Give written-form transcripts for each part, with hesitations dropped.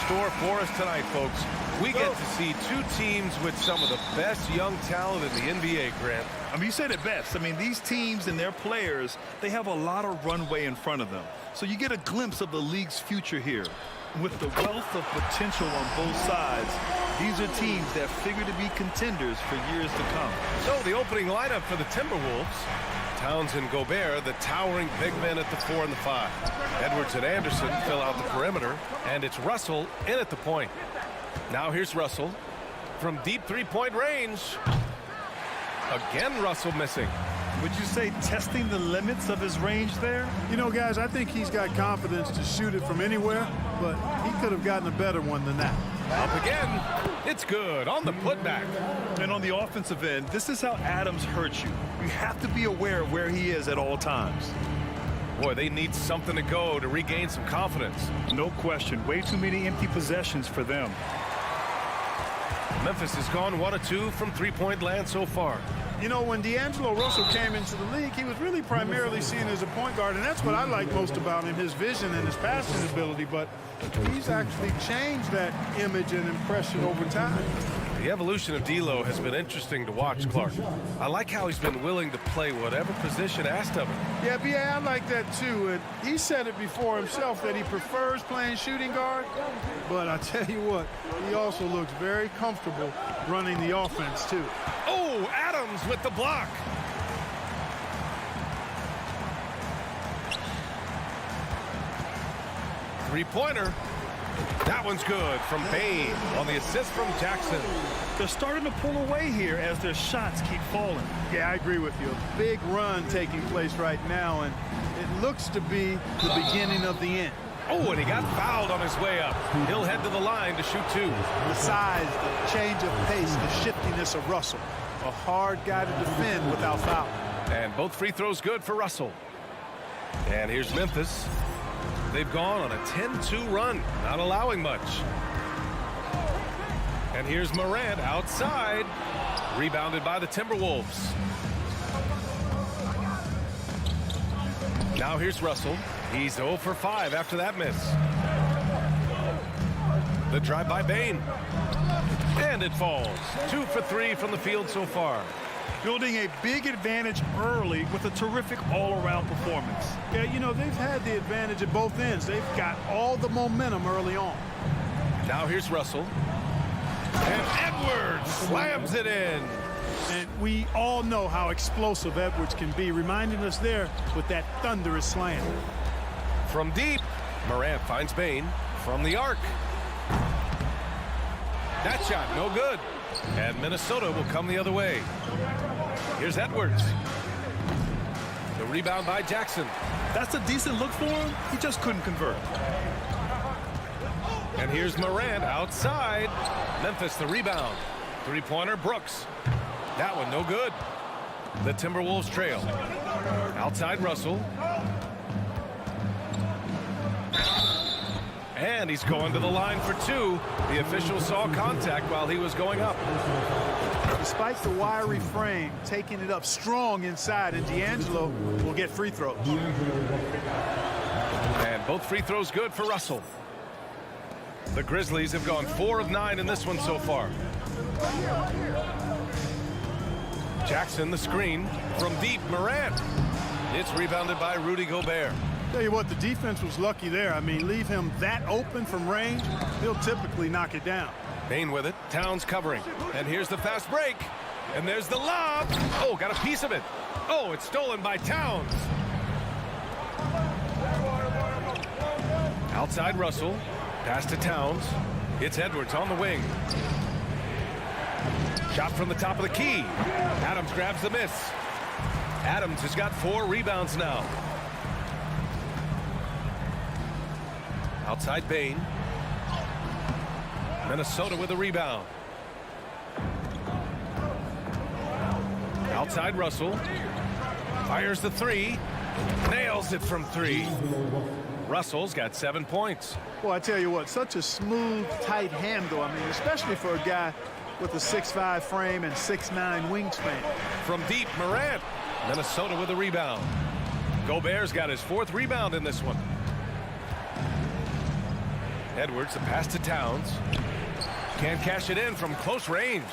store for us tonight, folks. We get to see two teams with some of the best young talent in the NBA, Grant. I mean, you said it best. I mean, these teams and their players, they have a lot of runway in front of them. So you get a glimpse of the league's future here. With the wealth of potential on both sides, these are teams that figure to be contenders for years to come. So the opening lineup for the Timberwolves: Towns and Gobert, the towering big men at the 4 and the 5. Edwards and Anderson fill out the perimeter, and it's Russell in at the point. Now here's Russell from deep three-point range. Again, Russell missing. Would you say testing the limits of his range there? You know, guys, I think he's got confidence to shoot it from anywhere, but he could have gotten a better one than that. Up again. It's good on the putback. And on the offensive end, this is how Adams hurts you. You have to be aware of where he is at all times. Boy, they need something to go to regain some confidence. No question. Way too many empty possessions for them. Memphis has gone 1 of 2 from three-point land so far. You know, when D'Angelo Russell came into the league, he was really primarily seen as a point guard, and that's what I like most about him, his vision and his passing ability, but he's actually changed that image and impression over time. The evolution of D'Lo has been interesting to watch, Clark. I like how he's been willing to play whatever position asked of him. Yeah, B.A., I like that too. And he said it before himself that he prefers playing shooting guard, but I tell you what, he also looks very comfortable running the offense too. Oh, Adams with the block. Three-pointer. That one's good from Bain on the assist from Jackson. They're starting to pull away here as their shots keep falling. Yeah, I agree with you. A big run taking place right now, and it looks to be the beginning of the end. Oh, and he got fouled on his way up. He'll head to the line to shoot 2. The size, the change of pace, the shiftiness of Russell. A hard guy to defend without fouling. And both free throws good for Russell. And here's Memphis. They've gone on a 10-2 run, not allowing much. And here's Morant outside. Rebounded by the Timberwolves. Now here's Russell. He's 0 for 5 after that miss. The drive by Bain. And it falls. 2 for 3 from the field so far. Building a big advantage early with a terrific all-around performance. Yeah, you know, they've had the advantage at both ends. They've got all the momentum early on. Now here's Russell. And Edwards slams it in. And we all know how explosive Edwards can be, reminding us there with that thunderous slam. From deep, Morant finds Bain from the arc. That shot no good. And Minnesota will come the other way. Here's Edwards. The rebound by Jackson. That's a decent look for him. He just couldn't convert. And here's Morant outside. Memphis the rebound. Three-pointer Brooks. That one no good. The Timberwolves trail. Outside Russell. And he's going to the line for 2. The official saw contact while he was going up. Despite the wiry frame, taking it up strong inside, and D'Angelo will get free throws. And both free throws good for Russell. The Grizzlies have gone 4 of 9 in this one so far. Jackson the screen from deep. Morant. It's rebounded by Rudy Gobert. Tell you what, the defense was lucky there. I mean, leave him that open from range, he'll typically knock it down. Bain with it. Towns covering. And here's the fast break. And there's the lob. Oh, got a piece of it. Oh, it's stolen by Towns. Outside Russell. Pass to Towns. It's Edwards on the wing. Shot from the top of the key. Adams grabs the miss. Adams has got 4 rebounds now. Outside Bain. Minnesota with a rebound. Outside Russell. Fires the 3. Nails it from 3. Russell's got 7 points. Well, I tell you what, such a smooth, tight handle. I mean, especially for a guy with a 6'5" frame and 6'9" wingspan. From deep, Morant. Minnesota with a rebound. Gobert's got his 4th rebound in this one. Edwards, the pass to Towns. Can't cash it in from close range.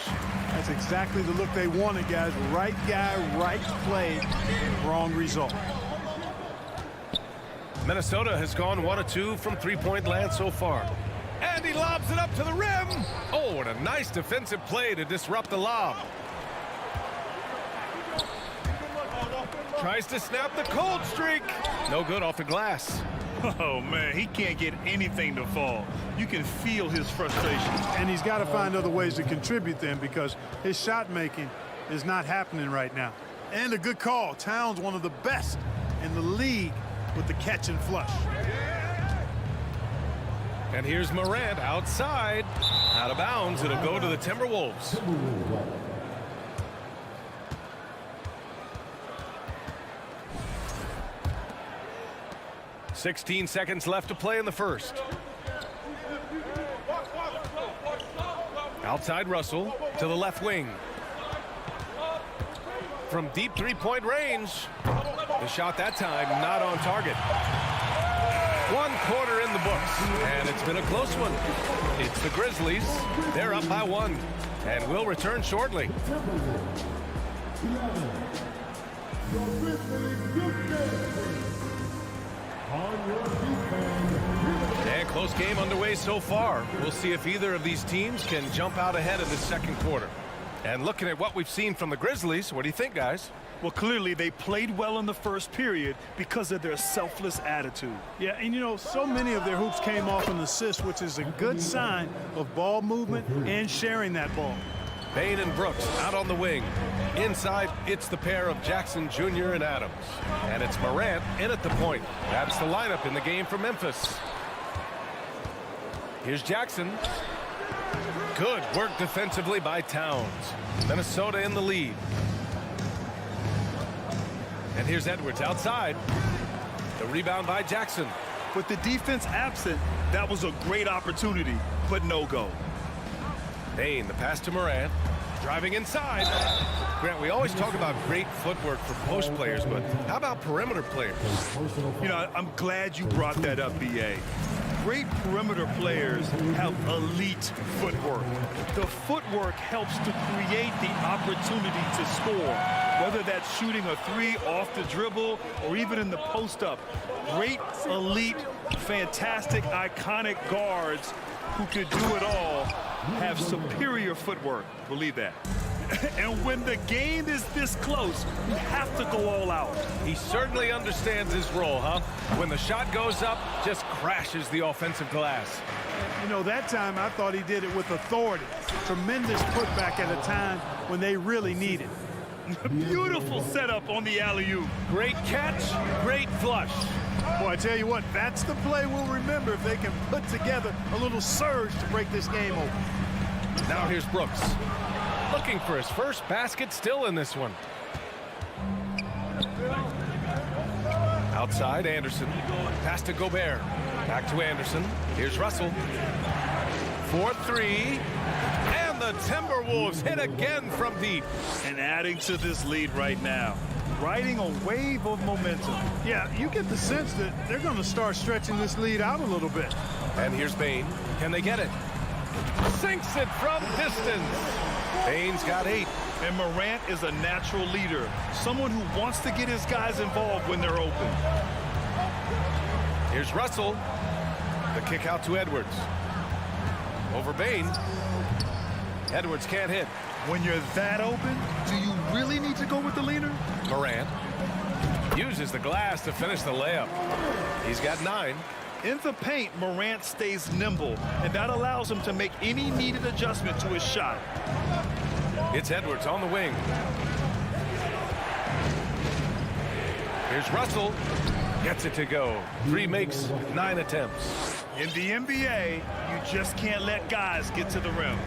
That's exactly the look they wanted, guys. Right guy, right play, wrong result. Minnesota has gone 1 of 2 from three-point land so far. And he lobs it up to the rim. Oh, what a nice defensive play to disrupt the lob. Tries to snap the cold streak. No good off the glass. Oh, man, he can't get anything to fall. You can feel his frustration. And he's got to find other ways to contribute then, because his shot making is not happening right now. And a good call. Towns, one of the best in the league with the catch and flush. And here's Morant outside. Out of bounds. It'll go to the Timberwolves. "16 seconds left to play in the first. Outside Russell to the left wing. From deep three-point range. The shot that time not on target. 1 quarter in the books, and it's been a close one. It's the Grizzlies. They're up by 1, and will return shortly. And close game underway so far. We'll see if either of these teams can jump out ahead of the second quarter. And looking at what we've seen from the Grizzlies, what do you think, guys? Well, clearly they played well in the first period because of their selfless attitude. Yeah, and you know, so many of their hoops came off an assist, which is a good sign of ball movement and sharing that ball. Bane and Brooks out on the wing. Inside, it's the pair of Jackson Jr. and Adams. And it's Morant in at the point. That's the lineup in the game for Memphis. Here's Jackson. Good work defensively by Towns. Minnesota in the lead. And here's Edwards outside. The rebound by Jackson. With the defense absent, that was a great opportunity, but no go. Bane, the pass to Morant. Driving inside. Grant, we always talk about great footwork for post players, but how about perimeter players? You know, I'm glad you brought that up, B.A. Great perimeter players have elite footwork. The footwork helps to create the opportunity to score, whether that's shooting a three off the dribble or even in the post-up. Great, elite, fantastic, iconic guards who could do it all have superior footwork. Believe that. And when the game is this close, you have to go all out. He certainly understands his role, huh? When the shot goes up, just crashes the offensive glass. You know, that time I thought he did it with authority. Tremendous putback at a time when they really need it. Beautiful setup on the alley-oop. Great catch, great flush. Boy, I tell you what, that's the play we'll remember if they can put together a little surge to break this game open. Now here's Brooks. Looking for his first basket, still in this one. Outside, Anderson. Pass to Gobert. Back to Anderson. Here's Russell. 4-3. And the Timberwolves hit again from deep. And adding to this lead right now. Riding a wave of momentum. Yeah, you get the sense that they're going to start stretching this lead out a little bit. And here's Bane. Can they get it? Sinks it from distance. Bane's got 8. And Morant is a natural leader. Someone who wants to get his guys involved when they're open. Here's Russell. The kick out to Edwards. Over Bane. Edwards can't hit. When you're that open, do you really need to go with the leader? Morant uses the glass to finish the layup. He's got 9. In the paint, Morant stays nimble, and that allows him to make any needed adjustment to his shot. It's Edwards on the wing. Here's Russell. Gets it to go. 3 makes, 9 attempts. In the NBA, you just can't let guys get to the rim.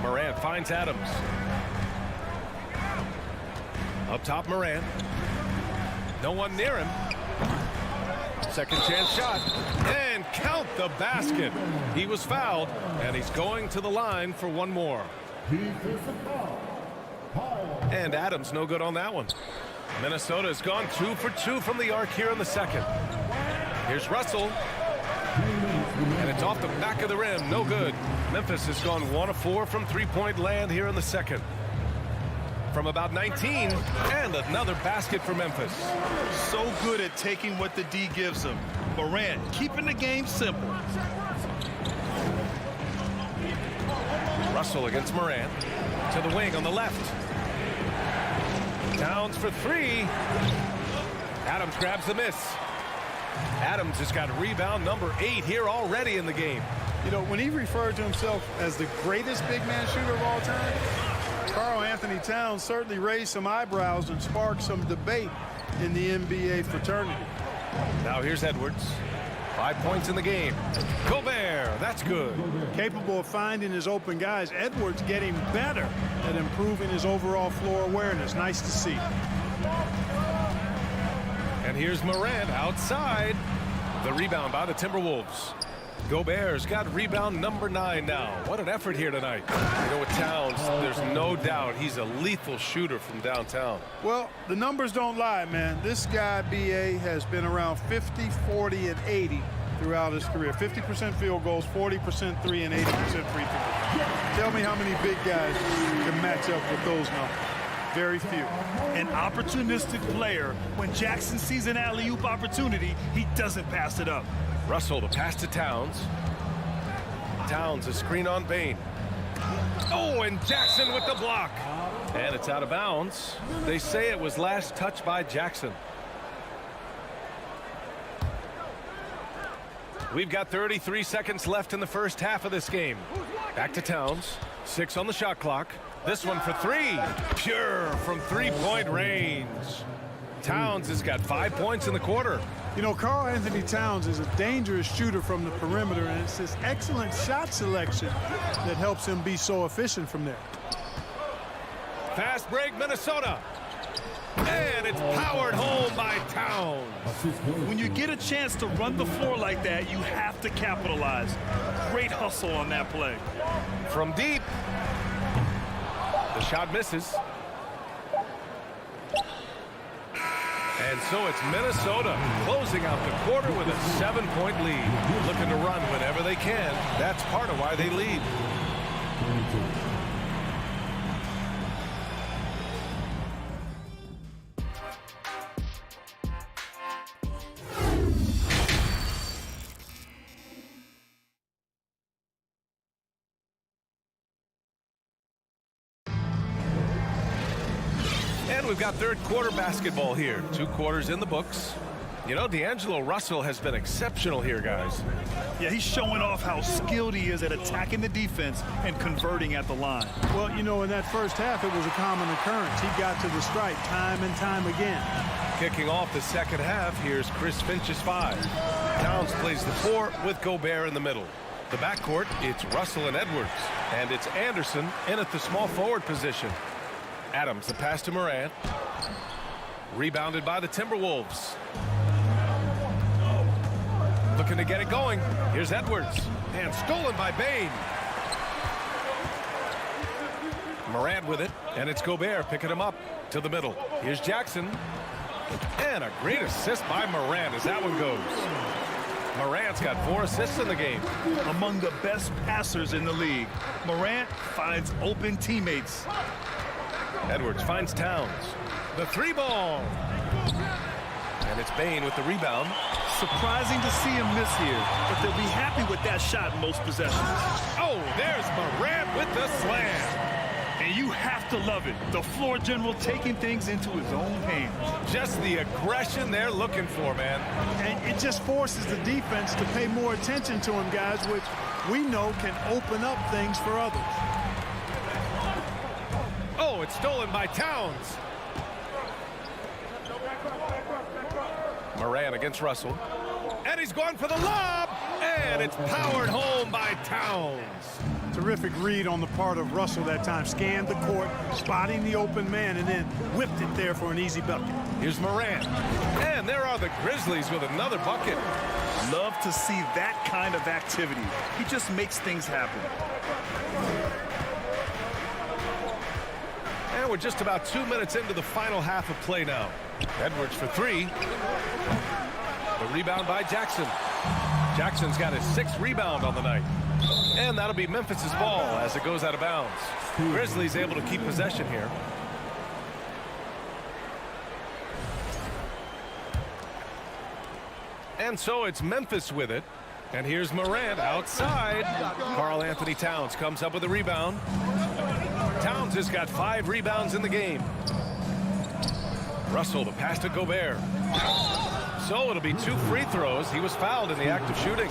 Morant finds Adams. Up top, Morant. No one near him. Second chance shot. And count the basket. He was fouled, and he's going to the line for one more. And Adams no good on that one. Minnesota has gone 2 for 2 from the arc here in the second. Here's Russell. And it's off the back of the rim. No good. Memphis has gone 1 of 4 from three-point land here in the second. From about 19, and another basket for Memphis. So good at taking what the D gives him. Morant keeping the game simple. Russell against Morant. To the wing on the left. Towns for 3. Adams grabs the miss. Adams has got rebound number 8 here already in the game. You know, when he referred to himself as the greatest big man shooter of all time, Karl Anthony Towns certainly raised some eyebrows and sparked some debate in the NBA fraternity. Now here's Edwards. 5 points in the game. Gobert, that's good. Capable of finding his open guys, Edwards getting better at improving his overall floor awareness. Nice to see. And here's Morant outside. The rebound by the Timberwolves. Gobert's got rebound number 9 now. What an effort here tonight. You know, with Towns, there's no doubt he's a lethal shooter from downtown. Well, the numbers don't lie, man. This guy, B.A., has been around 50, 40, and 80 throughout his career. 50% field goals, 40% three, and 80% free throws. Tell me how many big guys can match up with those numbers. Very few. An opportunistic player. When Jackson sees an alley-oop opportunity, he doesn't pass it up. Russell to pass to Towns. Towns a screen on Bane. Oh, and Jackson with the block. And it's out of bounds. They say it was last touched by Jackson. We've got 33 seconds left in the first half of this game. Back to Towns. 6 on the shot clock. This one for 3. Pure from three-point range. Towns has got 5 points in the quarter. You know, Karl Anthony Towns is a dangerous shooter from the perimeter, and it's his excellent shot selection that helps him be so efficient from there. Fast break, Minnesota. And it's powered home by Towns. When you get a chance to run the floor like that, you have to capitalize. Great hustle on that play. From deep. The shot misses. And so it's Minnesota closing out the quarter with a 7-point lead. Looking to run whenever they can. That's part of why they lead. And we've got third quarter basketball here. 2 quarters in the books. You know, D'Angelo Russell has been exceptional here, guys. Yeah, he's showing off how skilled he is at attacking the defense and converting at the line. Well, you know, in that first half, it was a common occurrence. He got to the stripe time and time again. Kicking off the second half, here's Chris Finch's 5. Towns plays the 4 with Gobert in the middle. The backcourt, it's Russell and Edwards. And it's Anderson in at the small forward position. Adams, the pass to Morant. Rebounded by the Timberwolves. Looking to get it going. Here's Edwards. And stolen by Bane. Morant with it. And it's Gobert picking him up to the middle. Here's Jackson. And a great assist by Morant as that one goes. Morant's got 4 assists in the game. Among the best passers in the league, Morant finds open teammates. Edwards finds Towns. The 3-ball. And it's Bane with the rebound. Surprising to see him miss here, but they'll be happy with that shot in most possessions. Oh, there's Morant with the slam. And you have to love it. The floor general taking things into his own hands. Just the aggression they're looking for, man. And it just forces the defense to pay more attention to him, guys, which we know can open up things for others. Oh, it's stolen by Towns. Morant against Russell. And he's going for the lob. And it's powered home by Towns. Terrific read on the part of Russell that time. Scanned the court, spotting the open man, and then whipped it there for an easy bucket. Here's Morant. And there are the Grizzlies with another bucket. Love to see that kind of activity. He just makes things happen. And we're just about 2 minutes into the final half of play now. Edwards for 3. The rebound by Jackson. Jackson's got his 6th rebound on the night. And that'll be Memphis's ball as it goes out of bounds. Grizzlies able to keep possession here. And so it's Memphis with it. And here's Morant outside. Karl Anthony Towns comes up with a rebound. Towns has got 5 rebounds in the game. Russell, the pass to Gobert. So it'll be 2 free throws. He was fouled in the act of shooting.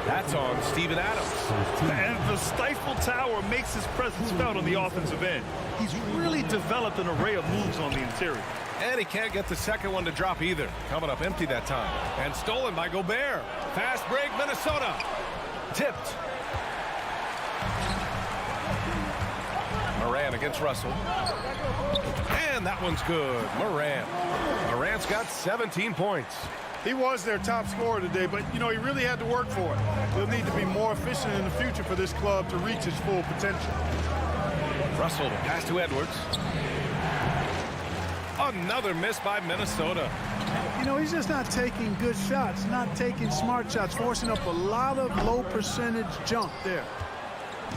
That's on Steven Adams. And the Stifle Tower makes his presence felt on the offensive end. He's really developed an array of moves on the interior. And he can't get the second one to drop either. Coming up empty that time. And stolen by Gobert. Fast break, Minnesota. Tipped. Morant against Russell. And that one's good. Morant's got 17 points. He was their top scorer today, but, you know, he really had to work for it. He'll need to be more efficient in the future for this club to reach its full potential. Russell, the pass to Edwards. Another miss by Minnesota. You know, he's just not taking good shots, not taking smart shots, forcing up a lot of low percentage jump there.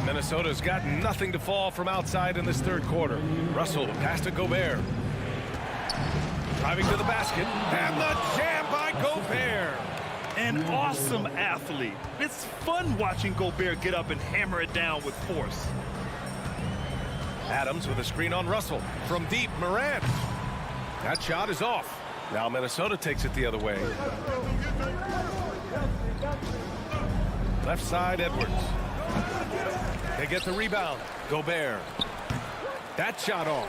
Minnesota's got nothing to fall from outside in this 3rd quarter. Russell, the pass to Gobert. Driving to the basket. And the jam by Gobert. An awesome athlete. It's fun watching Gobert get up and hammer it down with force. Adams with a screen on Russell. From deep, Morant. That shot is off. Now Minnesota takes it the other way. Left side, Edwards. They get the rebound. Gobert. That shot off.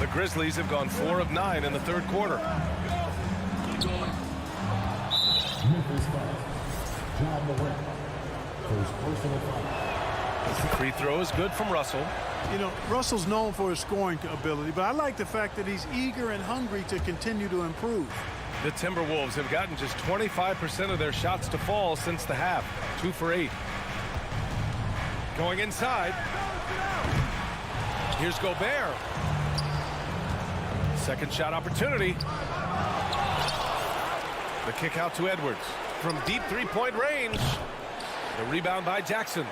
The Grizzlies have gone 4 of 9 in the 3rd quarter. Free throw is good from Russell. You know, Russell's known for his scoring ability, but I like the fact that he's eager and hungry to continue to improve. The Timberwolves have gotten just 25% of their shots to fall since the half. 2 for 8. Going inside. Here's Gobert. Second shot opportunity. The kick out to Edwards. From deep 3-point range. The rebound by Jackson.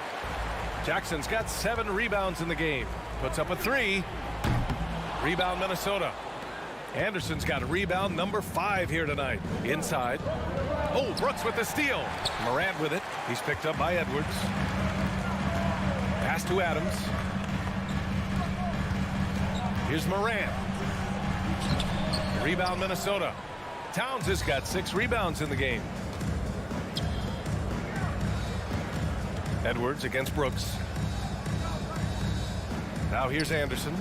Jackson's got 7 rebounds in the game. Puts up a 3. Rebound Minnesota. Anderson's got a rebound number 5 here tonight. Inside. Oh, Brooks with the steal. Morant with it. He's picked up by Edwards. Pass to Adams. Here's Morant. Rebound Minnesota. Towns has got 6 rebounds in the game. Edwards against Brooks. Now here's Anderson.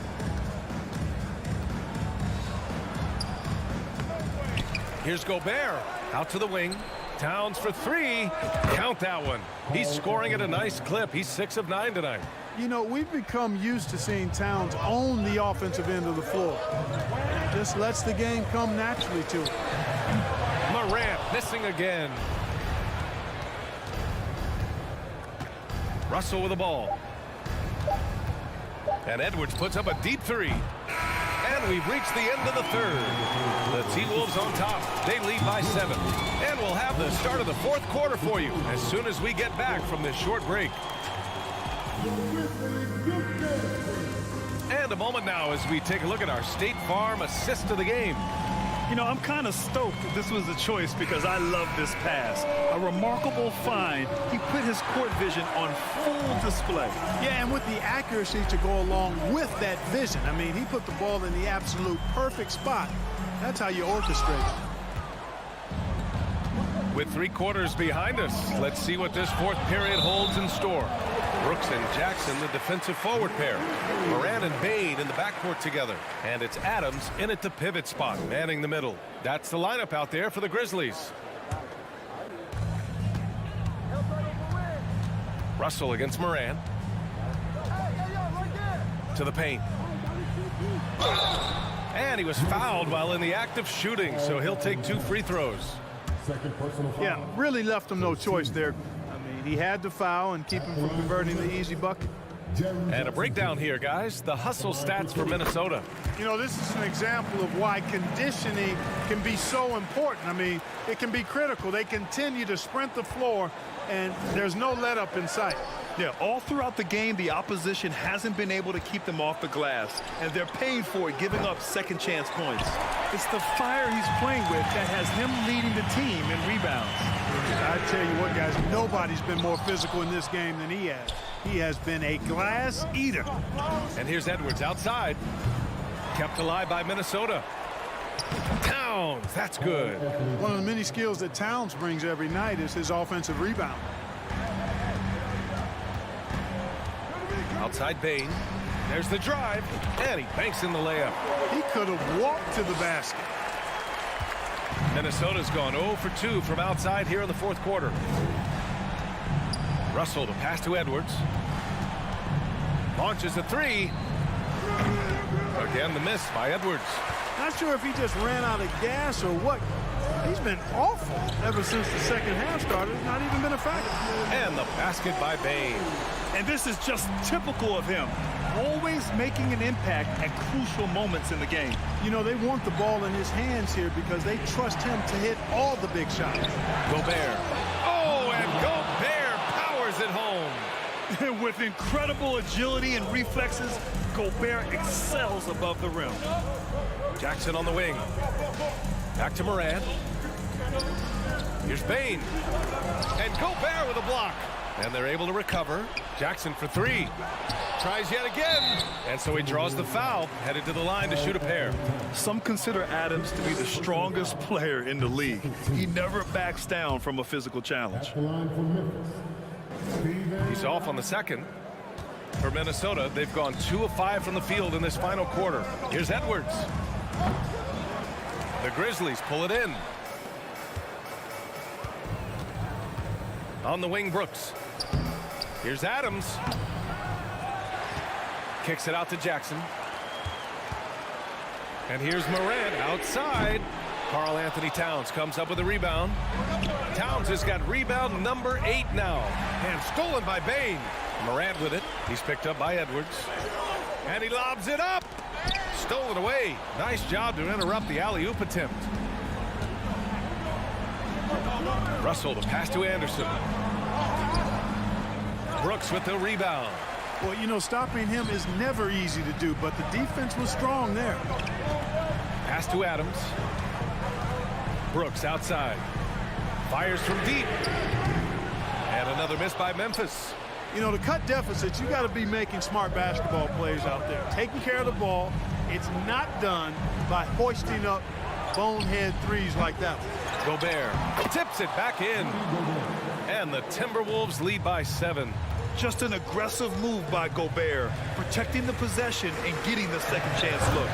Here's Gobert. Out to the wing. Towns for 3. Count that one. He's scoring at a nice clip. He's 6 of 9 tonight. You know, we've become used to seeing Towns own the offensive end of the floor. Just lets the game come naturally to him. Morant missing again. Russell with the ball. And Edwards puts up a deep 3. And we've reached the end of the 3rd. The T-Wolves on top. They lead by 7. And we'll have the start of the 4th quarter for you as soon as we get back from this short break. And a moment now as we take a look at our State Farm assist of the game. You know, I'm kind of stoked this was a choice because I love this pass. A remarkable find. He put his court vision on full display. Yeah, and with the accuracy to go along with that vision. I mean, he put the ball in the absolute perfect spot. That's how you orchestrate it. With 3 quarters behind us, let's see what this 4th period holds in store. Brooks and Jackson, the defensive forward pair. Morant and Bain in the backcourt together. And it's Adams in at the pivot spot, manning the middle. That's the lineup out there for the Grizzlies. Russell against Morant. To the paint. And he was fouled while in the act of shooting, so he'll take 2 free throws. Yeah, really left him no choice there. I mean, he had to foul and keep him from converting the easy bucket. And a breakdown here, guys. The hustle stats for Minnesota. You know, this is an example of why conditioning can be so important. I mean, it can be critical. They continue to sprint the floor, and there's no let up in sight. Yeah, all throughout the game, the opposition hasn't been able to keep them off the glass, and they're paying for it, giving up second chance points. It's the fire he's playing with that has him leading the team in rebounds. I tell you what, guys, nobody's been more physical in this game than he has. He has been a glass eater. And here's Edwards outside. Kept alive by Minnesota. Towns, that's good. One of the many skills that Towns brings every night is his offensive rebound. Outside Bain. There's the drive, and he banks in the layup. He could have walked to the basket. Minnesota's gone 0 for 2 from outside here in the fourth quarter. Russell, the pass to Edwards. Launches a three. Again, the miss by Edwards. Not sure if he just ran out of gas or what. He's been awful ever since the second half started. Not even been a factor. And the basket by Bain. And this is just typical of him. Always making an impact at crucial moments in the game. You know, they want the ball in his hands here because they trust him to hit all the big shots. Gobert. Oh, and Gobert powers it home. With incredible agility and reflexes, Gobert excels above the rim. Jackson on the wing. Back to Morant. Here's Bain. And Gobert with a block. And they're able to recover. Jackson for three. Tries yet again. And so he draws the foul, headed to the line to shoot a pair. Some consider Adams to be the strongest player in the league. He never backs down from a physical challenge. He's off on the second. For Minnesota, they've gone 2 of 5 from the field in this final quarter. Here's Edwards. The Grizzlies pull it in. On the wing, Brooks. Here's Adams. Kicks it out to Jackson. And here's Morant outside. Karl Anthony Towns comes up with a rebound. Towns has got rebound number 8 now. And stolen by Bain. Morant with it. He's picked up by Edwards. And he lobs it up. Stolen away. Nice job to interrupt the alley-oop attempt. Russell, the pass to Anderson. Brooks with the rebound. Well, you know, stopping him is never easy to do, but the defense was strong there. Pass to Adams. Brooks outside. Fires from deep. And another miss by Memphis. You know, to cut deficits, you got to be making smart basketball plays out there. Taking care of the ball. It's not done by hoisting up bonehead threes like that one. Gobert tips it back in. And the Timberwolves lead by 7. Just an aggressive move by Gobert, protecting the possession and getting the second chance look.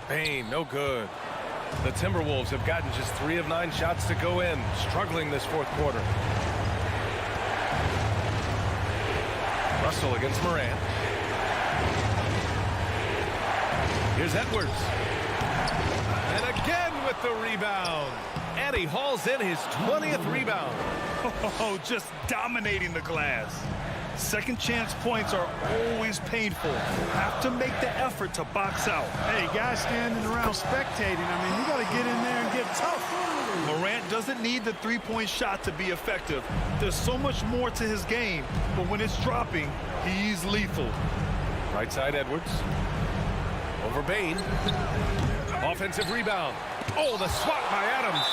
Bain, no good. The Timberwolves have gotten just 3 of 9 shots to go in, struggling this fourth quarter. Russell against Morant. Here's Edwards. And again with the rebound. And he hauls in his 20th rebound. Oh, just dominating the glass. Second chance points are always painful. Have to make the effort to box out. Hey, guys standing around spectating. I mean, you got to get in there and get tough. Morant doesn't need the three-point shot to be effective. There's so much more to his game, but when it's dropping, he's lethal. Right side Edwards. Over Bain. Offensive rebound. Oh, the swat by Adams.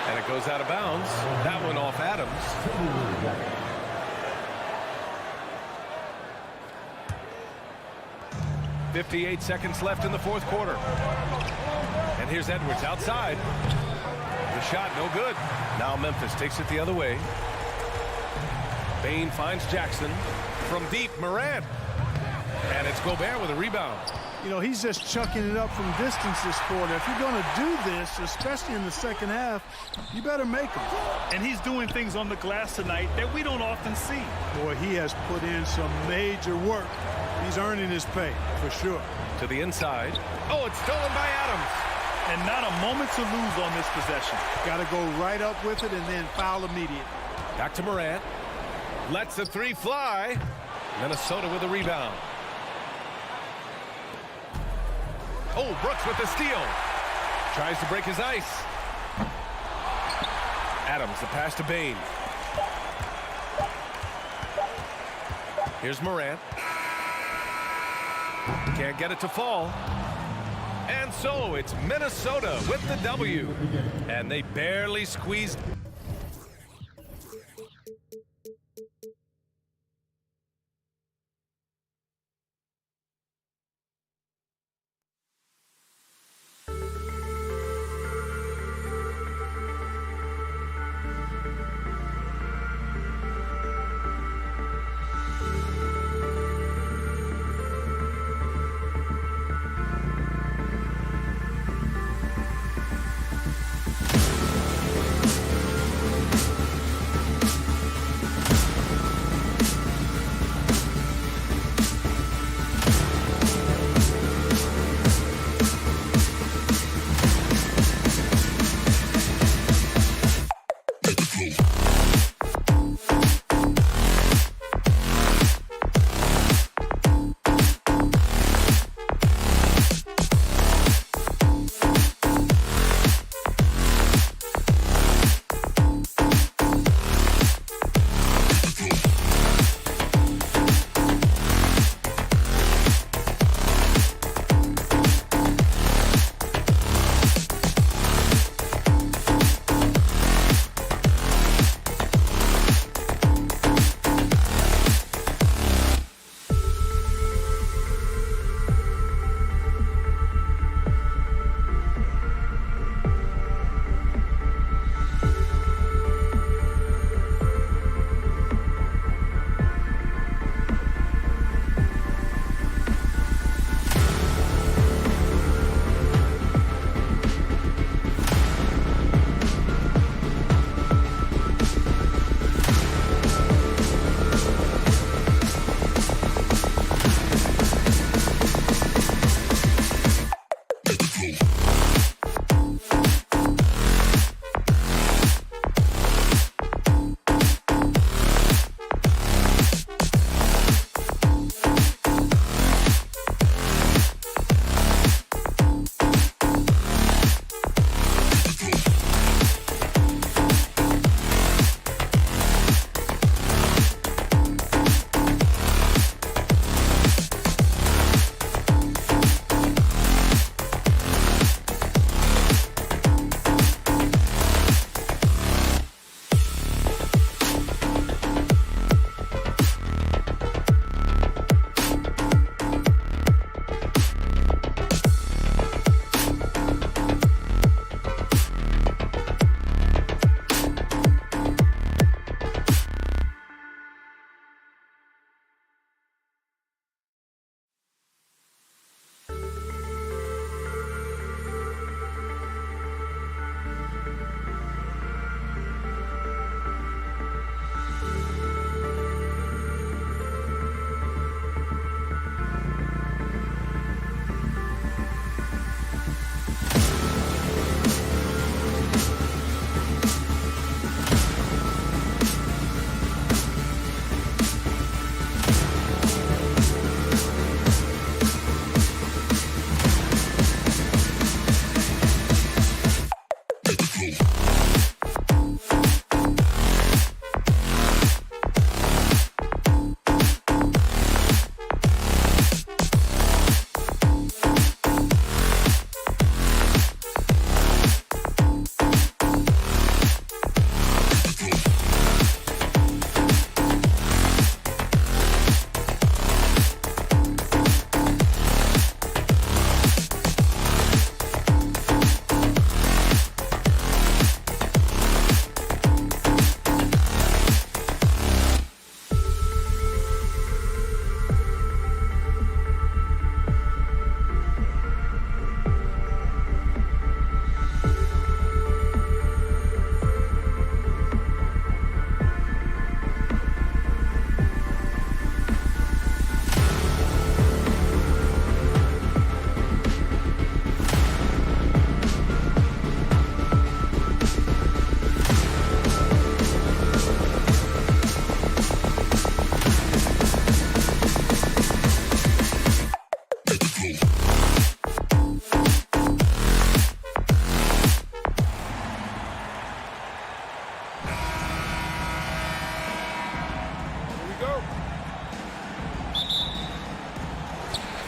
And it goes out of bounds. That one off Adams. 58 seconds left in the fourth quarter. And here's Edwards outside. The shot no good. Now Memphis takes it the other way. Bain finds Jackson. From deep, Morant. And it's Gobert with a rebound. You know, he's just chucking it up from distance this quarter. If you're going to do this, especially in the second half, you better make them. And he's doing things on the glass tonight that we don't often see. Boy, he has put in some major work. He's earning his pay, for sure. To the inside. Oh, it's stolen by Adams. And not a moment to lose on this possession. Got to go right up with it and then foul immediately. Back to Morant. Lets the three fly. Minnesota with a rebound. Oh, Brooks with the steal. Tries to break his ice. Adams, the pass to Bain. Here's Morant. Can't get it to fall. And so it's Minnesota with the W. And they barely squeezed.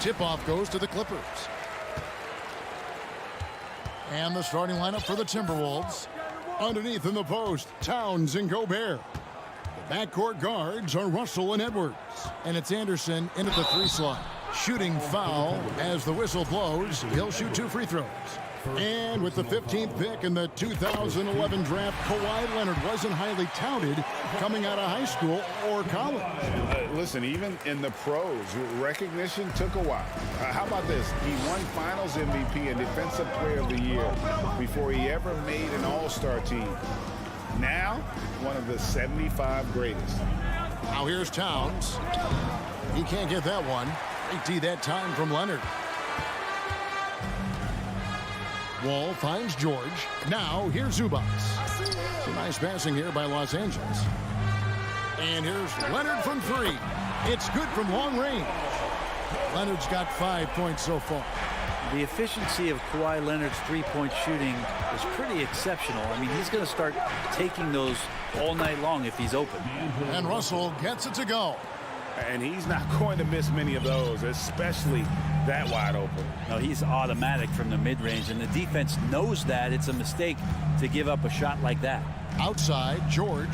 Tip-off goes to the Clippers. And the starting lineup for the Timberwolves. Underneath in the post, Towns and Gobert. The backcourt guards are Russell and Edwards. And it's Anderson into the 3 slot. Shooting foul as the whistle blows. He'll shoot 2 free throws. And with the 15th pick in the 2011 draft, Kawhi Leonard wasn't highly touted coming out of high school or college. Listen, even in the pros, recognition took a while. How about this? He won Finals MVP and Defensive Player of the Year before he ever made an All-Star team. Now, one of the 75 greatest. Now here's Towns. He can't get that one. Great D that time from Leonard. Wall finds George. Now here's Zubats. Some nice passing here by Los Angeles. And here's Leonard from 3. It's good from long range. Leonard's got 5 points so far. The efficiency of Kawhi Leonard's three-point shooting is pretty exceptional. I mean, he's going to start taking those all night long if he's open. And Russell gets it to go. And he's not going to miss many of those, especially that wide open. No, he's automatic from the mid-range, and the defense knows that it's a mistake to give up a shot like that. Outside, George.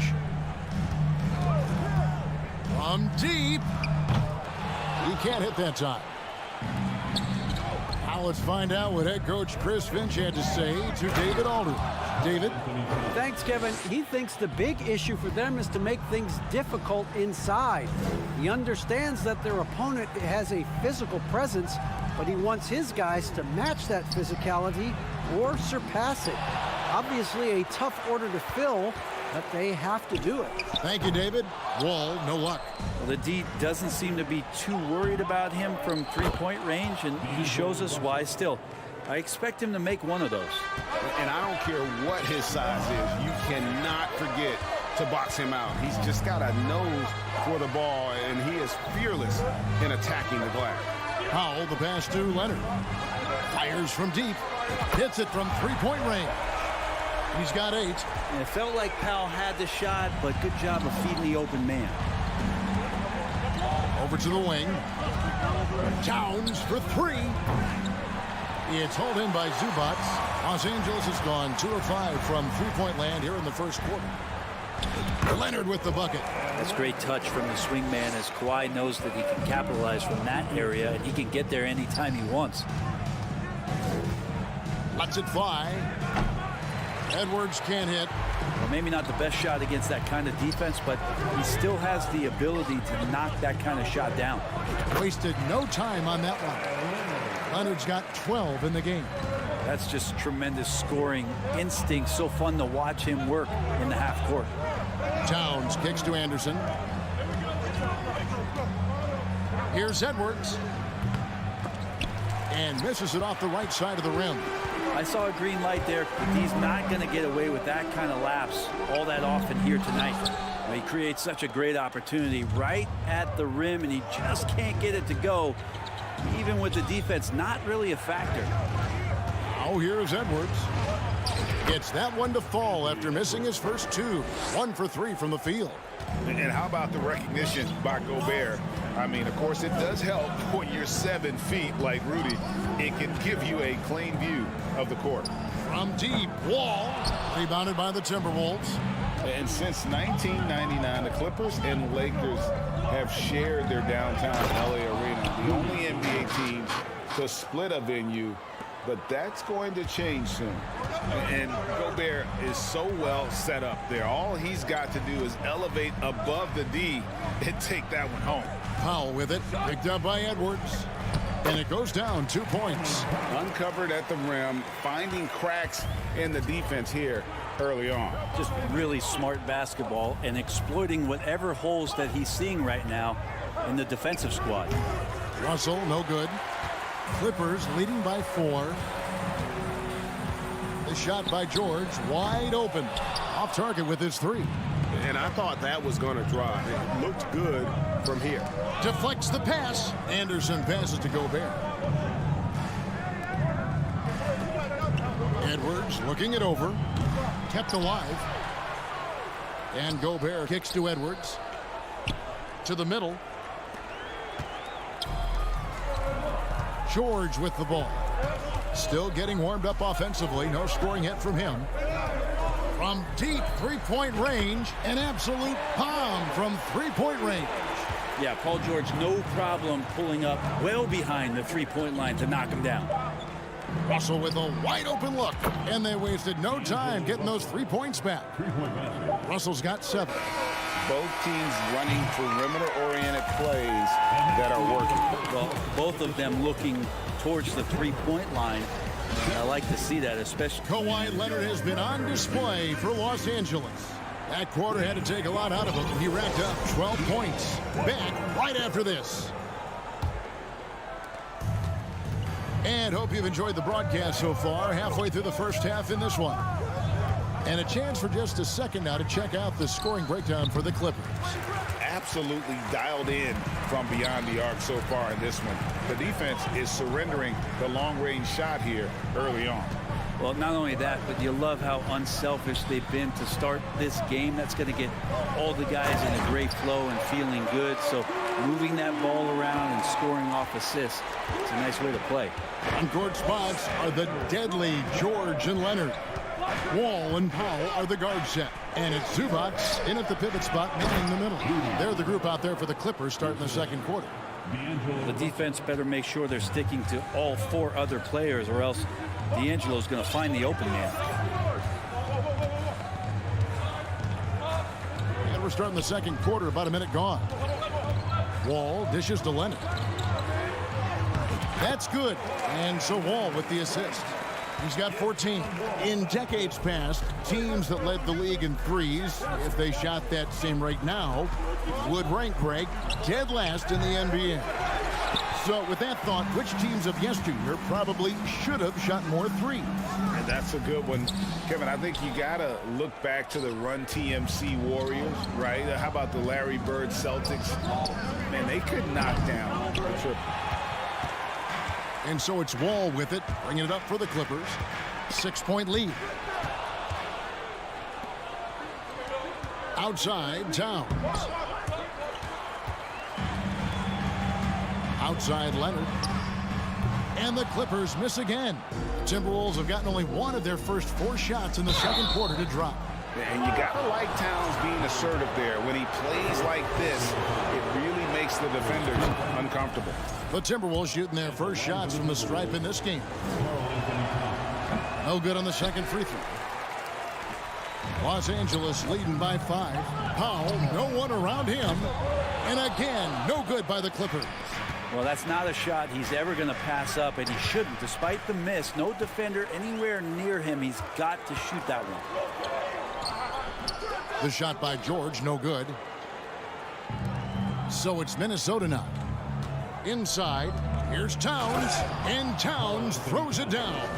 From deep. He can't hit that time. Now let's find out what head coach Chris Finch had to say to David Aldridge. David? Thanks, Kevin. He thinks the big issue for them is to make things difficult inside. He understands that their opponent has a physical presence, but he wants his guys to match that physicality or surpass it. Obviously a tough order to fill, but they have to do it. Thank you, David. Wall, no luck. Well, the D doesn't seem to be too worried about him from three-point range, and he shows us why still. I expect him to make one of those. And I don't care what his size is. You cannot forget to box him out. He's just got a nose for the ball, and he is fearless in attacking the glass. Powell, the pass to Leonard. Fires from deep. Hits it from three-point range. He's got 8. And it felt like Powell had the shot, but good job of feeding the open man. Over to the wing. Towns for 3. It's hauled in by Zubats. Los Angeles has gone 2 of 5 from three-point land here in the first quarter. Leonard with the bucket. That's great touch from the swing man, as Kawhi knows that he can capitalize from that area, and he can get there anytime he wants. Lets it fly. Edwards can't hit. Well, maybe not the best shot against that kind of defense, but he still has the ability to knock that kind of shot down. Wasted no time on that one. Leonard's got 12 in the game. That's just tremendous scoring instinct. So fun to watch him work in the half court. Towns kicks to Anderson. Here's Edwards. And misses it off the right side of the rim. I saw a green light there. He's not going to get away with that kind of lapse all that often here tonight. He creates such a great opportunity right at the rim, and he just can't get it to go, even with the defense not really a factor. Now here's Edwards. Gets that one to fall after missing his first 2. 1 for 3 from the field. And how about the recognition by Gobert? I mean, of course, it does help when you're 7 feet like Rudy. It can give you a clean view of the court. From deep, Wall. Rebounded by the Timberwolves. And since 1999, the Clippers and Lakers have shared their downtown LA arena. The only NBA team to split a venue, but that's going to change soon. And Gobert is so well set up there. All he's got to do is elevate above the D and take that one home. Powell with it, picked up by Edwards. And it goes down 2 points. Uncovered at the rim, finding cracks in the defense here early on. Just really smart basketball and exploiting whatever holes that he's seeing right now in the defensive squad. Russell, no good. Clippers leading by 4. The shot by George, wide open. Off target with his 3. And I thought that was going to drive. It looked good from here. Deflects the pass. Anderson passes to Gobert. Edwards looking it over. Kept alive. And Gobert kicks to Edwards. To the middle. George with the ball. Still getting warmed up offensively. No scoring hit from him. From deep three-point range, an absolute bomb from three-point range. Yeah, Paul George, no problem pulling up well behind the three-point line to knock him down. Russell with a wide-open look, and they wasted no time getting those 3 points back. Russell's got 7. Both teams running perimeter-oriented plays that are working. Well, both of them looking towards the three-point line. I like to see that, especially. Kawhi Leonard has been on display for Los Angeles. That quarter had to take a lot out of him. He racked up 12 points. Back right after this. And hope you've enjoyed the broadcast so far. Halfway through the first half in this one. And a chance for just a second now to check out the scoring breakdown for the Clippers. Absolutely dialed in from beyond the arc so far in this one. The defense is surrendering the long-range shot here early on. Well, not only that, but you love how unselfish they've been to start this game. That's going to get all the guys in a great flow and feeling good. So moving that ball around and scoring off assists, it's a nice way to play. On court spots are the deadly George and Leonard. Wall and Powell are the guard set. And it's Zubac in at the pivot spot, manning the middle. They're the group out there for the Clippers starting the second quarter. The defense better make sure they're sticking to all 4 other players, or else D'Angelo's going to find the open man. And we're starting the second quarter, about a minute gone. Wall dishes to Leonard. That's good. And so Wall with the assist. He's got 14. In decades past, teams that led the league in threes, if they shot that same rate now, would rank Greg dead last in the NBA. So with that thought, which teams of yesteryear probably should have shot more threes? And that's a good one. Kevin, I think you got to look back to the Run TMC Warriors, right? How about the Larry Bird Celtics? Man, they could knock down the triple. And so it's Wall with it, bringing it up for the Clippers. 6-point lead. Outside, Towns. Outside, Leonard. And the Clippers miss again. Timberwolves have gotten only one of their first 4 shots in the second quarter to drop. And you got to like Towns being assertive there. When he plays like this, it really makes the defenders uncomfortable. The Timberwolves shooting their first shots from the stripe in this game. No good on the second free throw. Los Angeles leading by 5. Powell, no one around him. And again, no good by the Clippers. Well, that's not a shot he's ever going to pass up, and he shouldn't. Despite the miss, no defender anywhere near him. He's got to shoot that one. The shot by George, no good. So it's Minnesota now. Inside, here's Towns, and Towns throws it down.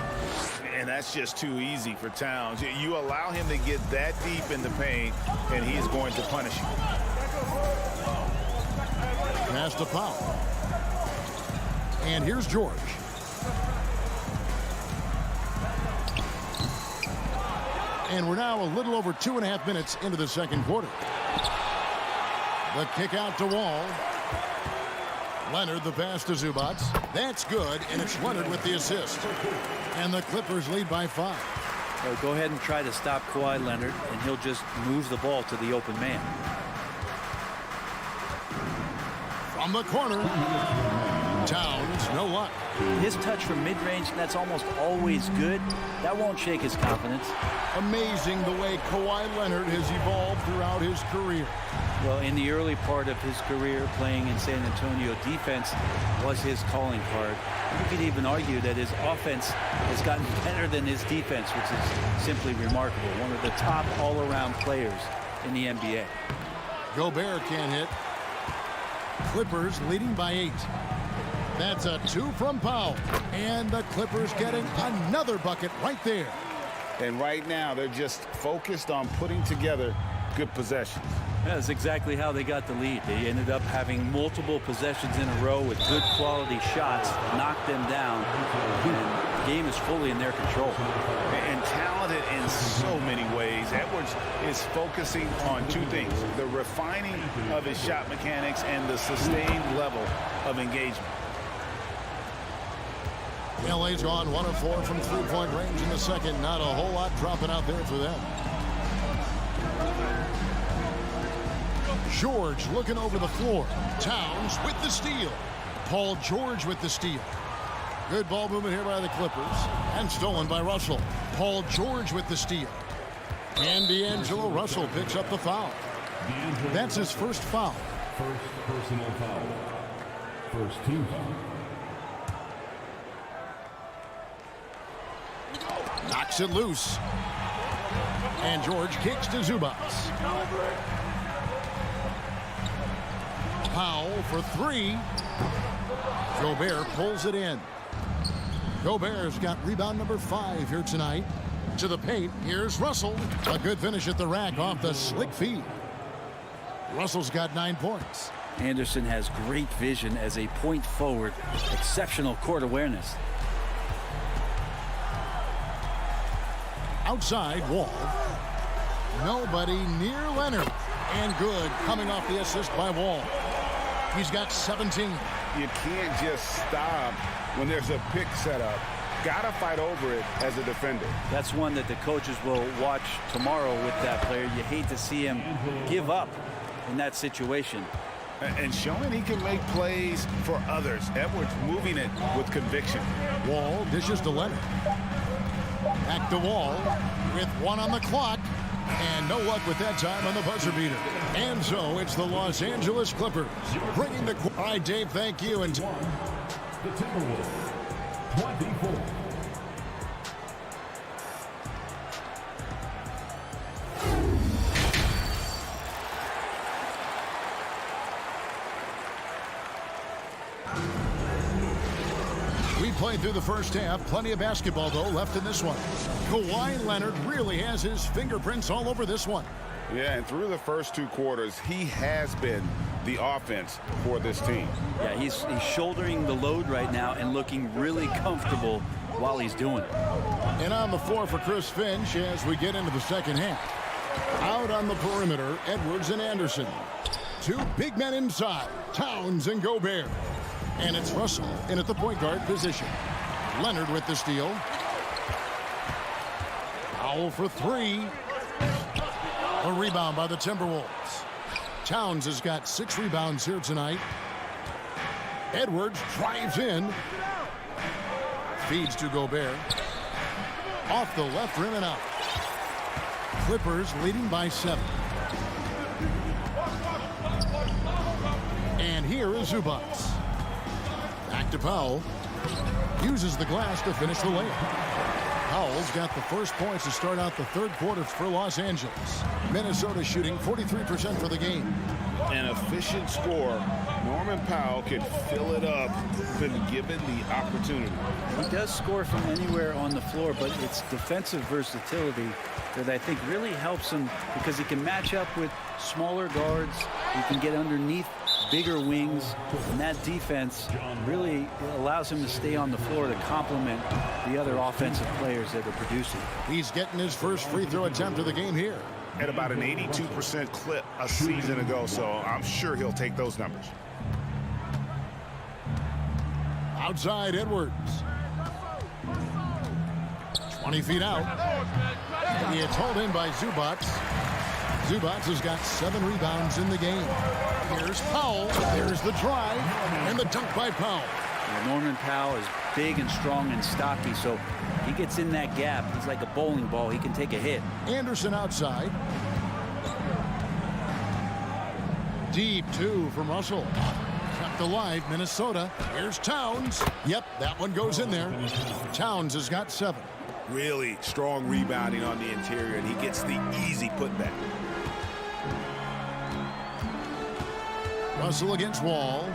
And that's just too easy for Towns. You allow him to get that deep in the paint, and he's going to punish you. Pass to Powell. And here's George. And we're now a little over 2.5 minutes into the second quarter. The kick out to Wall. Leonard, the pass to Zubac. That's good, and it's Leonard with the assist. And the Clippers lead by 5. So go ahead and try to stop Kawhi Leonard, and he'll just move the ball to the open man. From the corner, Towns, no luck. His touch from mid-range, that's almost always good. That won't shake his confidence. Amazing the way Kawhi Leonard has evolved throughout his career. Well, in the early part of his career, playing in San Antonio, defense was his calling card. You could even argue that his offense has gotten better than his defense, which is simply remarkable. One of the top all-around players in the NBA. Gobert can't hit. Clippers leading by 8. That's a 2 from Powell. And the Clippers getting another bucket right there. And right now, they're just focused on putting together good possessions. That's exactly how they got the lead. They ended up having multiple possessions in a row with good quality shots, knocked them down, and the game is fully in their control. And talented in so many ways. Edwards is focusing on 2 things: the refining of his shot mechanics and the sustained level of engagement. LA's gone 1 of 4 from three-point range in the second. Not a whole lot dropping out there for them. George looking over the floor. Towns with the steal. Paul George with the steal. Good ball movement here by the Clippers. And stolen by Russell. Paul George with the steal. And D'Angelo Russell picks up the foul. That's his first foul. First personal foul. First team foul. Knocks it loose. And George kicks to Zubac. Powell for 3. Gobert pulls it in. Gobert's got rebound number 5 here tonight. To the paint, here's Russell. A good finish at the rack off the slick feed. Russell's got 9 points. Anderson has great vision as a point forward. Exceptional court awareness. Outside, Wall. Nobody near Leonard. And good, coming off the assist by Wall. He's got 17. You can't just stop when there's a pick set up. Gotta fight over it as a defender. That's one that the coaches will watch tomorrow with that player. You hate to see him give up in that situation. And showing he can make plays for others. Edwards moving it with conviction. Wall dishes to Leonard. Back to Wall with 1 on the clock. And no luck with that time on the buzzer beater. And so it's the Los Angeles Clippers bringing the... All right, Dave, thank you. And The Timberwolves, 24. We played through the first half. Plenty of basketball, though, left in this one. Kawhi Leonard really has his fingerprints all over this one. Yeah, and through the first 2 quarters, he has been the offense for this team. Yeah, he's shouldering the load right now and looking really comfortable while he's doing it. And on the floor for Chris Finch as we get into the second half. Out on the perimeter, Edwards and Anderson. 2 big men inside, Towns and Gobert. And it's Russell in at the point guard position. Leonard with the steal. Powell for 3. A rebound by the Timberwolves. Towns has got 6 rebounds here tonight. Edwards drives in. Feeds to Gobert. Off the left rim and out. Clippers leading by 7. And here is Zubac. Back to Powell. Uses the glass to finish the layup. Powell's got the first points to start out the third quarter for Los Angeles. Minnesota shooting 43% for the game. An efficient score. Norman Powell can fill it up when given the opportunity. He does score from anywhere on the floor, but it's defensive versatility that I think really helps him because he can match up with smaller guards. He can get underneath bigger wings, and that defense really allows him to stay on the floor to complement the other offensive players that are producing. He's getting his first free throw attempt of the game here. At about an 82% clip a season ago, so I'm sure he'll take those numbers. Outside Edwards. 20 feet out. He is hauled in by Zubac. Zubac has got 7 rebounds in the game. Here's Powell. There's the drive and the dunk by Powell. Norman Powell is big and strong and stocky, so he gets in that gap. He's like a bowling ball. He can take a hit. Anderson outside. Deep 2 from Russell. Kept alive, Minnesota. Here's Towns. Yep, that one goes in there. Towns has got 7. Really strong rebounding on the interior, and he gets the easy putback. Russell against Wall.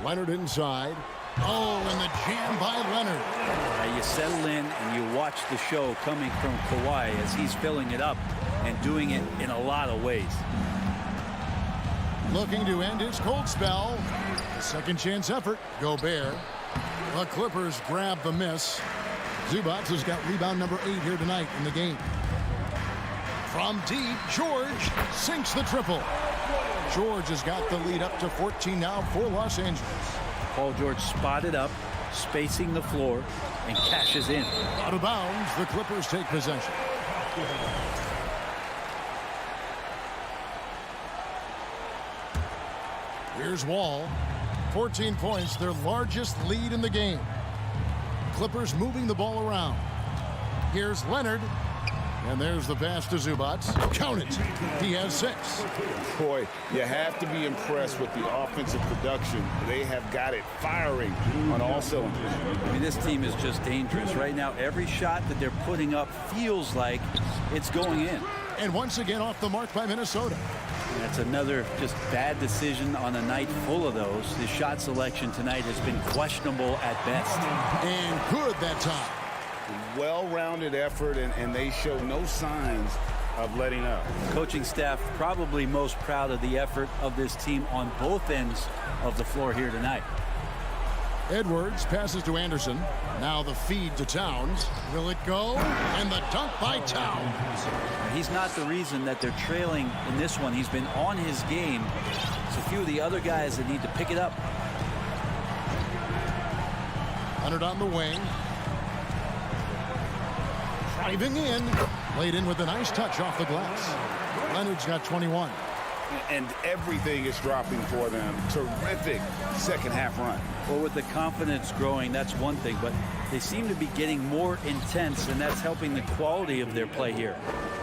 Leonard inside. Oh, and the jam by Leonard. You settle in and you watch the show coming from Kawhi as he's filling it up and doing it in a lot of ways. Looking to end his cold spell. A second chance effort. Gobert. The Clippers grab the miss. Zubac has got rebound number 8 here tonight in the game. From deep, George sinks the triple. George has got the lead up to 14 now for Los Angeles. Paul George spotted up, spacing the floor, and cashes in. Out of bounds, the Clippers take possession. Here's Wall. 14 points, their largest lead in the game. Clippers moving the ball around. Here's Leonard. And there's the pass to Zubac. Count it. He has 6. Boy, you have to be impressed with the offensive production. They have got it firing on all cylinders. I mean, this team is just dangerous. Right now, every shot that they're putting up feels like it's going in. And once again off the mark by Minnesota. That's another just bad decision on a night full of those. The shot selection tonight has been questionable at best. And good that time. Well-rounded effort, and they show no signs of letting up. Coaching staff probably most proud of the effort of this team on both ends of the floor here tonight. Edwards passes to Anderson. Now the feed to Towns. Will it go? And the dunk by Towns. He's not the reason that they're trailing in this one. He's been on his game. It's a few of the other guys that need to pick it up. Leonard on the wing. Driving in. Laid in with a nice touch off the glass. Leonard's got 21. And everything is dropping for them. Terrific second half run. Well, with the confidence growing, that's one thing, but they seem to be getting more intense, and that's helping the quality of their play here.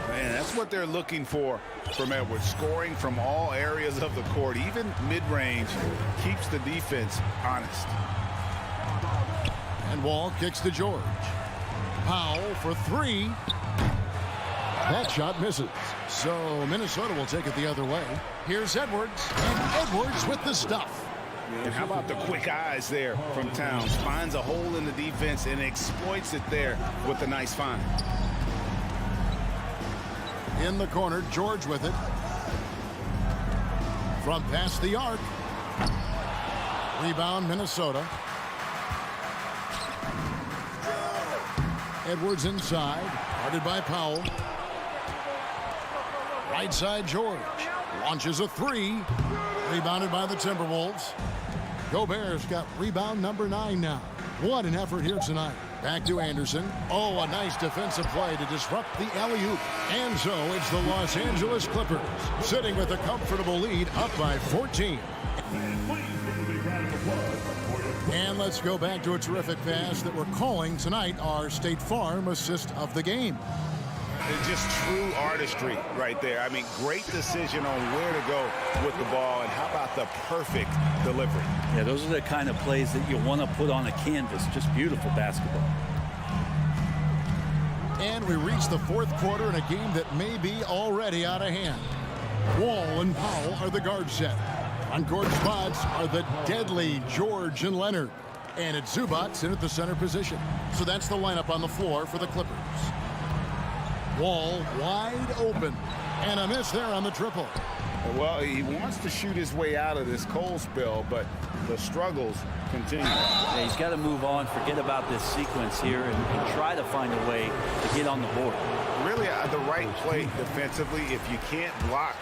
Man, that's what they're looking for from Edwards. Scoring from all areas of the court, even mid-range, keeps the defense honest. And Wall kicks to George. Powell for 3. That shot misses. So Minnesota will take it the other way. Here's Edwards. And Edwards with the stuff. And how about the quick eyes there from Towns? Finds a hole in the defense and exploits it there with a nice find. In the corner, George with it. From past the arc. Rebound, Minnesota. Edwards inside. Guarded by Powell. Right side, George. Launches a 3. Rebounded by the Timberwolves. Gobert's got rebound number 9 now. What an effort here tonight. Back to Anderson. Oh, a nice defensive play to disrupt the alley-oop. And so it's the Los Angeles Clippers sitting with a comfortable lead up by 14. And let's go back to a terrific pass that we're calling tonight our State Farm assist of the game. It's just true artistry right there. I mean, great decision on where to go with the ball, and how about the perfect delivery? Yeah, those are the kind of plays that you want to put on a canvas. Just beautiful basketball. And we reach the fourth quarter in a game that may be already out of hand. Wall and Powell are the guard set. On court spots are the deadly George and Leonard. And it's Zubac in at the center position. So that's the lineup on the floor for the Clippers. Wall wide open. And a miss there on the triple. Well, he wants to shoot his way out of this cold spell, but the struggles continue. Yeah, he's got to move on, forget about this sequence here, and try to find a way to get on the board. Really, the right play defensively. If you can't block,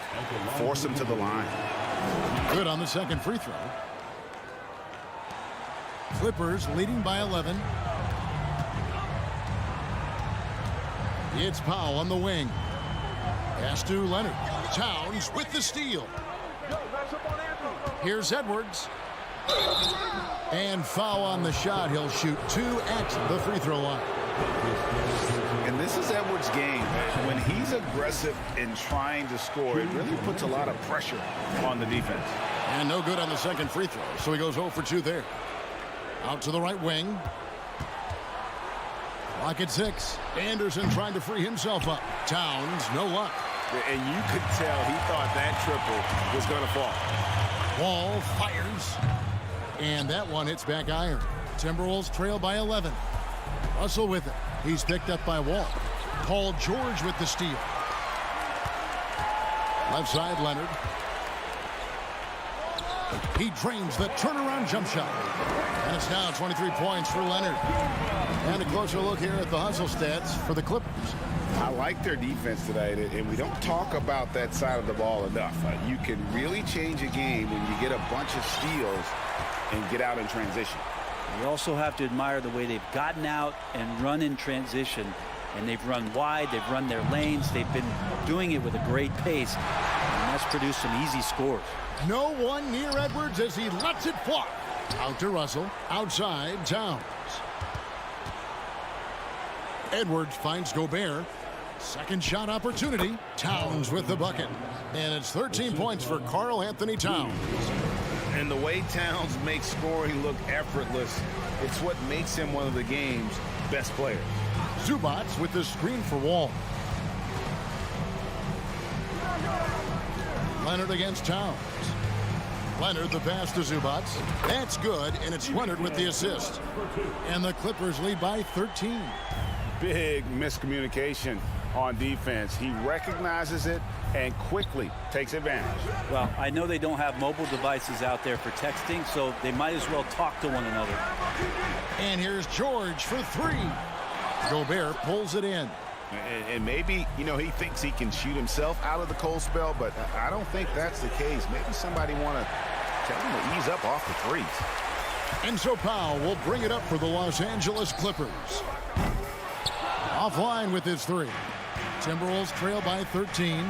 force him to the line. Good on the second free throw. Clippers leading by 11. It's Powell on the wing. Pass to Leonard. Towns with the steal. Here's Edwards. And foul on the shot. He'll shoot 2 at the free throw line. And this is Edwards' game. When he's aggressive in trying to score, it really puts a lot of pressure on the defense. And no good on the second free throw. So he goes 0 for 2 there. Out to the right wing. Clock at 6. Anderson trying to free himself up. Towns, no luck. And you could tell he thought that triple was going to fall. Wall fires. And that one hits back iron. Timberwolves trail by 11. Russell with it. He's picked up by Wall. Paul George with the steal. Left side, Leonard. He drains the turnaround jump shot. And it's now 23 points for Leonard. And a closer look here at the hustle stats for the Clippers. I like their defense tonight, and we don't talk about that side of the ball enough. You can really change a game when you get a bunch of steals and get out in transition. You also have to admire the way they've gotten out and run in transition. And they've run wide, they've run their lanes, they've been doing it with a great pace, and that's produced some easy scores. No one near Edwards as he lets it fly. Out to Russell, outside Towns. Edwards finds Gobert. Second shot opportunity. Towns with the bucket. And it's 13 points for Karl-Anthony Towns. And the way Towns makes scoring look effortless, it's what makes him one of the game's best players. Zubats with the screen for Wall. Leonard against Towns. Leonard the pass to Zubats. That's good, and it's Leonard with the assist. And the Clippers lead by 13. Big miscommunication on defense. He recognizes it and quickly takes advantage. Well, I know they don't have mobile devices out there for texting, so they might as well talk to one another. And here's George for three. Gobert pulls it in. And maybe, you know, he thinks he can shoot himself out of the cold spell, but I don't think that's the case. Maybe somebody want to tell him to ease up off the threes. And so Powell will bring it up for the Los Angeles Clippers. Offline with his three. Timberwolves trail by 13.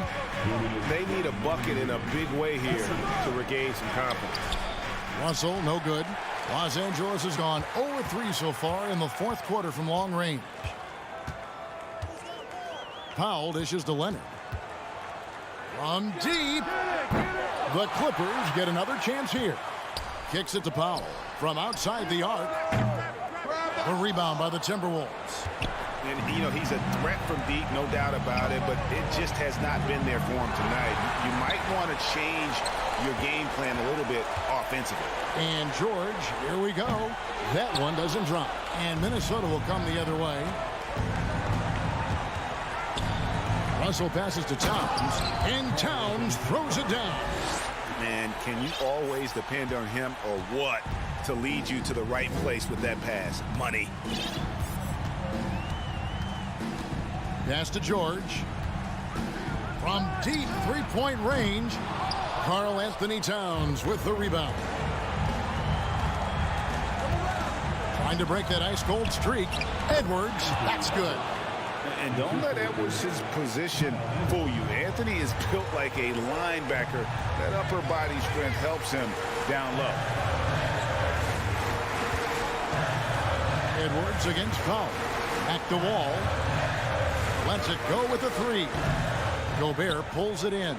They need a bucket in a big way here to regain some confidence. Russell, no good. Los Angeles has gone 0-3 so far in the fourth quarter from long range. Powell dishes to Leonard. From deep. The Clippers get another chance here. Kicks it to Powell from outside the arc. The rebound by the Timberwolves. And, you know, he's a threat from deep, no doubt about it, but it just has not been there for him tonight. You might want to change your game plan a little bit offensively. And George, here we go. That one doesn't drop. And Minnesota will come the other way. Russell passes to Towns, and Towns throws it down. Man, can you always depend on him or what to lead you to the right place with that pass? Money. Pass to George. From deep three-point range, Karl-Anthony Towns with the rebound. Trying to break that ice-cold streak. Edwards, that's good. And don't let Edwards' position fool you. Anthony is built like a linebacker. That upper body strength helps him down low. Edwards against Powell. Back to Wall. Lets it go with the three. Gobert pulls it in.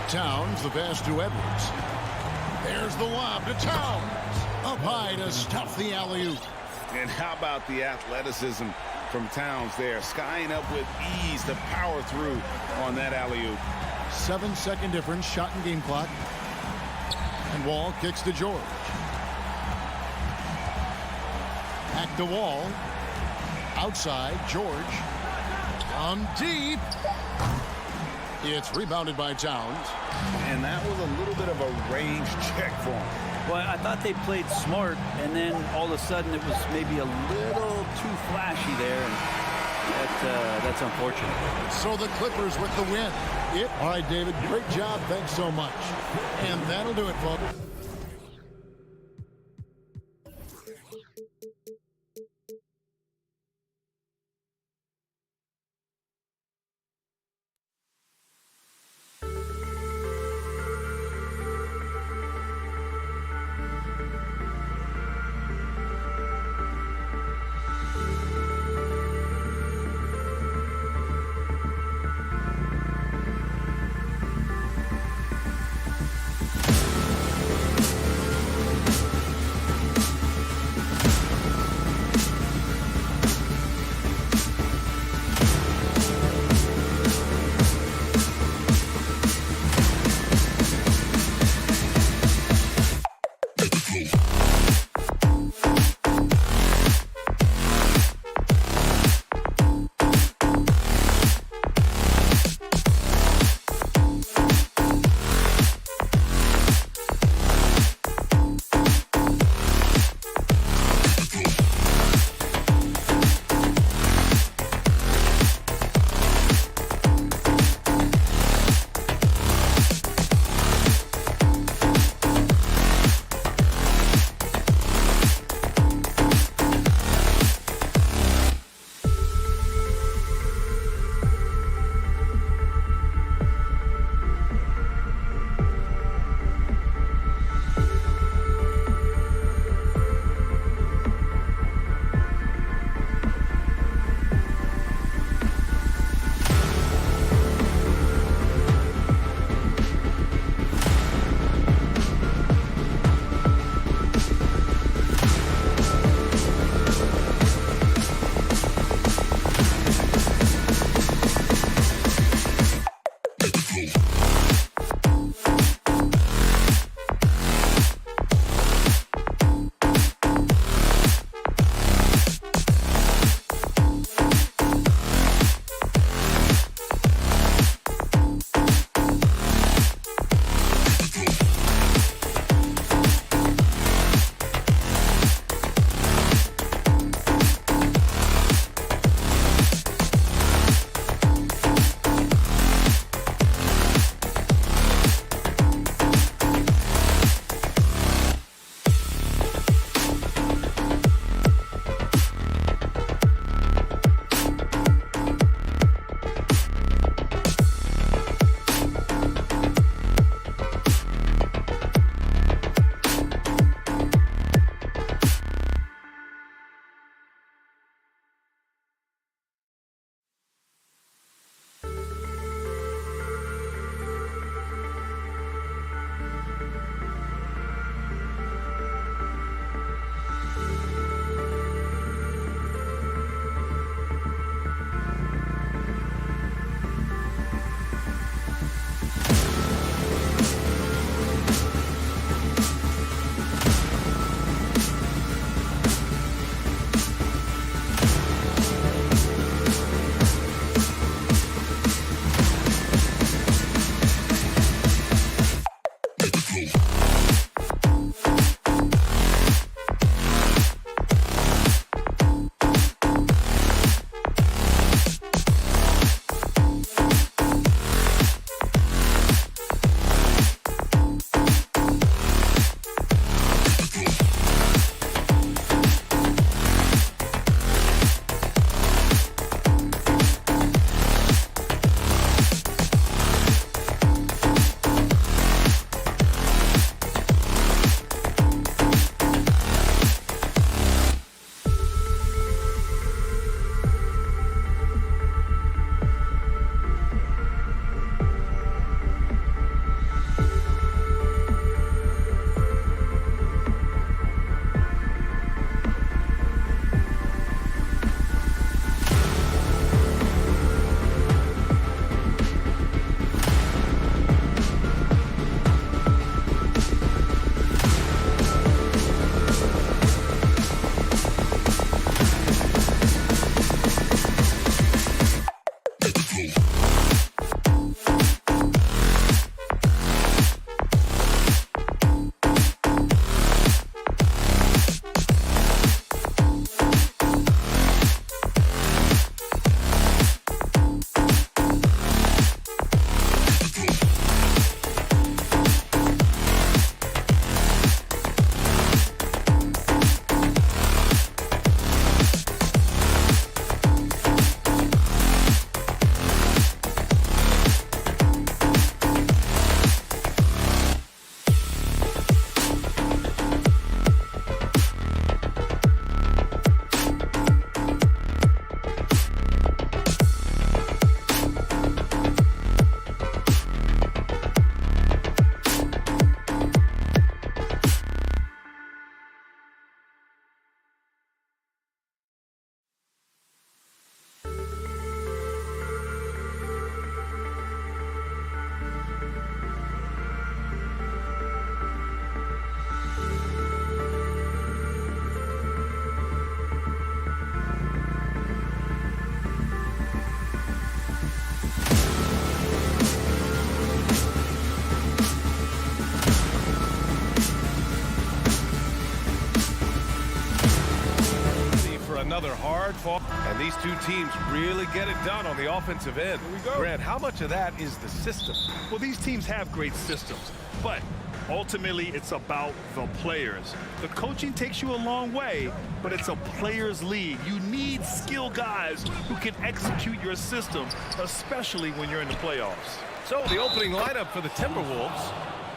Towns, the pass to Edwards. There's the lob to Towns. Up high to stuff the alley-oop. And how about the athleticism from Towns there? Skying up with ease to power through on that alley-oop. 7-second difference, shot and game clock. And Wall kicks to George. Back to Wall. Outside, George. From deep. It's rebounded by Towns. And that was a little bit of a range check for him. Well, I thought they played smart, and then all of a sudden it was maybe a little too flashy there, and that's unfortunate. So the Clippers with the win. All right, David, great job. Thanks so much. And that'll do it, folks. far. And these two teams really get it done on the offensive end. Grant, how much of that is the system? Well, these teams have great systems, but ultimately it's about the players. The coaching takes you a long way, but it's a players' league. You need skilled guys who can execute your system, especially when you're in the playoffs. So the opening lineup for the Timberwolves.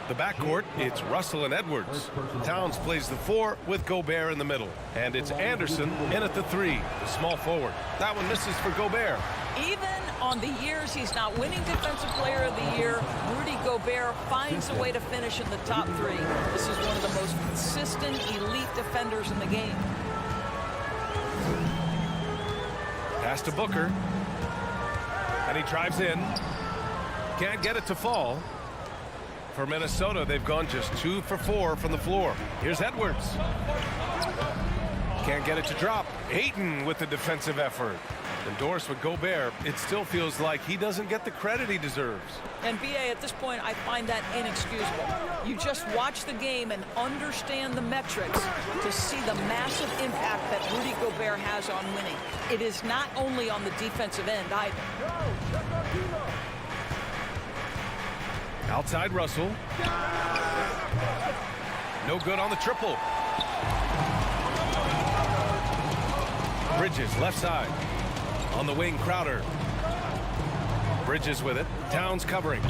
The backcourt, it's Russell and Edwards. Towns plays the 4 with Gobert in the middle. And it's Anderson in at the 3, the small forward. That one misses for Gobert. Even on the years he's not winning Defensive Player of the Year, Rudy Gobert finds a way to finish in the top 3. This is one of the most consistent, elite defenders in the game. Pass to Booker. And he drives in. Can't get it to fall. For Minnesota, they've gone just 2 for 4 from the floor. Here's Edwards. Can't get it to drop. Ayton with the defensive effort. Endorsed with Gobert, it still feels like he doesn't get the credit he deserves. And BA, at this point, I find that inexcusable. You just watch the game and understand the metrics to see the massive impact that Rudy Gobert has on winning. It is not only on the defensive end either. Outside Russell. No good on the triple. Bridges left side. On the wing, Crowder. Bridges with it. Towns covering.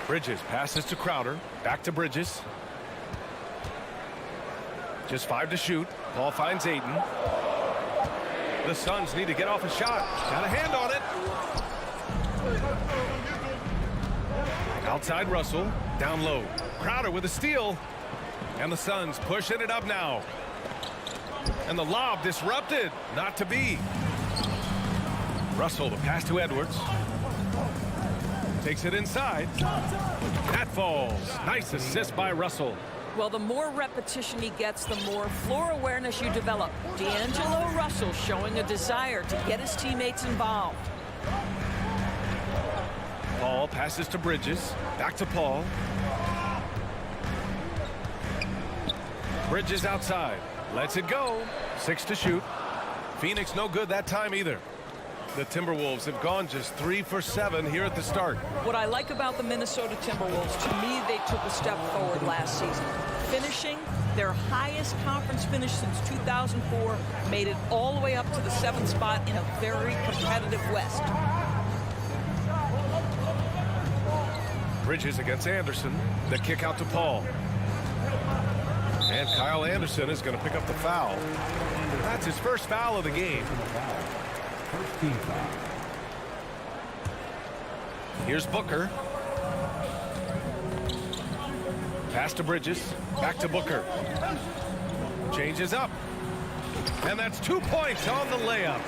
Bridges passes to Crowder. Back to Bridges. Just 5 to shoot. Ball finds Ayton. The Suns need to get off a shot. Got a hand on it. Outside Russell, down low. Crowder with a steal. And the Suns pushing it up now. And the lob disrupted. Not to be. Russell, the pass to Edwards. Takes it inside. That falls. Nice assist by Russell. Well, the more repetition he gets, the more floor awareness you develop. D'Angelo Russell showing a desire to get his teammates involved. Paul passes to Bridges. Back to Paul. Bridges outside. Lets it go. 6 to shoot. Phoenix no good that time either. The Timberwolves have gone just 3 for 7 here at the start. What I like about the Minnesota Timberwolves, to me, they took a step forward last season. Finishing their highest conference finish since 2004, made it all the way up to the 7th spot in a very competitive West. Bridges against Anderson. The kick out to Paul. And Kyle Anderson is going to pick up the foul. That's his first foul of the game. First team foul. Here's Booker. Pass to Bridges. Back to Booker. Changes up. And that's 2 points on the layup.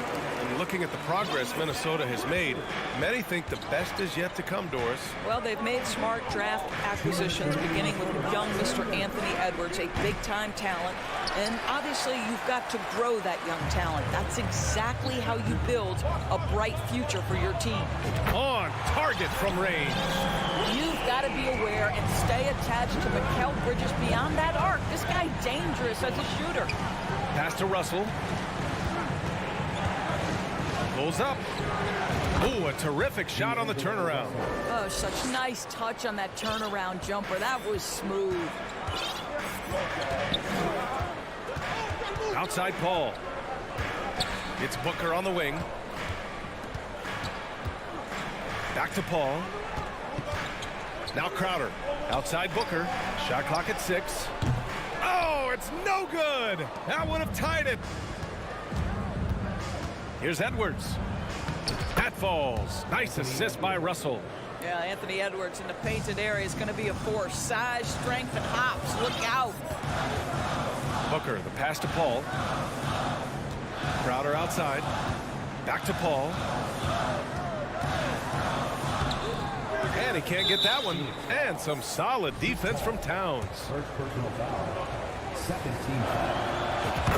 And looking at the progress Minnesota has made, many think the best is yet to come, Doris. Well, they've made smart draft acquisitions, beginning with young Mr. Anthony Edwards, a big-time talent. And obviously, you've got to grow that young talent. That's exactly how you build a bright future for your team. On target from range. You've got to be aware and stay attached to Mikal Bridges beyond that arc. This guy's dangerous as a shooter. Pass to Russell. Pulls up. Ooh, a terrific shot on the turnaround. Oh, such nice touch on that turnaround jumper. That was smooth. Outside Paul. It's Booker on the wing. Back to Paul. Now Crowder. Outside Booker. Shot clock at 6. Oh, it's no good. That would have tied it. Here's Edwards. That falls. Nice assist by Russell. Yeah, Anthony Edwards in the painted area is going to be a force. Size, strength, and hops. Look out. Booker, the pass to Paul. Crowder outside. Back to Paul. And he can't get that one. And some solid defense from Towns. First personal foul. Second team foul.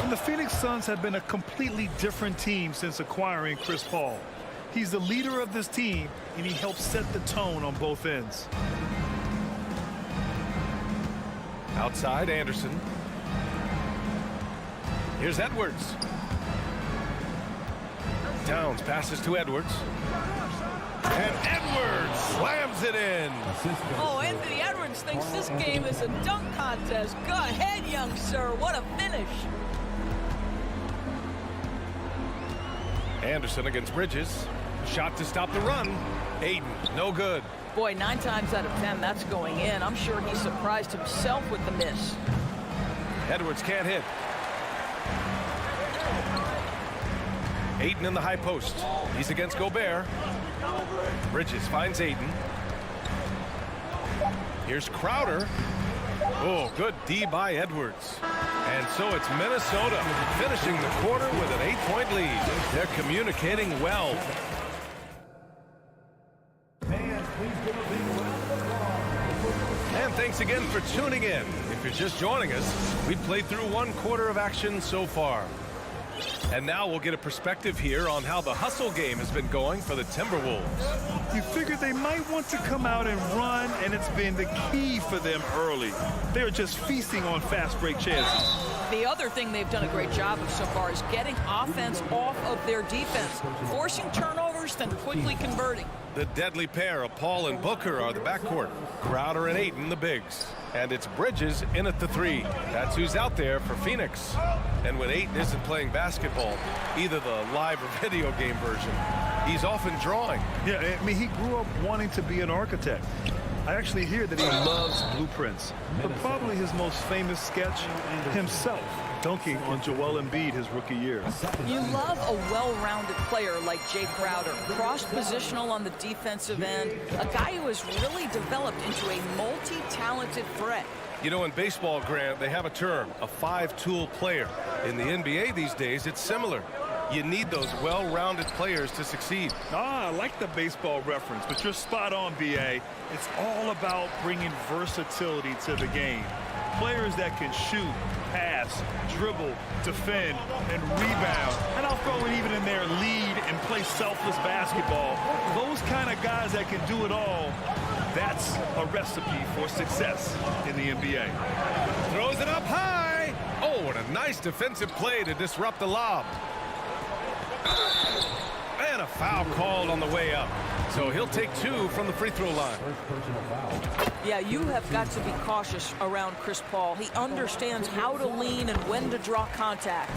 And the Phoenix Suns have been a completely different team since acquiring Chris Paul. He's the leader of this team, and he helps set the tone on both ends. Outside Anderson. Here's Edwards. Towns passes to Edwards. And Edwards slams it in. Oh, Anthony Edwards thinks this game is a dunk contest. Go ahead, young sir. What a finish. Anderson against Bridges. Shot to stop the run. Ayton, no good. Boy, 9 times out of 10, that's going in. I'm sure he surprised himself with the miss. Edwards can't hit. Ayton in the high post. He's against Gobert. Bridges finds Ayton. Here's Crowder. Oh, good D by Edwards. And so it's Minnesota finishing the quarter with an 8-point lead. They're communicating well. And thanks again for tuning in. If you're just joining us, we played through 1 quarter of action so far. And now we'll get a perspective here on how the hustle game has been going for the Timberwolves. You figured they might want to come out and run, and it's been the key for them early. They're just feasting on fast break chances. The other thing they've done a great job of so far is getting offense off of their defense, forcing turnovers, then quickly converting. The deadly pair of Paul and Booker are the backcourt. Crowder and Ayton, the bigs. And it's Bridges in at the 3. That's who's out there for Phoenix. And when Ayton isn't playing basketball, either the live or video game version, he's often drawing. Yeah, I mean, he grew up wanting to be an architect. I actually hear that he loves blueprints, but probably his most famous sketch, himself dunking on Joel Embiid his rookie year. You love a well-rounded player like Jay Crowder, cross-positional on the defensive end, a guy who has really developed into a multi-talented threat. You know, in baseball, Grant, they have a term, a 5-tool player. In the NBA these days, it's similar. You need those well-rounded players to succeed. I like the baseball reference, but you're spot on, B.A. It's all about bringing versatility to the game. Players that can shoot, pass, dribble, defend, and rebound. And I'll throw it even in there, lead and play selfless basketball. Those kind of guys that can do it all, that's a recipe for success in the NBA. Throws it up high. Oh, and a nice defensive play to disrupt the lob. And a foul called on the way up. So he'll take 2 from the free throw line. Yeah, you have got to be cautious around Chris Paul. He understands how to lean and when to draw contact.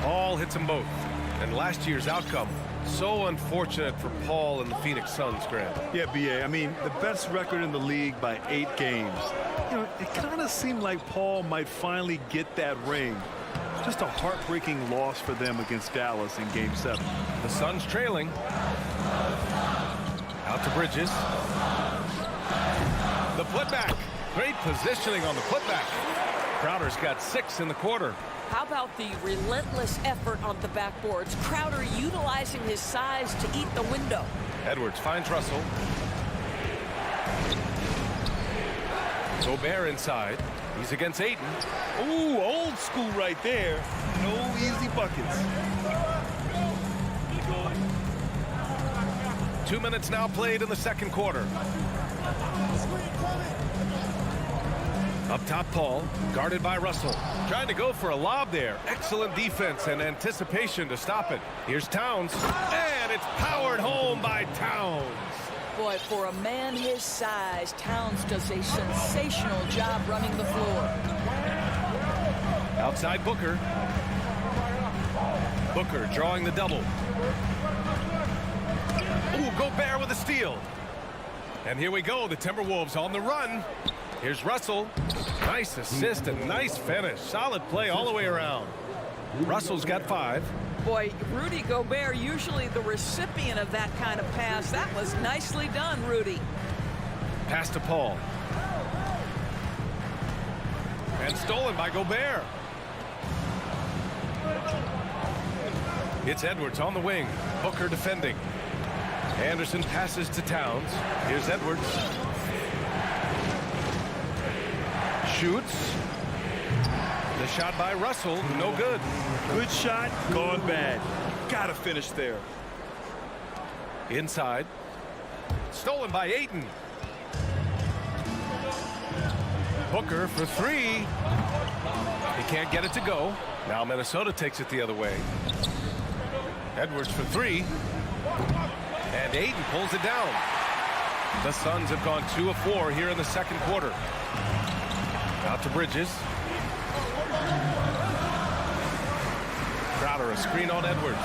All hits them both. And last year's outcome, so unfortunate for Paul and the Phoenix Suns, Grant. Yeah, B.A., I mean, the best record in the league by 8 games. You know, it kind of seemed like Paul might finally get that ring. Just a heartbreaking loss for them against Dallas in Game 7. The Suns trailing. Out to Bridges. The putback. Great positioning on the putback. Crowder's got 6 in the quarter. How about the relentless effort on the backboards? Crowder utilizing his size to eat the window. Edwards finds Russell. Gobert inside. He's against Ayton. Ooh, old school right there. No easy buckets. 2 minutes now played in the second quarter. Up top, Paul, guarded by Russell. Trying to go for a lob there. Excellent defense and anticipation to stop it. Here's Towns, and it's powered home by Towns. Boy, for a man his size, Towns does a sensational job running the floor. Outside Booker. Booker drawing the double. Ooh, Gobert with a steal. And here we go, the Timberwolves on the run. Here's Russell. Nice assist and nice finish. Solid play all the way around. Russell's got 5. Boy, Rudy Gobert, usually the recipient of that kind of pass. That was nicely done, Rudy. Pass to Paul. And stolen by Gobert. It's Edwards on the wing. Booker defending. Anderson passes to Towns. Here's Edwards. Shoots. The shot by Russell, no good. Good shot, gone bad. Gotta finish there. Inside. Stolen by Ayton. Booker for 3. He can't get it to go. Now Minnesota takes it the other way. Edwards for three. And Ayton pulls it down. The Suns have gone 2 of 4 here in the second quarter. Out to Bridges. Crowder, a screen on Edwards.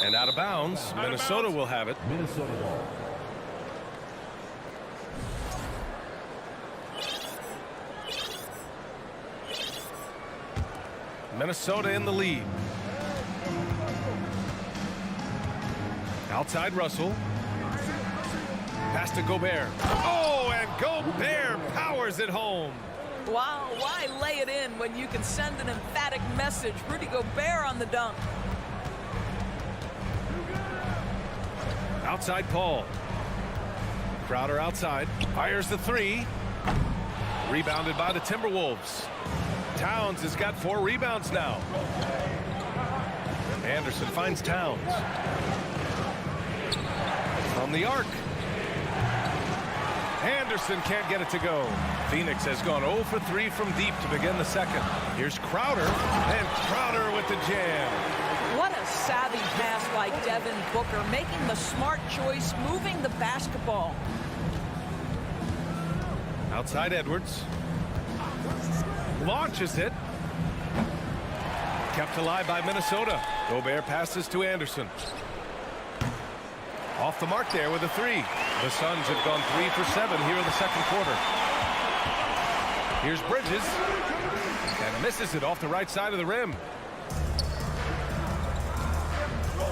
And out of bounds. Minnesota will have it. Minnesota ball. Minnesota in the lead. Outside Russell. Pass to Gobert. Oh, and Gobert powers it home. Wow, why lay it in when you can send an emphatic message? Rudy Gobert on the dunk. Outside Paul. Crowder outside. Fires the three. Rebounded by the Timberwolves. Towns has got 4 rebounds now. Anderson finds Towns. From the arc. Anderson can't get it to go. Phoenix has gone 0 for 3 from deep to begin the second. Here's Crowder, and Crowder with the jam. What a savvy pass by Devin Booker, making the smart choice, moving the basketball. Outside Edwards. Launches it. Kept alive by Minnesota. Gobert passes to Anderson. Off the mark there with a three. The Suns have gone 3 for 7 here in the second quarter. Here's Bridges. And misses it off the right side of the rim.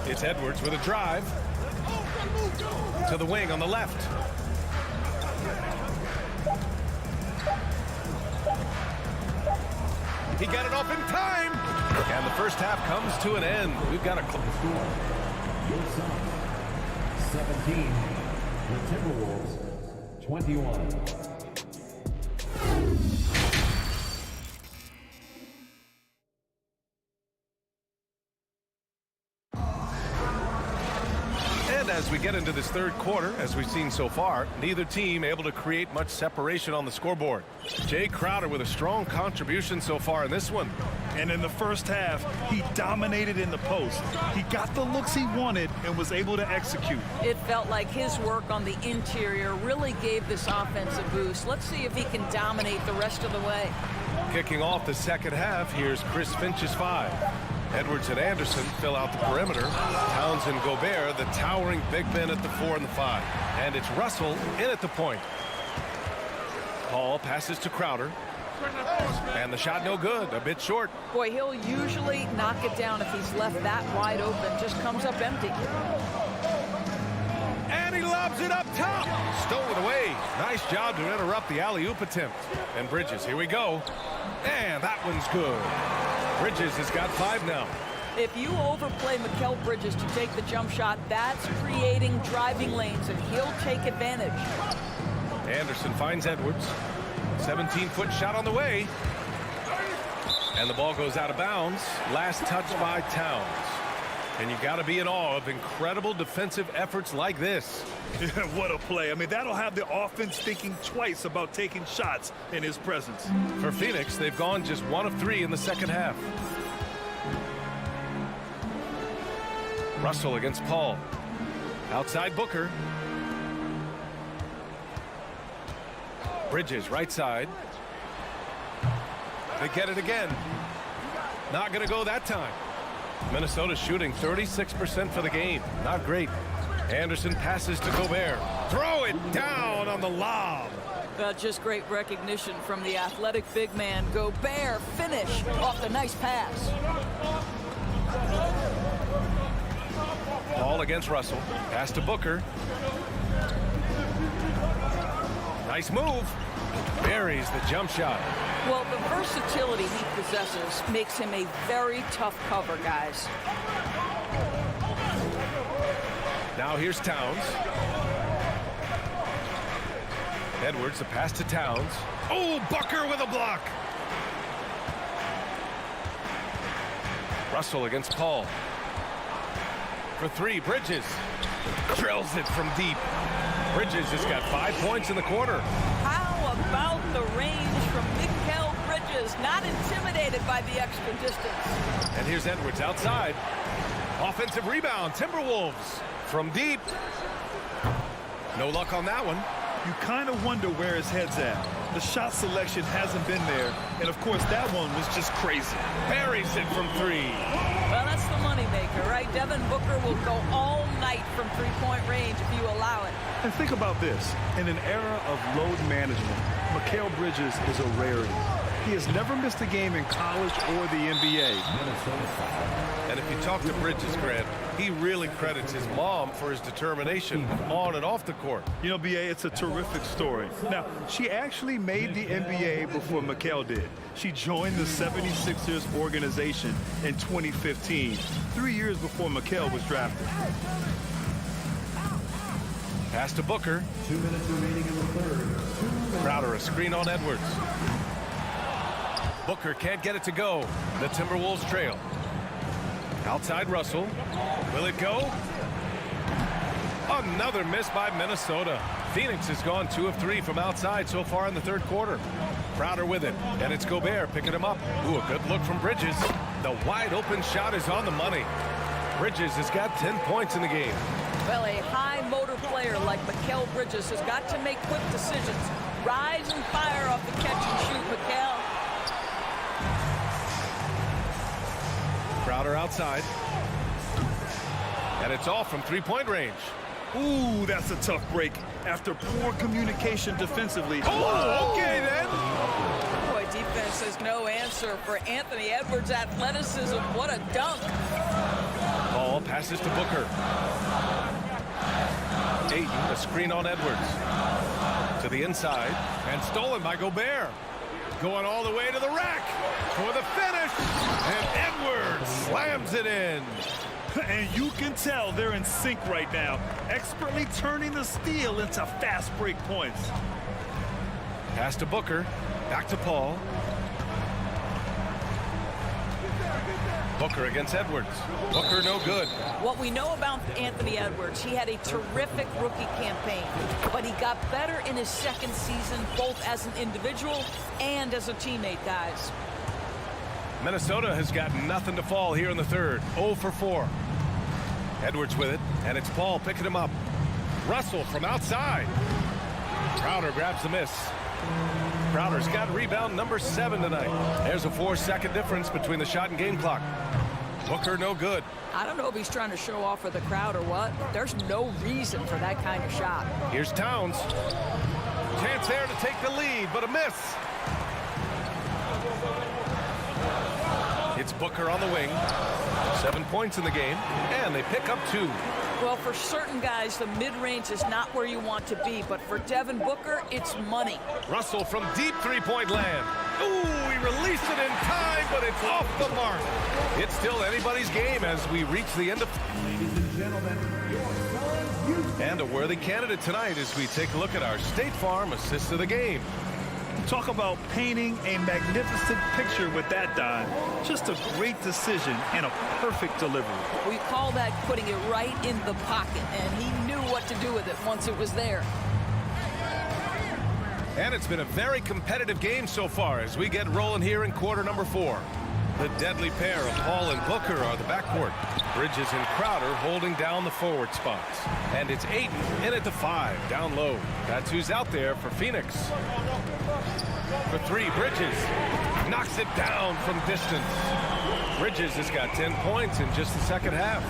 It's Edwards with a drive. To the wing on the left. He got it off in time. And the first half comes to an end. We've got a Score. Your Suns 17. The Timberwolves 21. And as we get into this third quarter, as we've seen so far, neither team able to create much separation on the scoreboard. Jay Crowder with a strong contribution so far in this one. And in the first half, he dominated in the post. He got the looks he wanted and was able to execute. It felt like his work on the interior really gave this offense a boost. Let's see if he can dominate the rest of the way. Kicking off the second half, here's Chris Finch's 5. Edwards and Anderson fill out the perimeter. Towns and Gobert, the towering big men at the 4 and the 5. And it's Russell in at the point. Paul passes to Crowder. And the shot no good, a bit short. Boy, he'll usually knock it down if he's left that wide open. Just comes up empty. And he lobs it up top. Stolen away. Nice job to interrupt the alley-oop attempt. And Bridges, here we go. And that one's good. Bridges has got 5 now. If you overplay Mikal Bridges to take the jump shot, that's creating driving lanes, and he'll take advantage. Anderson finds Edwards. 17-foot shot on the way. And the ball goes out of bounds. Last touch by Towns. And you got to be in awe of incredible defensive efforts like this. What a play. I mean, that'll have the offense thinking twice about taking shots in his presence. For Phoenix, they've gone just 1 of 3 in the second half. Russell against Paul. Outside Booker. Bridges, right side. They get it again. Not going to go that time. Minnesota shooting 36% for the game. Not great. Anderson passes to Gobert. Throw it down on the lob. Just great recognition from the athletic big man. Gobert finish off the nice pass. Paul against Russell. Pass to Booker. Nice move. Buries the jump shot. Well, the versatility he possesses makes him a very tough cover, guys. Now here's Towns. Edwards, the pass to Towns. Oh, Booker with a block. Russell against Paul. For 3, Bridges. Drills it from deep. Bridges has got 5 points in the quarter. How about the range from Mikal Bridges not intimidated by the extra distance. And here's Edwards outside. Offensive rebound, Timberwolves from deep. No luck on that one. You kind of wonder where his head's at. The shot selection hasn't been there, and of course that one was just crazy. Buries it from three. Well, that's the moneymaker, right? Devin Booker will go all night from three-point range if you allow it. And think about this. In an era of load management, Mikal Bridges is a rarity. He has never missed a game in college or the NBA. And if you talk to Bridges, Grant, he really credits his mom for his determination on and off the court. You know, B.A., it's a terrific story. Now, she actually made the NBA before Mikal did. She joined the 76ers organization in 2015, 3 years before Mikal was drafted. Pass to Booker. 2 minutes remaining in the third. Crowder, a screen on Edwards. Booker can't get it to go. The Timberwolves trail. Outside Russell. Will it go? Another miss by Minnesota. Phoenix has gone 2 of 3 from outside so far in the third quarter. Crowder with it, and it's Gobert picking him up. Ooh, a good look from Bridges. The wide open shot is on the money. Bridges has got 10 points in the game. Well, a high motor player like Mikal Bridges has got to make quick decisions. Rise and fire off the catch and shoot, Mikal. Crowder outside. And it's off from three-point range. Ooh, that's a tough break after poor communication defensively. Oh, okay then. Boy, defense has no answer for Anthony Edwards' athleticism. What a dunk. Ball passes to Booker. Ayton, a screen on Edwards. To the inside, and stolen by Gobert. Going all the way to the rack for the finish. And Edwards slams it in. And you can tell they're in sync right now, expertly turning the steal into fast break points. Pass to Booker. Back to Paul. Booker against Edwards. Booker no good. What we know about Anthony Edwards, he had a terrific rookie campaign, but he got better in his second season, both as an individual and as a teammate, guys. Minnesota has got nothing to fall here in the third. 0 for 4. Edwards with it, and it's Paul picking him up. Russell from outside. Crowder grabs the miss. Crowder's got rebound number 7 tonight. There's a 4-second difference between the shot and game clock. Booker no good. I don't know if he's trying to show off for the crowd or what. There's no reason for that kind of shot. Here's Towns. Chance there to take the lead, but a miss. It's Booker on the wing. 7 points in the game, and they pick up 2. Well, for certain guys, the mid-range is not where you want to be, but for Devin Booker, it's money. Russell from deep three-point land. Ooh, he released it in time, but it's off the mark. It's still anybody's game as we reach the end of... Ladies and gentlemen, and a worthy candidate tonight as we take a look at our State Farm assist of the game. Talk about painting a magnificent picture with that dime. Just a great decision and a perfect delivery. We call that putting it right in the pocket, and he knew what to do with it once it was there. And it's been a very competitive game so far as we get rolling here in quarter number 4. The deadly pair of Paul and Booker are the backcourt. Bridges and Crowder holding down the forward spots. And it's Ayton in at the 5, down low. That's who's out there for Phoenix. For 3, Bridges knocks it down from distance. Bridges has got 10 points in just the second half.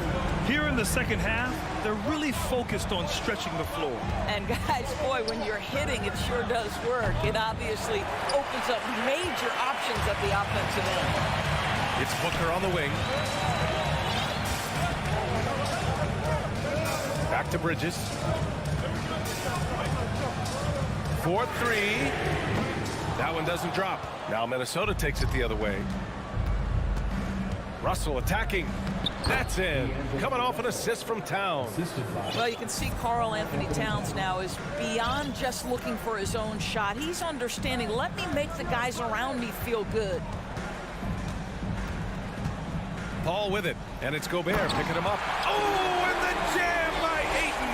Here in the second half, they're really focused on stretching the floor. And guys, boy, when you're hitting, it sure does work. It obviously opens up major options at the offensive end. It's Booker on the wing. Back to Bridges. 4-3. That one doesn't drop. Now Minnesota takes it the other way. Russell attacking. That's in. Coming off an assist from Towns. Well, you can see Karl Anthony Towns now is beyond just looking for his own shot. He's understanding, let me make the guys around me feel good. Paul with it, and it's Gobert picking him up. Oh, and the jam by Ayton.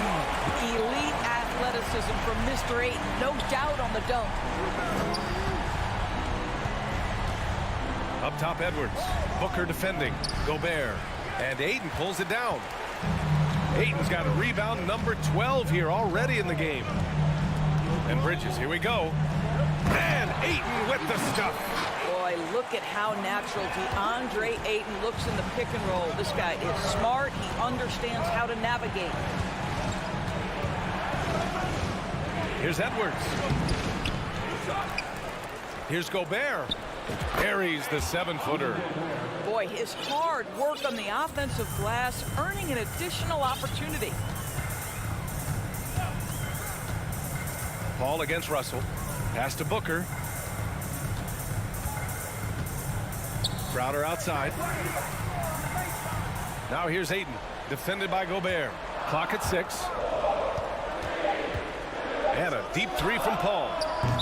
Elite athleticism from Mr. Ayton. No doubt on the dunk. Up top, Edwards. Booker defending. Gobert. And Ayton pulls it down. Ayton's got a rebound number 12 here already in the game. And Bridges, here we go. And Ayton with the stuff. Boy, look at how natural DeAndre Ayton looks in the pick and roll. This guy is smart. He understands how to navigate. Here's Edwards. Here's Gobert. Carries the 7-footer. Boy, his hard work on the offensive glass earning an additional opportunity. Paul against Russell. Pass to Booker. Crowder outside. Now here's Ayton. Defended by Gobert. Clock at 6. And a deep 3 from Paul.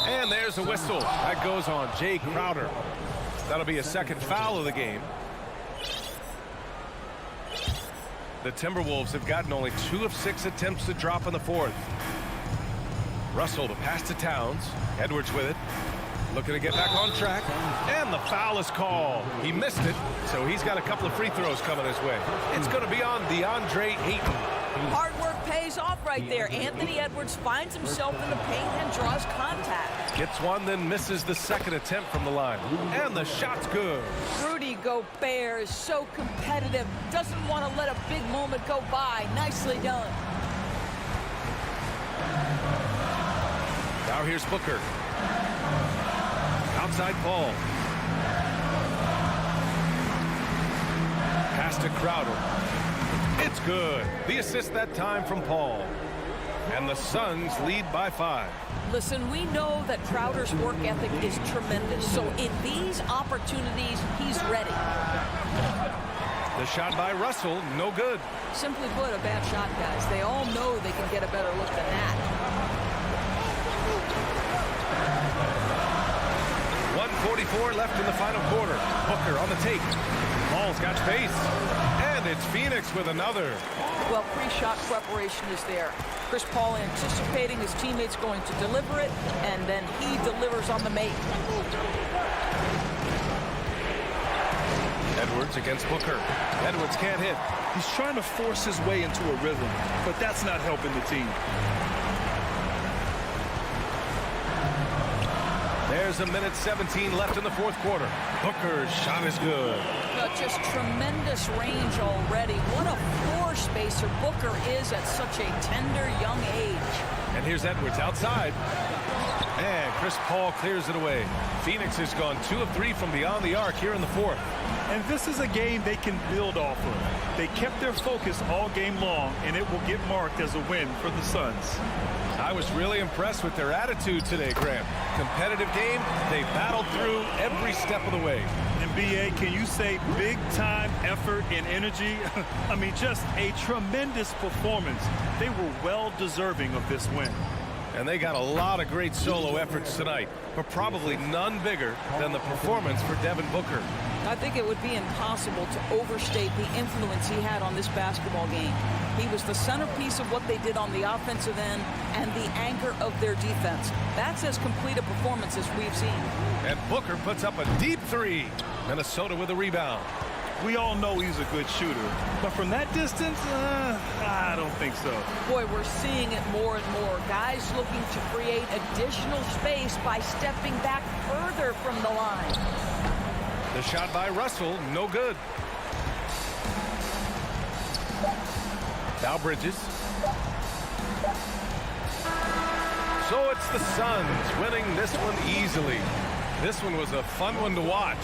And there's a whistle. That goes on Jay Crowder. That'll be a second foul of the game. The Timberwolves have gotten only 2 of 6 attempts to drop in the fourth. Russell, the pass to Towns. Edwards with it. Looking to get back on track. And the foul is called. He missed it, so he's got a couple of free throws coming his way. It's going to be on DeAndre Ayton. Hard work pays off right there. Anthony Edwards finds himself in the paint and draws contact. Gets one, then misses the second attempt from the line. And the shot's good. Rudy Gobert is so competitive. Doesn't want to let a big moment go by. Nicely done. Now here's Booker. Outside Paul. Pass to Crowder. It's good. The assist that time from Paul. And the Suns lead by 5. Listen, we know that Crowder's work ethic is tremendous. So in these opportunities, he's ready. The shot by Russell, no good. Simply put, a bad shot, guys. They all know they can get a better look than that. 1:44 left in the final quarter. Booker on the take. Paul's got space. And it's Phoenix with another. Well, pre-shot preparation is there. Chris Paul anticipating his teammates going to deliver it, and then he delivers on the make. Edwards against Booker. Edwards can't hit. He's trying to force his way into a rhythm, but that's not helping the team. There's a minute 17 left in the fourth quarter. Booker's shot is good. Just tremendous range already. What a floor spacer Booker is at such a tender young age. And here's Edwards outside. And Chris Paul clears it away. Phoenix has gone 2 of 3 from beyond the arc here in the fourth. And this is a game they can build off of. They kept their focus all game long, and it will get marked as a win for the Suns. I was really impressed with their attitude today, Graham. Competitive game. They battled through every step of the way. And B.A., can you say big-time effort and energy? I mean, just a tremendous performance. They were well deserving of this win. And they got a lot of great solo efforts tonight, but probably none bigger than the performance for Devin Booker. I think it would be impossible to overstate the influence he had on this basketball game. He was the centerpiece of what they did on the offensive end and the anchor of their defense. That's as complete a performance as we've seen. And Booker puts up a deep 3. Minnesota with a rebound. We all know he's a good shooter, but from that distance, I don't think so. Boy, we're seeing it more and more. Guys looking to create additional space by stepping back further from the line. The shot by Russell, no good. Now Bridges. So it's the Suns winning this one easily. This one was a fun one to watch.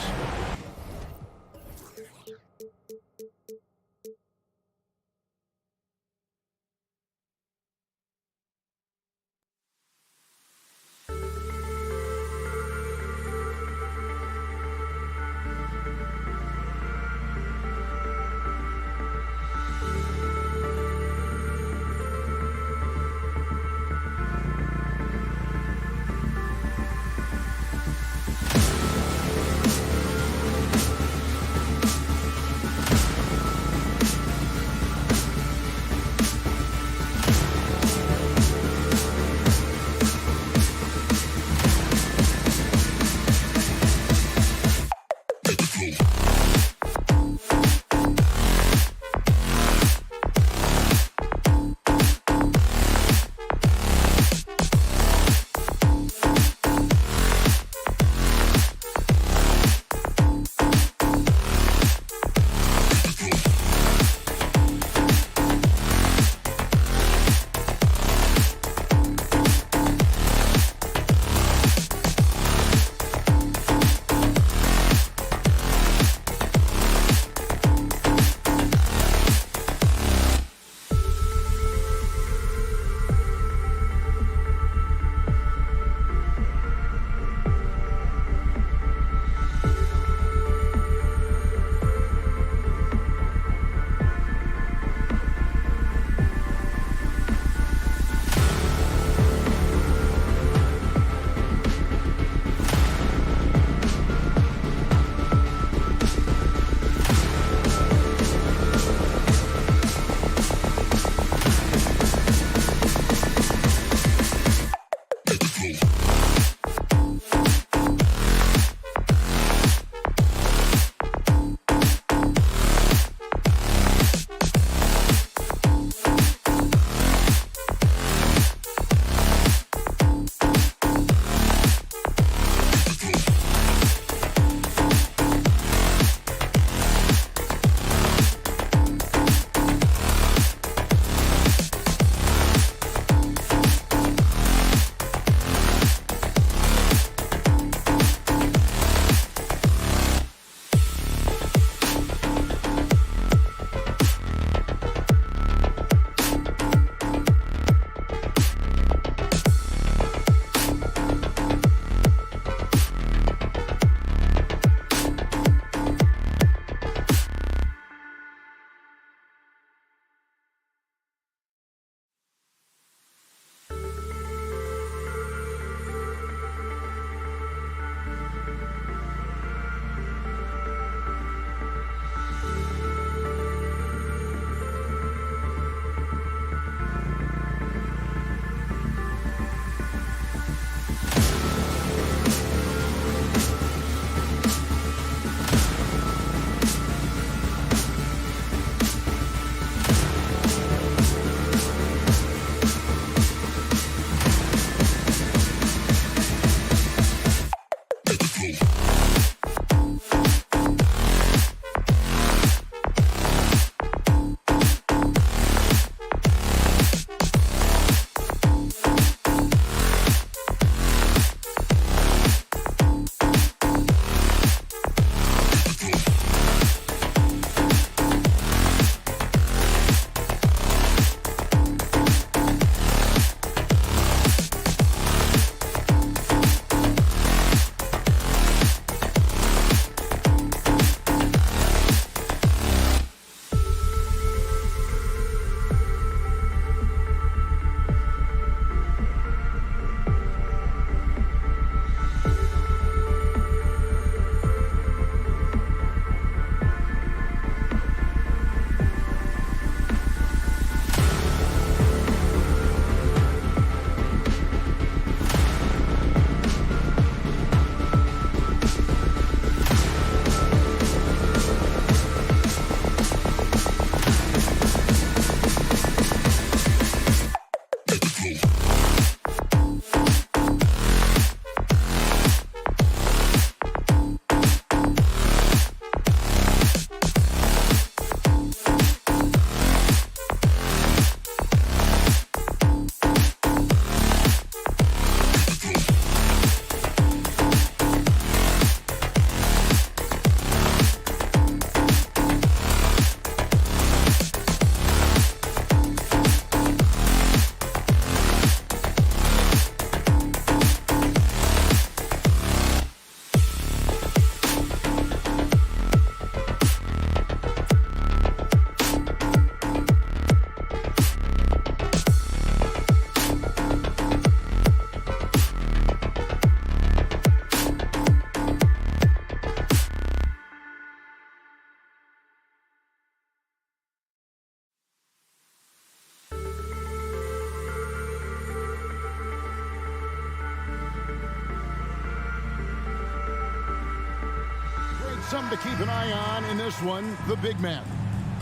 Some to keep an eye on in this one, the big men.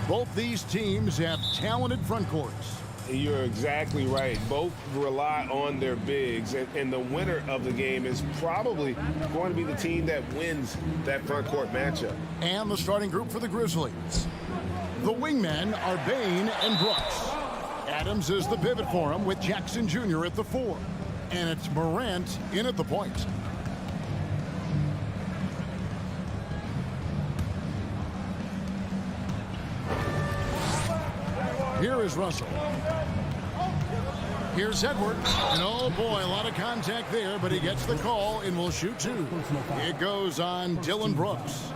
Both these teams have talented front courts. You're exactly right. Both rely on their bigs, and the winner of the game is probably going to be the team that wins that front court matchup. And the starting group for the Grizzlies. The wingmen are Bain and Brooks. Adams is the pivot for him with Jackson Jr. at the 4. And it's Morant in at the point. Here is Russell. Here's Edwards. And oh boy, a lot of contact there, but he gets the call and will shoot 2. It goes on Dylan Brooks.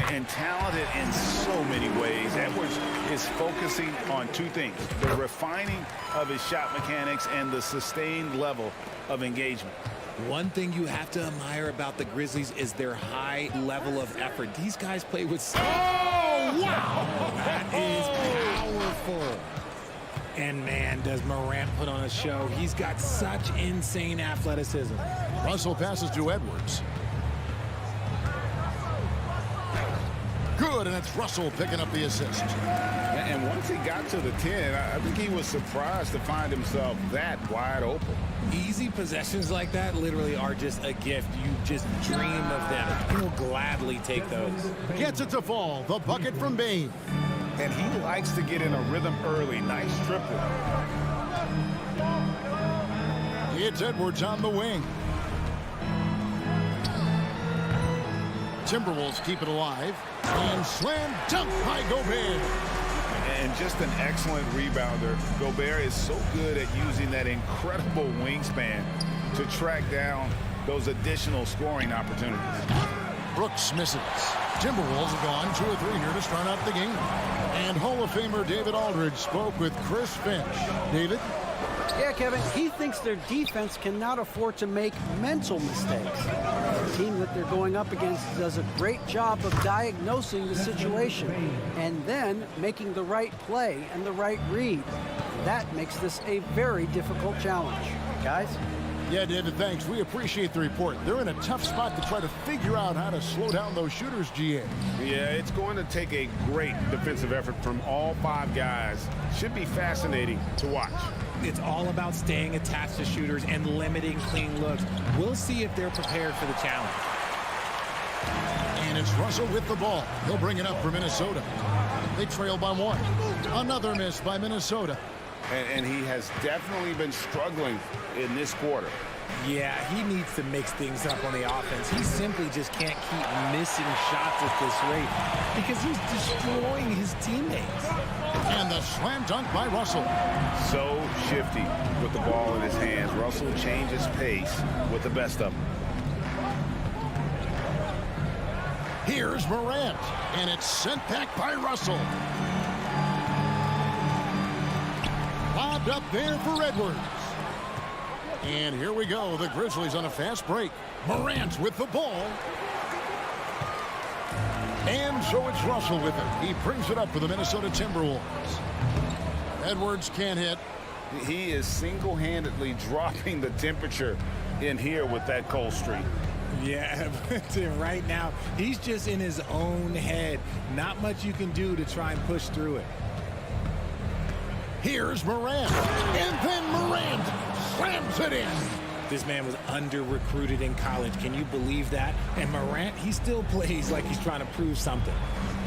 And talented in so many ways. Edwards is focusing on 2 things: the refining of his shot mechanics and the sustained level of engagement. One thing you have to admire about the Grizzlies is their high level of effort. These guys play with... Oh, wow! That is powerful. And, man, does Morant put on a show. He's got such insane athleticism. Russell passes to Edwards. Good, and it's Russell picking up the assist. And once he got to the 10, I think he was surprised to find himself that wide open. Easy possessions like that literally are just a gift. You just dream of them. You'll gladly take those. Gets it to fall. The bucket from Bain. And he likes to get in a rhythm early. Nice triple. It's Edwards on the wing. Timberwolves keep it alive. And slam dunk by Gobert. And just an excellent rebounder. Gobert is so good at using that incredible wingspan to track down those additional scoring opportunities. Brooks misses. Timberwolves have gone 2 or 3 here to start out the game. And Hall of Famer David Aldridge spoke with Chris Finch. David? Yeah, Kevin, he thinks their defense cannot afford to make mental mistakes. The team that they're going up against does a great job of diagnosing the situation and then making the right play and the right read. That makes this a very difficult challenge. Guys? Yeah, David, thanks. We appreciate the report. They're in a tough spot to try to figure out how to slow down those shooters, GA. Yeah, it's going to take a great defensive effort from all 5 guys. Should be fascinating to watch. It's all about staying attached to shooters and limiting clean looks. We'll see if they're prepared for the challenge. And it's Russell with the ball. He'll bring it up for Minnesota. They trail by 1. Another miss by Minnesota. And he has definitely been struggling in this quarter. Yeah, he needs to mix things up on the offense. He simply just can't keep missing shots at this rate because he's destroying his teammates. And the slam dunk by Russell. So shifty with the ball in his hands. Russell changes pace with the best of them. Here's Morant, and it's sent back by Russell. Lobbed up there for Edwards. And here we go. The Grizzlies on a fast break. Morant with the ball. And so it's Russell with it. He brings it up for the Minnesota Timberwolves. Edwards can't hit. He is single-handedly dropping the temperature in here with that cold streak. Yeah, but right now, he's just in his own head. Not much you can do to try and push through it. Here's Morant. And then Morant slams it in. This man was under-recruited in college. Can you believe that? And Morant, he still plays like he's trying to prove something.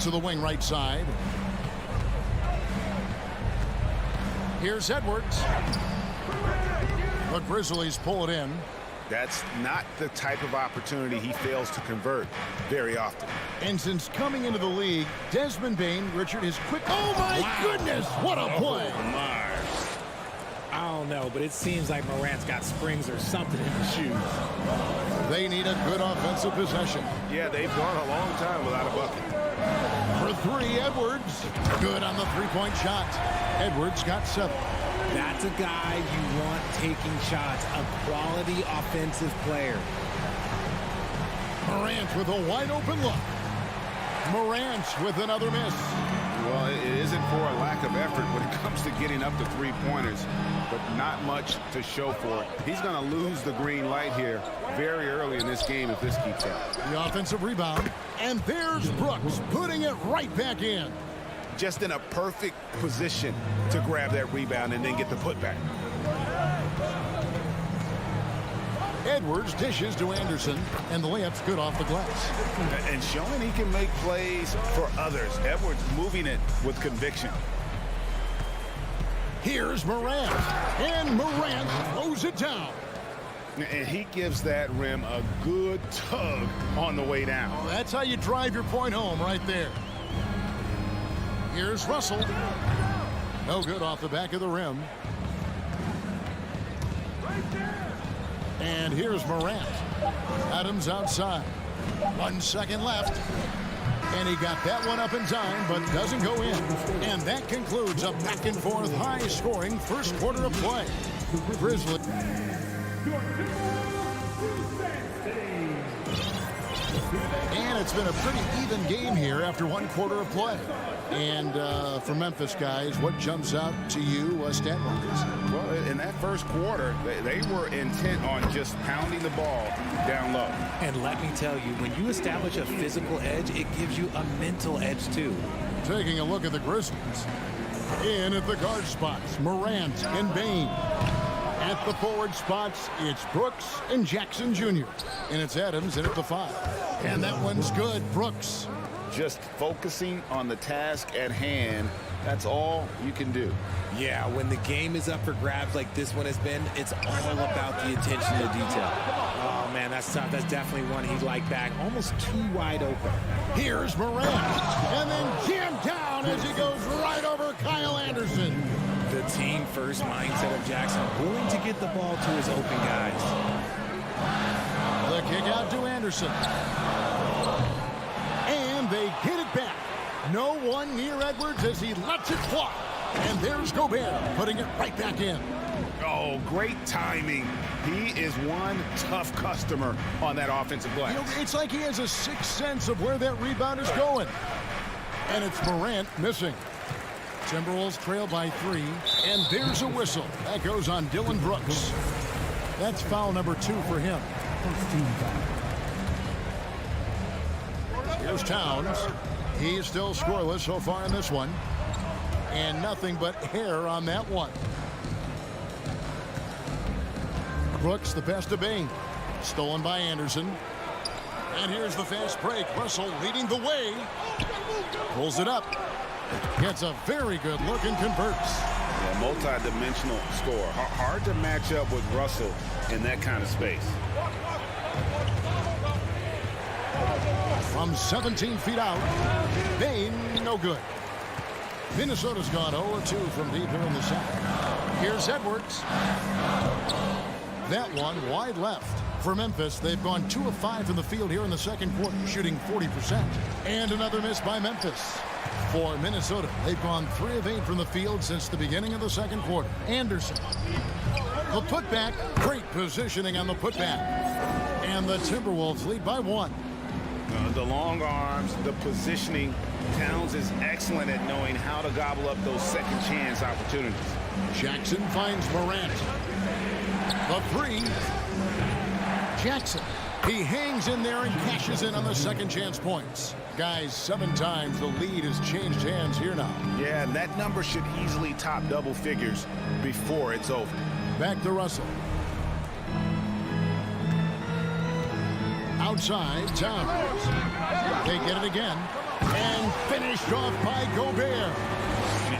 To the wing right side. Here's Edwards. The Grizzlies pull it in. That's not the type of opportunity he fails to convert very often. And since coming into the league, Desmond Bain, Richard, is quick. Oh, my goodness. What a play. I don't know, but it seems like Morant's got springs or something in his shoes. They need a good offensive possession. Yeah, they've gone a long time without a bucket. For 3, Edwards. Good on the three-point shot. Edwards got 7. That's a guy you want taking shots, a quality offensive player. Morant with a wide-open look. Morant with another miss. Well, it isn't for a lack of of effort when it comes to getting up to three-pointers, but not much to show for it. He's going to lose the green light here very early in this game if this keeps up. The offensive rebound, and there's Brooks putting it right back in. Just in a perfect position to grab that rebound and then get the putback. Edwards dishes to Anderson, and the layup's good off the glass. And showing he can make plays for others. Edwards moving it with conviction. Here's Morant, and Morant throws it down. And he gives that rim a good tug on the way down. Well, that's how you drive your point home right there. Here's Russell. No good off the back of the rim. And here's Morant. Adams outside. 1 second left. And he got that one up in time, but doesn't go in. And that concludes a back-and-forth, high-scoring first quarter of play. Grizzlies. And it's been a pretty even game here after 1 quarter of play. And for Memphis guys, what jumps out to you stat-wise? Well, in that first quarter, they were intent on just pounding the ball down low. And let me tell you, when you establish a physical edge, it gives you a mental edge too. Taking a look at the Grizzlies. In at the guard spots, Morant and Bain. At the forward spots, it's Brooks and Jackson Jr. And it's Adams in at the 5. And that one's good, Brooks. Just focusing on the task at hand, that's all you can do. Yeah, when the game is up for grabs like this one has been, it's all about the attention to detail. Oh, man, that's tough. That's definitely one he'd like back. Almost too wide open. Here's Morant. And then jammed down as he goes right over Kyle Anderson. The team-first mindset of Jackson, willing to get the ball to his open guys. The kick out to Anderson. And they get it back. No one near Edwards as he lets it fly. And there's Gobert putting it right back in. Oh, great timing. He is one tough customer on that offensive glass. You know, it's like he has a sixth sense of where that rebound is going. And it's Morant missing. Timberwolves trail by 3, and there's a whistle. That goes on Dylan Brooks. That's foul number 2 for him. Here's Towns. He's still scoreless so far in this one. And nothing but hair on that one. Brooks, the pass to Bain. Stolen by Anderson. And here's the fast break. Russell leading the way. Pulls it up. Gets a very good look and converts. Yeah, multi-dimensional score. Hard to match up with Russell in that kind of space. From 17 feet out, Bain, no good. Minnesota's gone 0-2 from deep here in the second. Here's Edwards. That one wide left. For Memphis, they've gone 2 of 5 from the field here in the second quarter, shooting 40%. And another miss by Memphis. For Minnesota, they've gone 3 of 8 from the field since the beginning of the second quarter. Anderson. The putback, great positioning on the putback. And the Timberwolves lead by 1. The long arms, the positioning. Towns is excellent at knowing how to gobble up those second chance opportunities. Jackson finds Morant. The 3. Jackson. He hangs in there and cashes in on the second chance points. Guys, 7 times the lead has changed hands here now. Yeah, and that number should easily top double figures before it's over. Back to Russell. Outside, Towns. They get it again. And finished off by Gobert.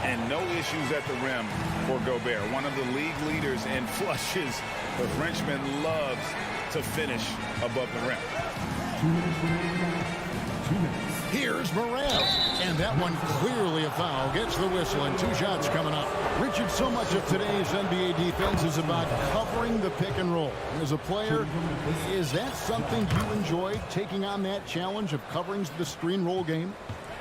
And no issues at the rim for Gobert. One of the league leaders in flushes. The Frenchman loves to finish above the rim. Here's Morant. And that one clearly a foul. Gets the whistle and 2 shots coming up. Richard, so much of today's NBA defense is about covering the pick and roll. As a player, is that something you enjoy, taking on that challenge of covering the screen roll game?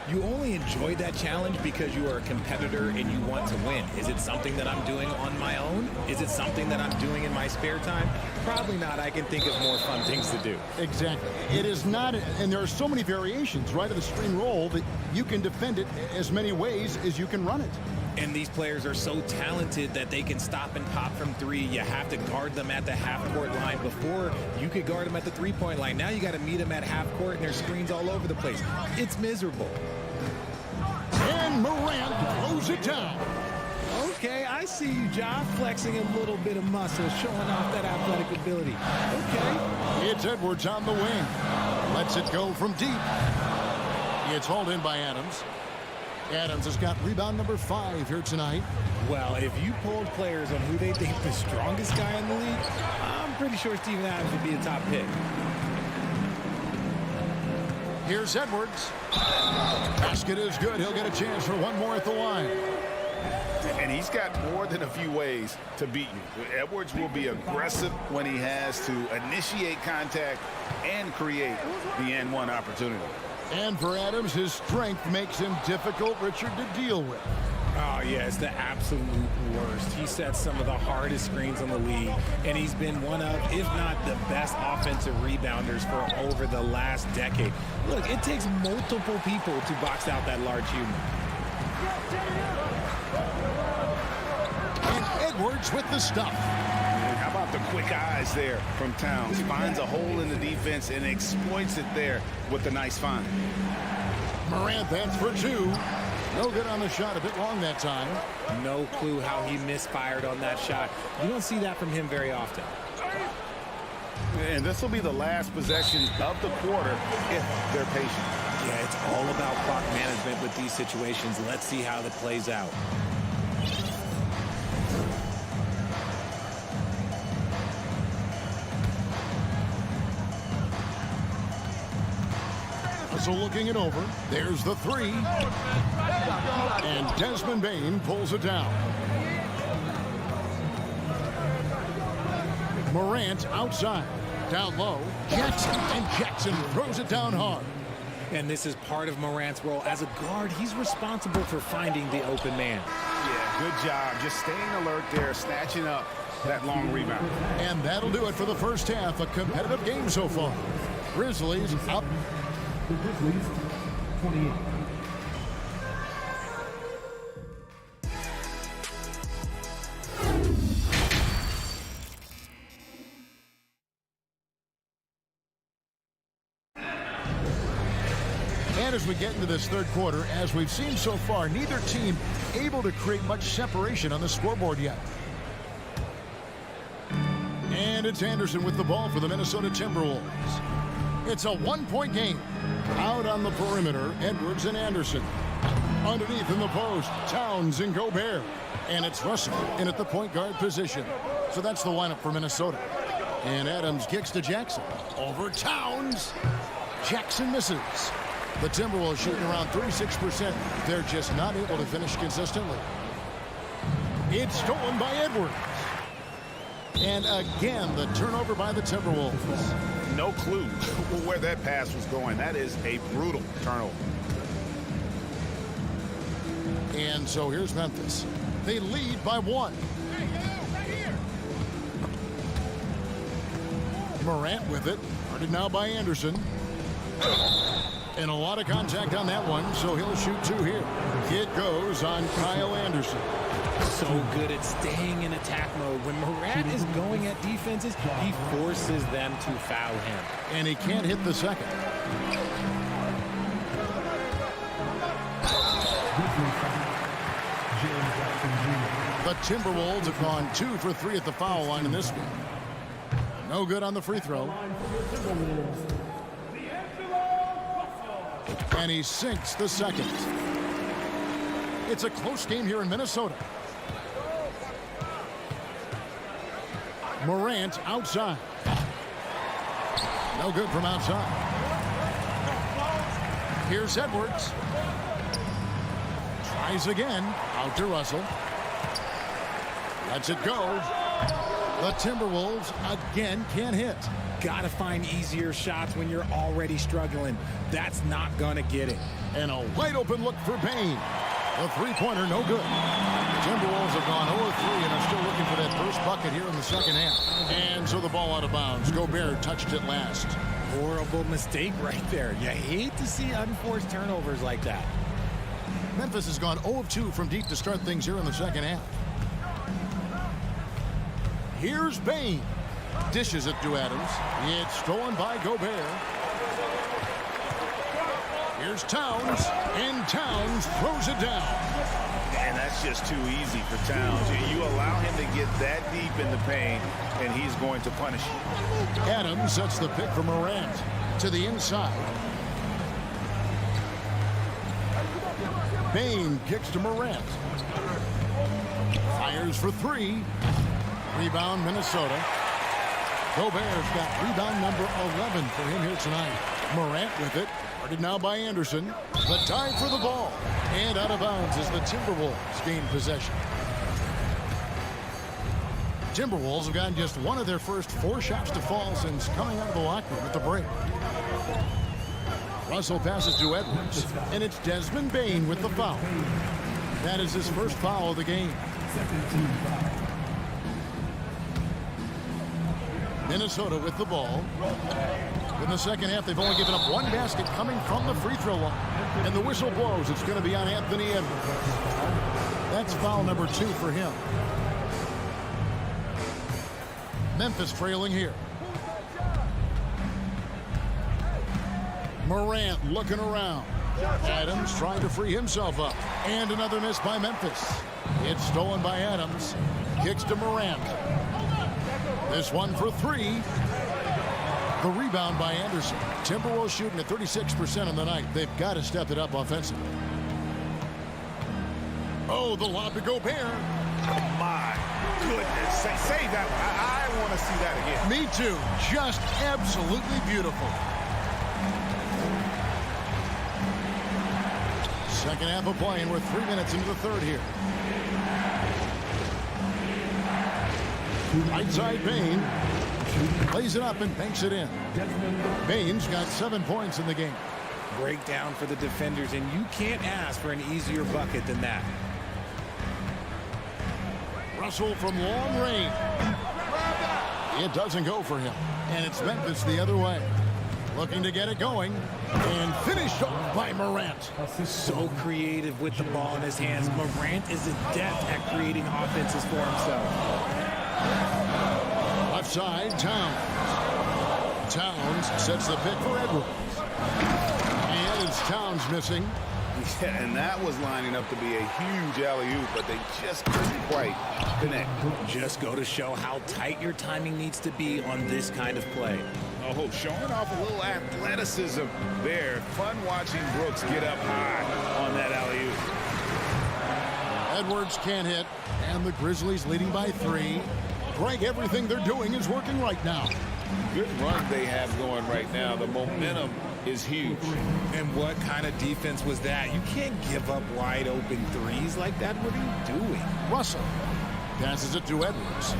You only enjoy that challenge because you are a competitor and you want to win. Is it something that I'm doing on my own? Is it something that I'm doing in my spare time? Probably not. I can think of more fun things to do. Exactly. It is not, and there are so many variations, right, of the screen roll that you can defend it as many ways as you can run it. And these players are so talented that they can stop and pop from three. You have to guard them at the half-court line. Before, you could guard them at the three-point line. Now you got to meet them at half-court, and there's screens all over the place. It's miserable. And Morant throws it down. Okay, I see you, John, flexing a little bit of muscle, showing off that athletic ability. Okay. It's Edwards on the wing. Lets it go from deep. It's hauled in by Adams. Adams has got rebound number 5 here tonight. Well, if you polled players on who they think the strongest guy in the league, I'm pretty sure Steven Adams would be a top pick. Here's Edwards. Basket is good. He'll get a chance for one more at the line. And he's got more than a few ways to beat you. Edwards will be aggressive when he has to initiate contact and create the N1 opportunity. And for Adams, his strength makes him difficult, Richard, to deal with. Oh, yeah, it's the absolute worst. He sets some of the hardest screens in the league, and he's been one of, if not the best offensive rebounders for over the last decade. Look, it takes multiple people to box out that large human. And Edwards with the stuff. How about the quick eyes there from Towns? Finds a hole in the defense and exploits it there with a nice find. Morant, that's for 2. No good on the shot, a bit long that time. No clue how he misfired on that shot. You don't see that from him very often. And this will be the last possession of the quarter if they're patient. Yeah, it's all about clock management with these situations. Let's see how that plays out. So looking it over, there's the 3. And Desmond Bane pulls it down. Morant outside. Down low. Jackson. And Jackson throws it down hard. And this is part of Morant's role. As a guard, he's responsible for finding the open man. Yeah, good job. Just staying alert there, snatching up that long rebound. And that'll do it for the first half. A competitive game so far. Grizzlies up. The Grizzlies, 28. And as we get into this third quarter, as we've seen so far, neither team able to create much separation on the scoreboard yet. And it's Anderson with the ball for the Minnesota Timberwolves. It's a one-point game. Out on the perimeter, Edwards and Anderson. Underneath in the post, Towns and Gobert. And it's Russell in at the point guard position. So that's the lineup for Minnesota. And Adams kicks to Jackson. Over Towns. Jackson misses. The Timberwolves shooting around 36%. They're just not able to finish consistently. It's stolen by Edwards. And again, the turnover by the Timberwolves. No clue where that pass was going. That is a brutal turnover. And so here's Memphis. They lead by 1. Morant with it. Guarded now by Anderson. And a lot of contact on that one, so he'll shoot 2 here. It goes on Kyle Anderson. So good at staying in attack mode. When Morant is going at defenses, he forces them to foul him. And he can't hit the second. The Timberwolves have gone 2 for 3 at the foul line in this game. No good on the free throw. And he sinks the second. It's a close game here in Minnesota. Morant outside. No good from outside. Here's Edwards. Tries again. Out to Russell. Lets it go. The Timberwolves again can't hit. Gotta find easier shots when you're already struggling. That's not gonna get it. And a wide open look for Payne. The three-pointer, no good. Timberwolves have gone 0-3 and are still looking for that first bucket here in the second half. And so the ball out of bounds. Gobert touched it last. Horrible mistake right there. You hate to see unforced turnovers like that. Memphis has gone 0-2 from deep to start things here in the second half. Here's Payne. Dishes it to Adams. It's stolen by Gobert. Here's Towns, and Towns throws it down. And that's just too easy for Towns. You allow him to get that deep in the paint, and he's going to punish you. Adams sets the pick for Morant to the inside. Payne kicks to Morant. Fires for three. Rebound, Minnesota. Gobert's got rebound number 11 for him here tonight. Morant with it. Guarded now by Anderson. The time for the ball. And out of bounds as the Timberwolves gain possession. Timberwolves have gotten just one of their first 4 shots to fall since coming out of the locker room at the break. Russell passes to Edwards. And it's Desmond Bane with the foul. That is his first foul of the game. Minnesota with the ball. In the second half, they've only given up 1 basket coming from the free throw line. And the whistle blows. It's going to be on Anthony Edwards. That's foul number 2 for him. Memphis trailing here. Morant looking around. Adams trying to free himself up. And another miss by Memphis. It's stolen by Adams. Kicks to Morant. This one for 3. The rebound by Anderson. Timberwolves shooting at 36% on the night. They've got to step it up offensively. Oh, the lob to Gobert. My goodness. Save that one. I want to see that again. Me too. Just absolutely beautiful. Second half of play, and we're 3 minutes into the third here. Right side, Bane. Plays it up and banks it in. Bane's got 7 points in the game. Breakdown for the defenders, and you can't ask for an easier bucket than that. Russell from long range. It doesn't go for him. And it's Memphis the other way. Looking to get it going. And finished off by Morant. So creative with the ball in his hands. Morant is adept at creating offenses for himself. Left side, Towns. Towns sets the pick for Edwards. And it's Towns missing. Yeah, and that was lining up to be a huge alley-oop, but they just couldn't quite connect. Just go to show how tight your timing needs to be on this kind of play. Oh, showing off a little athleticism there. Fun watching Brooks get up high on that alley-oop. Edwards can't hit, and the Grizzlies leading by 3. Greg, everything they're doing is working right now. Good run they have going right now. The momentum is huge. And what kind of defense was that? You can't give up wide open threes like that. What are you doing? Russell passes it to Edwards.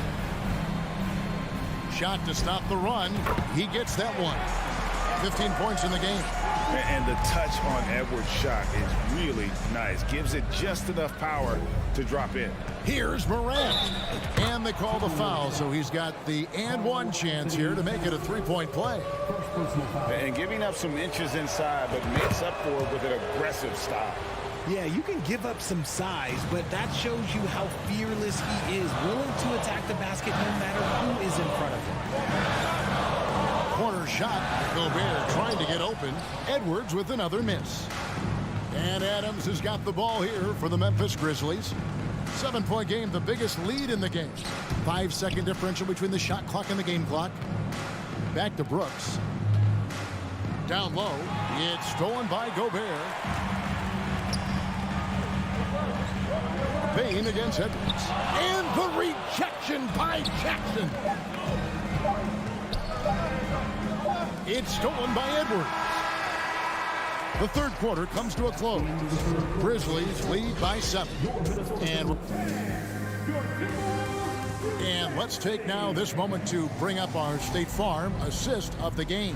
Shot to stop the run. He gets that one. 15 points in the game. And the touch on Edwards' shot is really nice. Gives it just enough power to drop in. Here's Morant. And they call the foul, so he's got the and one chance here to make it a 3-point play. And giving up some inches inside, but makes up for it with an aggressive stop. Yeah, you can give up some size, but that shows you how fearless he is, willing to attack the basket no matter who is in front of him. Corner shot. Gobert trying to get open. Edwards with another miss. And Adams has got the ball here for the Memphis Grizzlies. 7-point game, the biggest lead in the game. 5-second differential between the shot clock and the game clock. Back to Brooks. Down low. It's stolen by Gobert. Payne against Edwards. And the rejection by Jackson. It's stolen by Edwards. The third quarter comes to a close. Grizzlies lead by 7. And And let's take now this moment to bring up our State Farm assist of the game.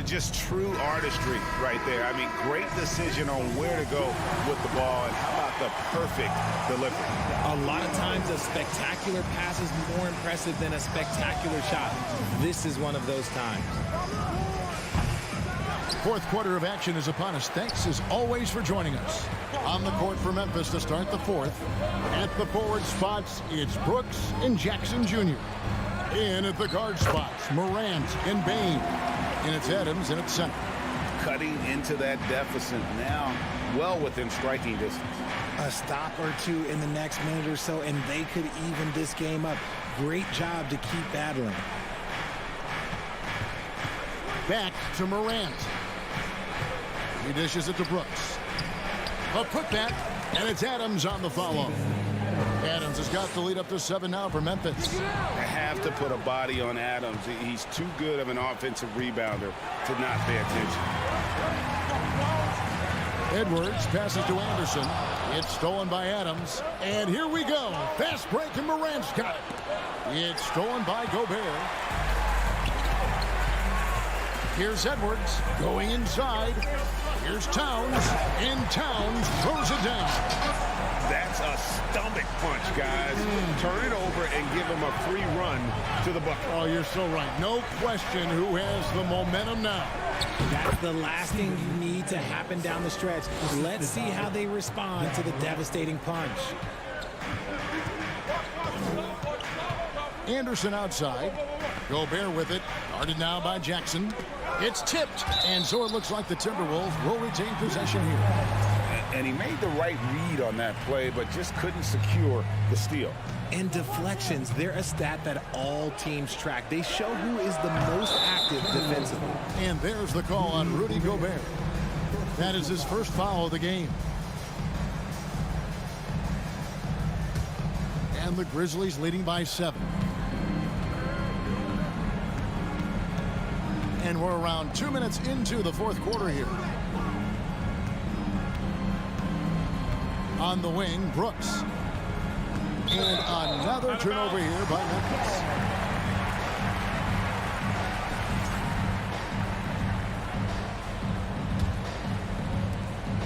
Just true artistry right there. I mean, great decision on where to go with the ball, and how about the perfect delivery? A lot of times a spectacular pass is more impressive than a spectacular shot. This is one of those times. Fourth quarter of action is upon us. Thanks as always for joining us. On the court for Memphis to start the fourth. At the forward spots, it's Brooks and Jackson Jr. In at the guard spots, Morant and Bain. And it's Adams and it's center. Cutting into that deficit now, well within striking distance. A stop or two in the next minute or so, and they could even this game up. Great job to keep battling. Back to Morant. He dishes it to Brooks. A putback, and it's Adams on the follow. Adams has got the lead up to 7 now for Memphis. They have to put a body on Adams. He's too good of an offensive rebounder to not pay attention. Edwards passes to Anderson. It's stolen by Adams. And here we go. Fast break, and Morant's got it. It's stolen by Gobert. Here's Edwards going inside. Here's Towns, and Towns throws it down. That's a stomach punch, guys. Turn it over and give him a free run to the bucket. Oh, you're so right. No question who has the momentum now. That's the last thing you need to happen down the stretch. Let's see how they respond to the devastating punch. Anderson outside. Gobert with it. Guarded now by Jackson. It's tipped, and so it looks like the Timberwolves will retain possession here. And he made the right read on that play, but just couldn't secure the steal. And deflections, they're a stat that all teams track. They show who is the most active defensively. And there's the call on Rudy Gobert. That is his first foul of the game. And the Grizzlies leading by 7. And we're around 2 minutes into the fourth quarter here. On the wing, Brooks. And another turnover here by Memphis.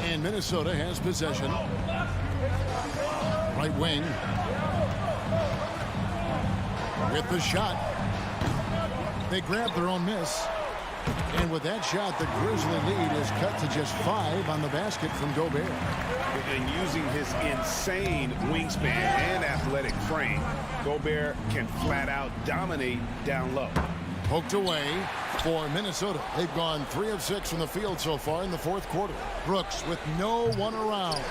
And Minnesota has possession. Right wing. With the shot. They grab their own miss. And with that shot, the Grizzly lead is cut to just 5 on the basket from Gobert. And using his insane wingspan and athletic frame, Gobert can flat out dominate down low. Poked away for Minnesota. They've gone 3 of 6 from the field so far in the fourth quarter. Brooks with no one around.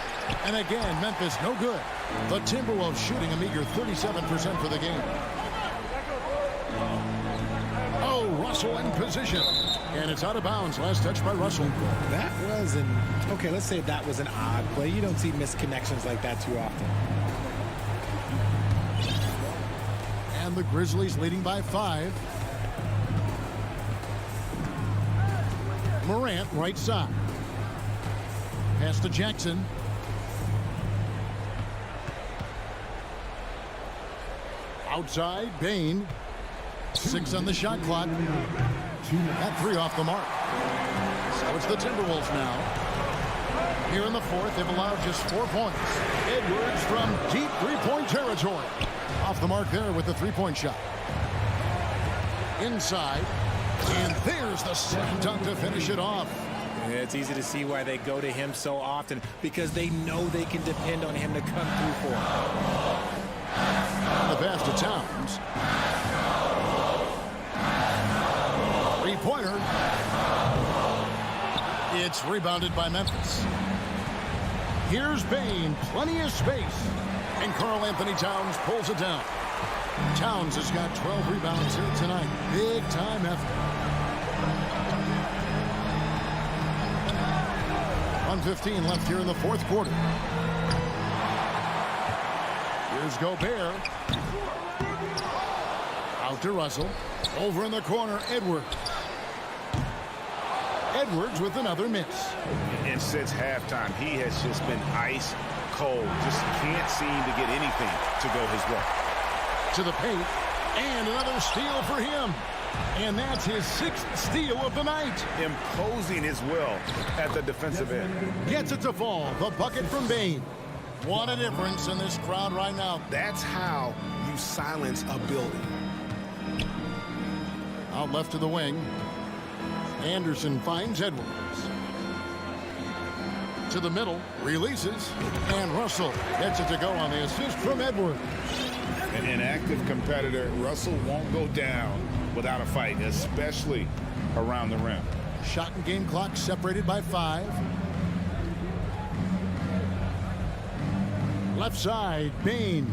And again, Memphis no good. The Timberwolves shooting a meager 37% for the game. Oh, Russell in position. And it's out of bounds. Last touch by Russell. That was okay, let's say that was an odd play. You don't see misconnections like that too often. And the Grizzlies leading by 5. Morant right side. Pass to Jackson. Outside, Bain. 6 on the shot clock. At 3 off the mark. So it's the Timberwolves now. Here in the fourth, they've allowed just 4 points. Edwards from deep three-point territory. Off the mark there with the three-point shot. Inside. And there's the slam dunk to finish it off. Yeah, it's easy to see why they go to him so often, because they know they can depend on him to come through for them. The pass to Towns. Three-pointer. It's rebounded by Memphis. Here's Bain. Plenty of space. And Karl Anthony Towns pulls it down. Towns has got 12 rebounds here tonight. Big time effort. 1:15 left here in the fourth quarter. Here's Gobert. Out to Russell. Over in the corner, Edwards. Edwards with another miss. And since halftime, he has just been ice cold. Just can't seem to get anything to go his way. To the paint, and another steal for him. And that's his 6th steal of the night. Imposing his will at the defensive end. Gets it to fall. The bucket from Bane. What a difference in this crowd right now. That's how you silence a building. Out left to the wing. Anderson finds Edwards. To the middle, releases, and Russell gets it to go on the assist from Edwards. An active competitor, Russell won't go down without a fight, especially around the rim. Shot and game clock separated by 5. Left side, Bane.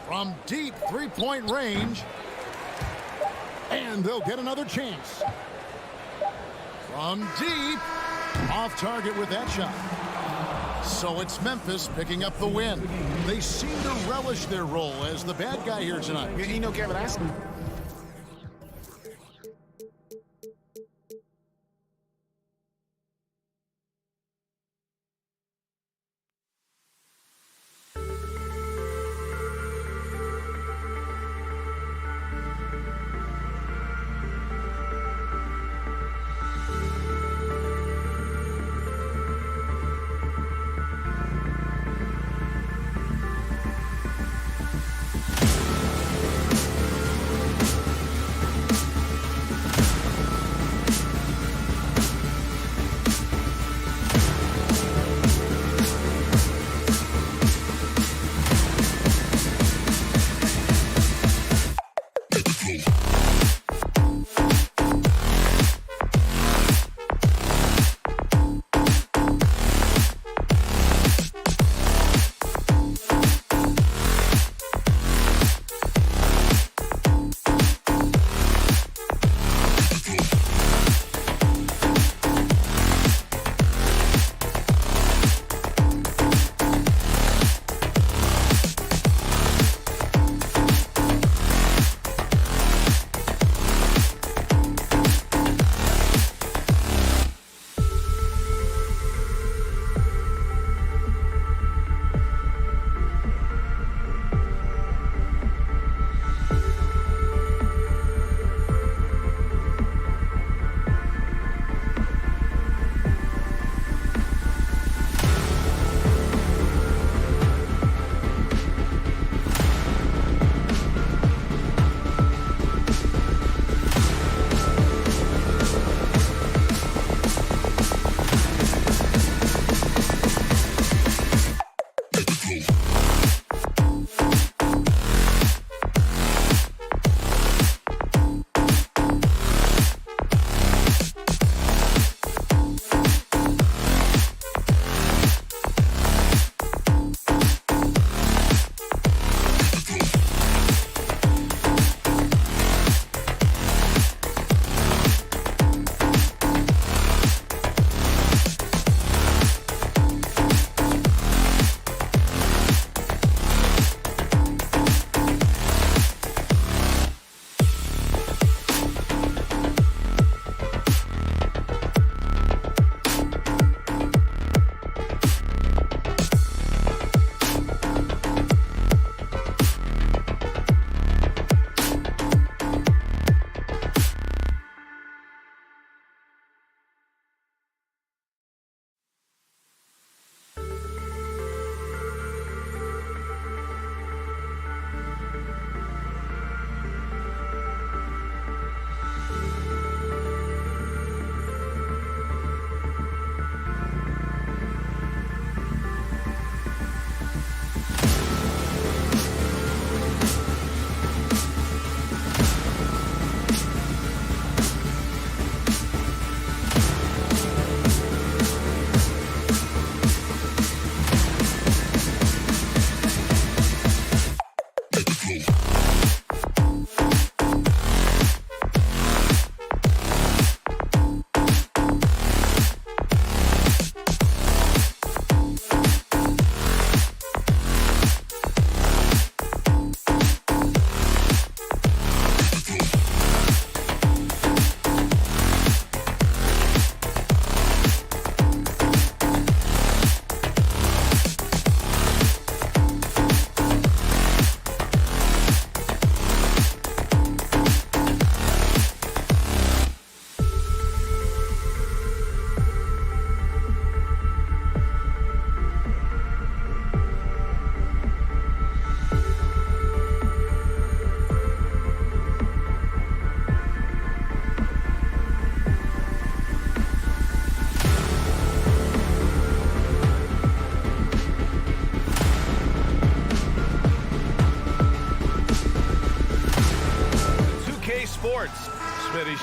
From deep three-point range. And they'll get another chance. From deep. Off target with that shot. So it's Memphis picking up the win. They seem to relish their role as the bad guy here tonight. You know, Kevin,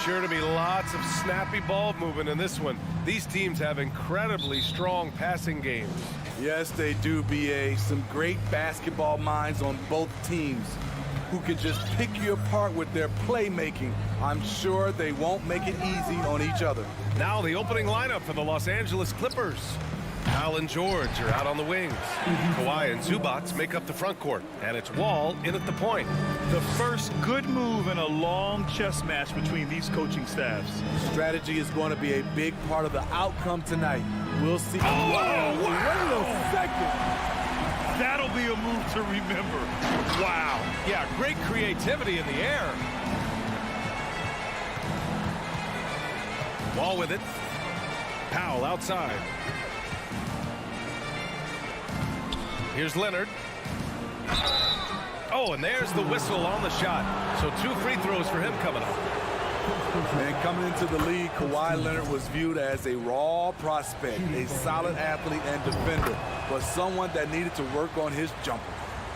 sure to be lots of snappy ball movement in this one. These teams have incredibly strong passing games. Yes, they do, B.A. Some great basketball minds on both teams who could just pick you apart with their playmaking. I'm sure they won't make it easy on each other. Now the opening lineup for the Los Angeles Clippers. Al and George are out on the wings. Kawhi and Zubats make up the front court, and it's Wall in at the point. The first good move in a long chess match between these coaching staffs. Strategy is going to be a big part of the outcome tonight. We'll see. Oh, wow. wow. Wait a second. That'll be a move to remember. Wow. Yeah, great creativity in the air. Wall with it. Powell outside. Here's Leonard. Oh, and there's the whistle on the shot. So 2 free throws for him coming up. Man, coming into the league, Kawhi Leonard was viewed as a raw prospect, a solid athlete and defender, but someone that needed to work on his jumper.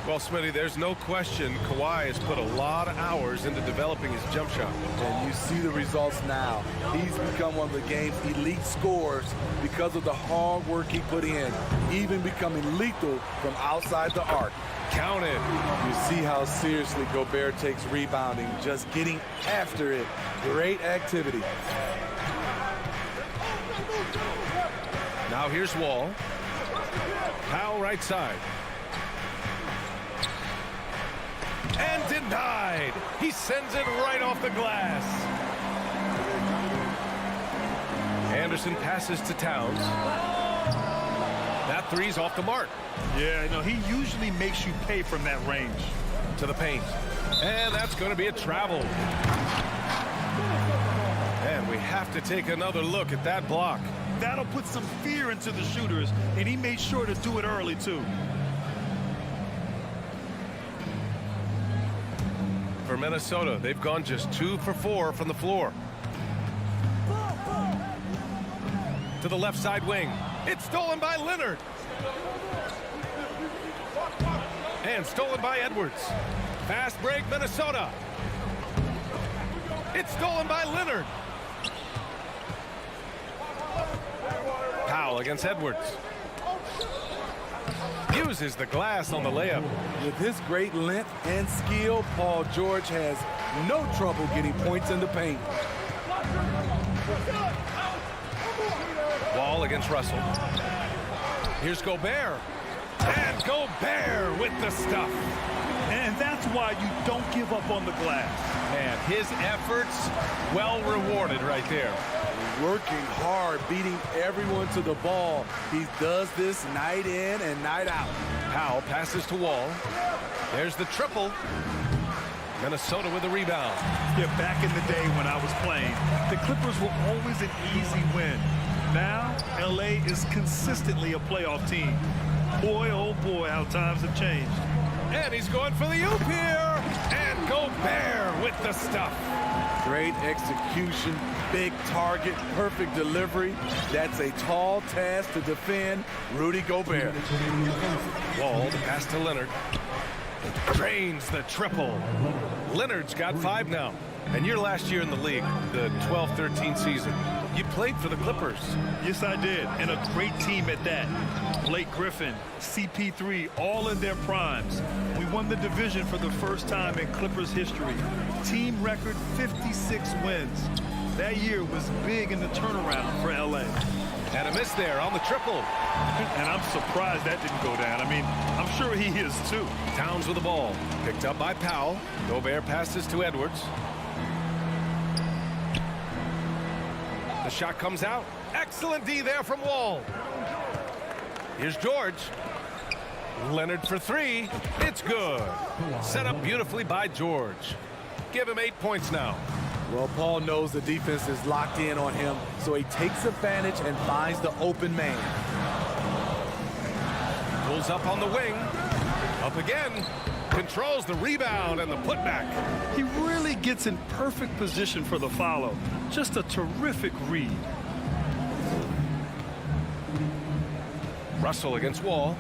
Well, Smitty, there's no question Kawhi has put a lot of hours into developing his jump shot. And you see the results now. He's become one of the game's elite scorers because of the hard work he put in, even becoming lethal from outside the arc. Count it. You see how seriously Gobert takes rebounding, just getting after it. Great activity. Now here's Wall. Powell right side. And denied. He sends it right off the glass. Anderson passes to Towns. That three's off the mark. Yeah, no, he usually makes you pay from that range. To the paint. And that's going to be a travel. And we have to take another look at that block. That'll put some fear into the shooters, and he made sure to do it early, too. For Minnesota, they've gone just 2 for 4 from the floor. To the left side wing. It's stolen by Leonard. And stolen by Edwards. Fast break, Minnesota. It's stolen by Leonard. Powell against Edwards. Uses the glass on the layup. With his great length and skill, Paul George has no trouble getting points in the paint. Wall against Russell. Here's Gobert. And Gobert with the stuff. And that's why you don't give up on the glass. Man, his efforts well rewarded right there. Working hard, beating everyone to the ball. He does this night in and night out. Powell passes to Wall. There's the triple. Minnesota with the rebound. Yeah, back in the day when I was playing, the Clippers were always an easy win. Now, LA is consistently a playoff team. Boy, oh boy, how times have changed. And he's going for the oop here. And Gobert with the stuff. Great execution, big target, perfect delivery. That's a tall task to defend Rudy Gobert. Wall, the pass to Leonard. Drains the triple. Leonard's got 5 now. And your last year in the league, the 12-13 season, you played for the Clippers. Yes, I did, and a great team at that. Blake Griffin, CP3, all in their primes. We won the division for the first time in Clippers history. Team record 56 wins. That year was big in the turnaround for LA. And a miss there on the triple. And I'm surprised that didn't go down. I mean, I'm sure he is too. Towns with the ball. Picked up by Powell. Gobert passes to Edwards. The shot comes out. Excellent D there from Wall. Here's George. Leonard for 3. It's good. Set up beautifully by George. Give him 8 points now. Well, Paul knows the defense is locked in on him, so he takes advantage and finds the open man. Pulls up on the wing. Up again. Controls the rebound and the putback. He really gets in perfect position for the follow. Just a terrific read. Russell against Wall.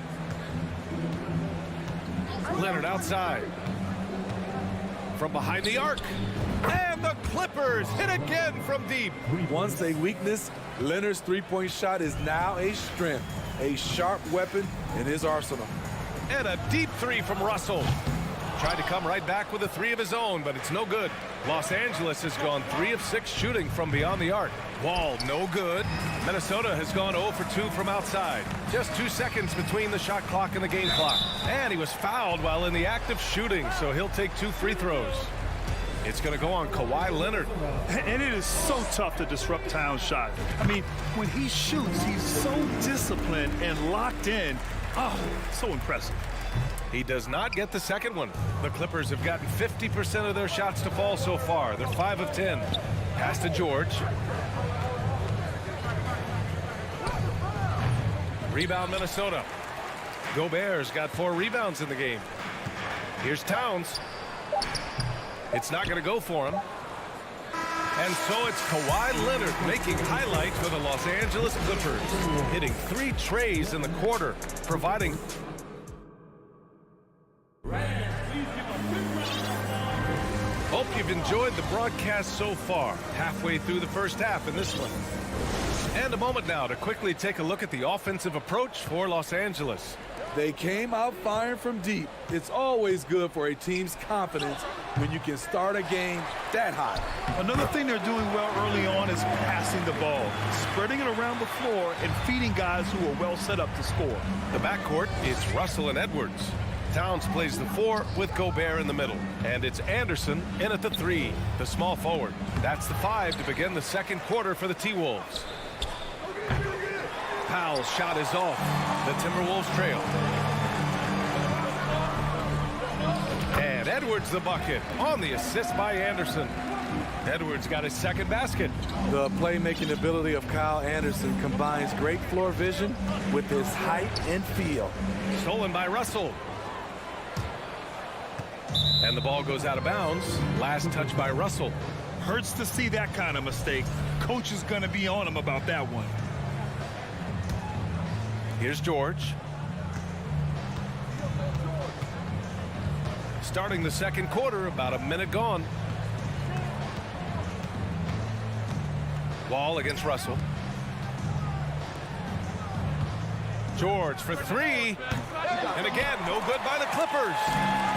Leonard outside. From behind the arc. And the Clippers hit again from deep. Once a weakness, Leonard's three-point shot is now a strength, a sharp weapon in his arsenal. And a deep three from Russell. Tried to come right back with a three of his own, but it's no good. Los Angeles has gone 3 of 6 shooting from beyond the arc. Wall, no good. Minnesota has gone 0 for 2 from outside. Just 2 seconds between the shot clock and the game clock. And he was fouled while in the act of shooting, so he'll take 2 free throws. It's going to go on Kawhi Leonard. And it is so tough to disrupt Towns' shot. I mean, when he shoots, he's so disciplined and locked in. Oh, so impressive. He does not get the second one. The Clippers have gotten 50% of their shots to fall so far. They're 5 of 10. Pass to George. Rebound Minnesota. Gobert's got 4 rebounds in the game. Here's Towns. It's not going to go for him. And so it's Kawhi Leonard making highlights for the Los Angeles Clippers, hitting 3 trays in the quarter, providing. Hope you've enjoyed the broadcast so far, halfway through the first half in this one. And a moment now to quickly take a look at the offensive approach for Los Angeles. They came out firing from deep. It's always good for a team's confidence when you can start a game that high. Another thing they're doing well early on is passing the ball, spreading it around the floor and feeding guys who are well set up to score. The backcourt is Russell and Edwards. Towns plays the 4 with Gobert in the middle. And it's Anderson in at the 3, the small forward. That's the 5 to begin the second quarter for the T-Wolves. Powell's shot is off. The Timberwolves trail. And Edwards the bucket on the assist by Anderson. Edwards got his second basket. The playmaking ability of Kyle Anderson combines great floor vision with his height and feel. Stolen by Russell. And the ball goes out of bounds. Last touch by Russell. Hurts to see that kind of mistake. Coach is going to be on him about that one. Here's George. Starting the second quarter, about a minute gone. Wall against Russell. George for 3. And again, no good by the Clippers.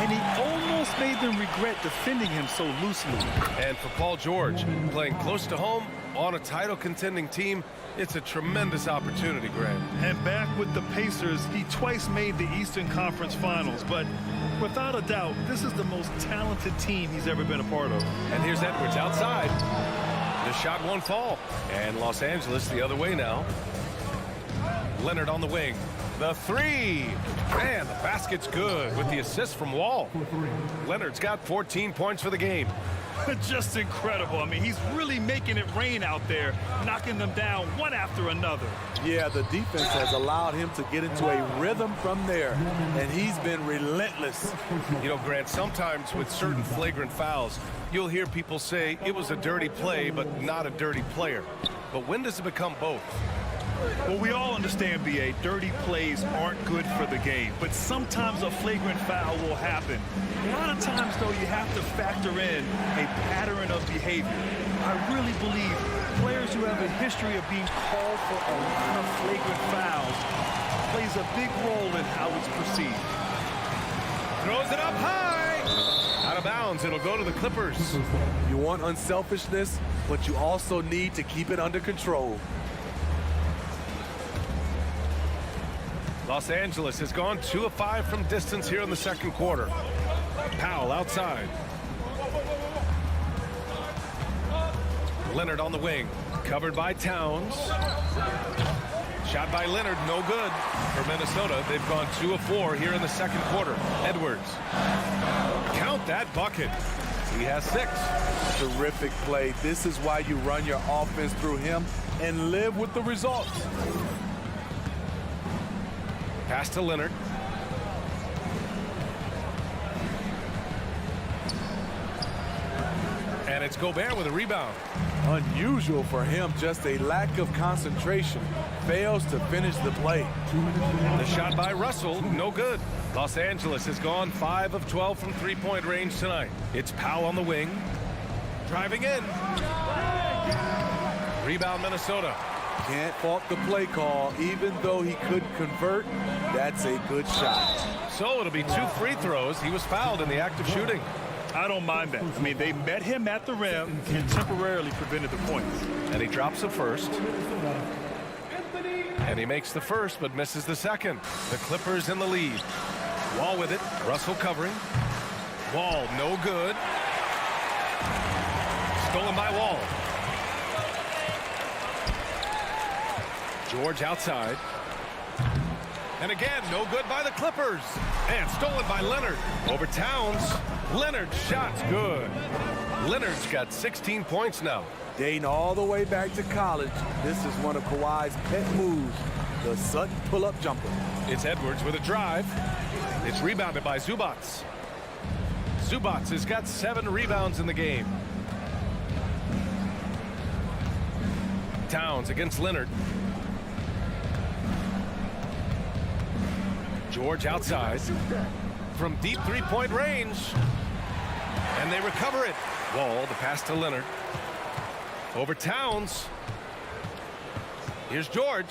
And he almost made them regret defending him so loosely. And for Paul George, playing close to home on a title contending team, it's a tremendous opportunity, Grant. And back with the Pacers, he twice made the Eastern Conference Finals. But without a doubt, this is the most talented team he's ever been a part of. And here's Edwards outside. The shot won't fall. And Los Angeles the other way now. Leonard on the wing. The 3. Man, the basket's good with the assist from Wall. Leonard's got 14 points for the game. Just incredible. I mean, he's really making it rain out there, knocking them down one after another. Yeah, the defense has allowed him to get into a rhythm from there, and he's been relentless. You know, Grant, sometimes with certain flagrant fouls, you'll hear people say it was a dirty play, but not a dirty player. But when does it become both? Well, we all understand, B.A., dirty plays aren't good for the game, but sometimes a flagrant foul will happen. A lot of times, though, you have to factor in a pattern of behavior. I really believe players who have a history of being called for a lot of flagrant fouls plays a big role in how it's perceived. Throws it up high. Out of bounds, it'll go to the Clippers. You want unselfishness, but you also need to keep it under control. Los Angeles has gone 2 of 5 from distance here in the second quarter. Powell outside. Leonard on the wing. Covered by Towns. Shot by Leonard, no good. For Minnesota, they've gone 2 of 4 here in the second quarter. Edwards. Count that bucket. He has 6. Terrific play. This is why you run your offense through him and live with the results. Pass to Leonard. And it's Gobert with a rebound. Unusual for him, just a lack of concentration. Fails to finish the play. The shot by Russell, no good. Los Angeles has gone 5 of 12 from three-point range tonight. It's Powell on the wing. Driving in. Rebound, Minnesota. Can't fault the play call. Even though he couldn't convert, that's a good shot. So it'll be 2 free throws. He was fouled in the act of shooting. I don't mind that. I mean, they met him at the rim and temporarily prevented the points. And he drops the first. And he makes the first, but misses the second. The Clippers in the lead. Wall with it. Russell covering. Wall, no good. Stolen by Wall. George outside. And again, no good by the Clippers. And stolen by Leonard. Over Towns. Leonard's shot's good. Leonard's got 16 points now. Dating all the way back to college, this is one of Kawhi's pet moves, the Sutton pull-up jumper. It's Edwards with a drive. It's rebounded by Zubats. Zubats has got 7 rebounds in the game. Towns against Leonard. George outside from deep 3-point range. And they recover it. Wall, the pass to Leonard. Over Towns. Here's George.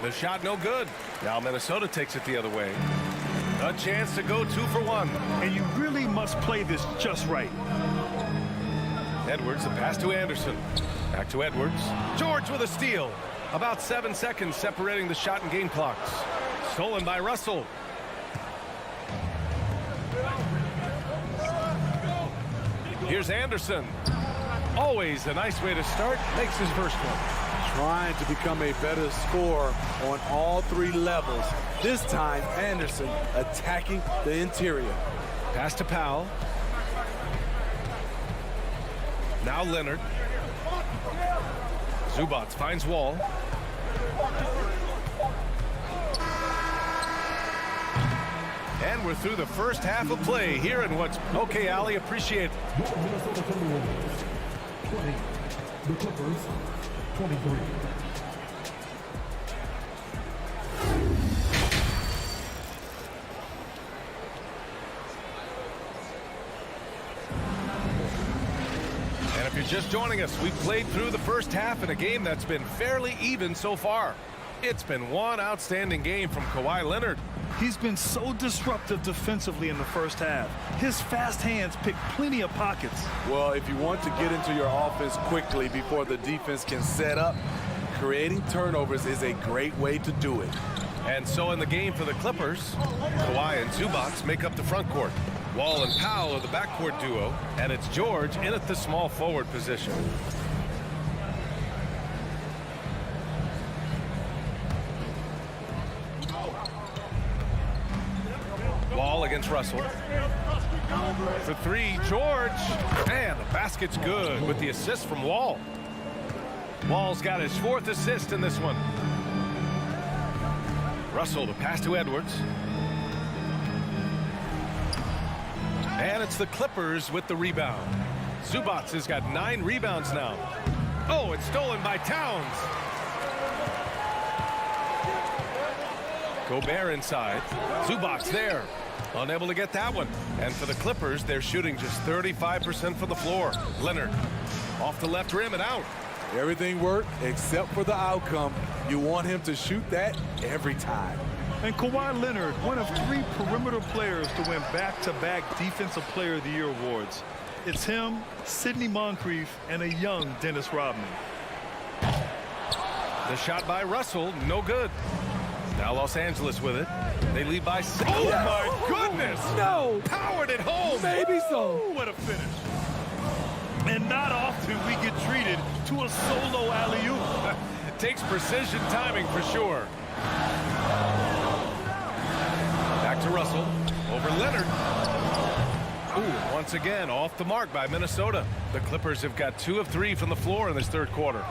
The shot no good. Now Minnesota takes it the other way. A chance to go 2 for 1. And you really must play this just right. Edwards, the pass to Anderson. Back to Edwards. George with a steal. About 7 seconds separating the shot and game clocks. Stolen by Russell. Here's Anderson. Always a nice way to start. Makes his first one. Trying to become a better scorer on all 3 levels. This time, Anderson attacking the interior. Pass to Powell. Now Leonard. Zubats finds Wall. And we're through the first half of play here in what's okay, Allie. Appreciate it. Minnesota Timberwolves 20. The Clippers 23. And if you're just joining us, we've played through the first half in a game that's been fairly even so far. It's been one outstanding game from Kawhi Leonard. He's been so disruptive defensively in the first half. His fast hands pick plenty of pockets. Well, if you want to get into your offense quickly before the defense can set up, creating turnovers is a great way to do it. And so in the game for the Clippers, Kawhi and Zubats make up the front court. Wall and Powell are the backcourt duo, and it's George in at the small forward position. Wall against Russell. For 3, George. And the basket's good with the assist from Wall. Wall's got his 4th assist in this one. Russell, the pass to Edwards. And it's the Clippers with the rebound. Zubats has got 9 rebounds now. Oh, it's stolen by Towns. Gobert inside. Zubats there. Unable to get that one. And for the Clippers, they're shooting just 35% from the floor. Leonard off the left rim and out. Everything worked except for the outcome. You want him to shoot that every time. And Kawhi Leonard, one of 3 perimeter players to win back-to-back Defensive Player of the Year awards. It's him, Sidney Moncrief, and a young Dennis Rodman. The shot by Russell, no good. Now Los Angeles with it. They lead by 6. Oh, my goodness! No! Powered it home! Maybe so. What a finish. And not often we get treated to a solo alley-oop. Takes precision timing for sure. Back to Russell. Over Leonard. Ooh, once again, off the mark by Minnesota. The Clippers have got 2 of 3 from the floor in this 3rd quarter.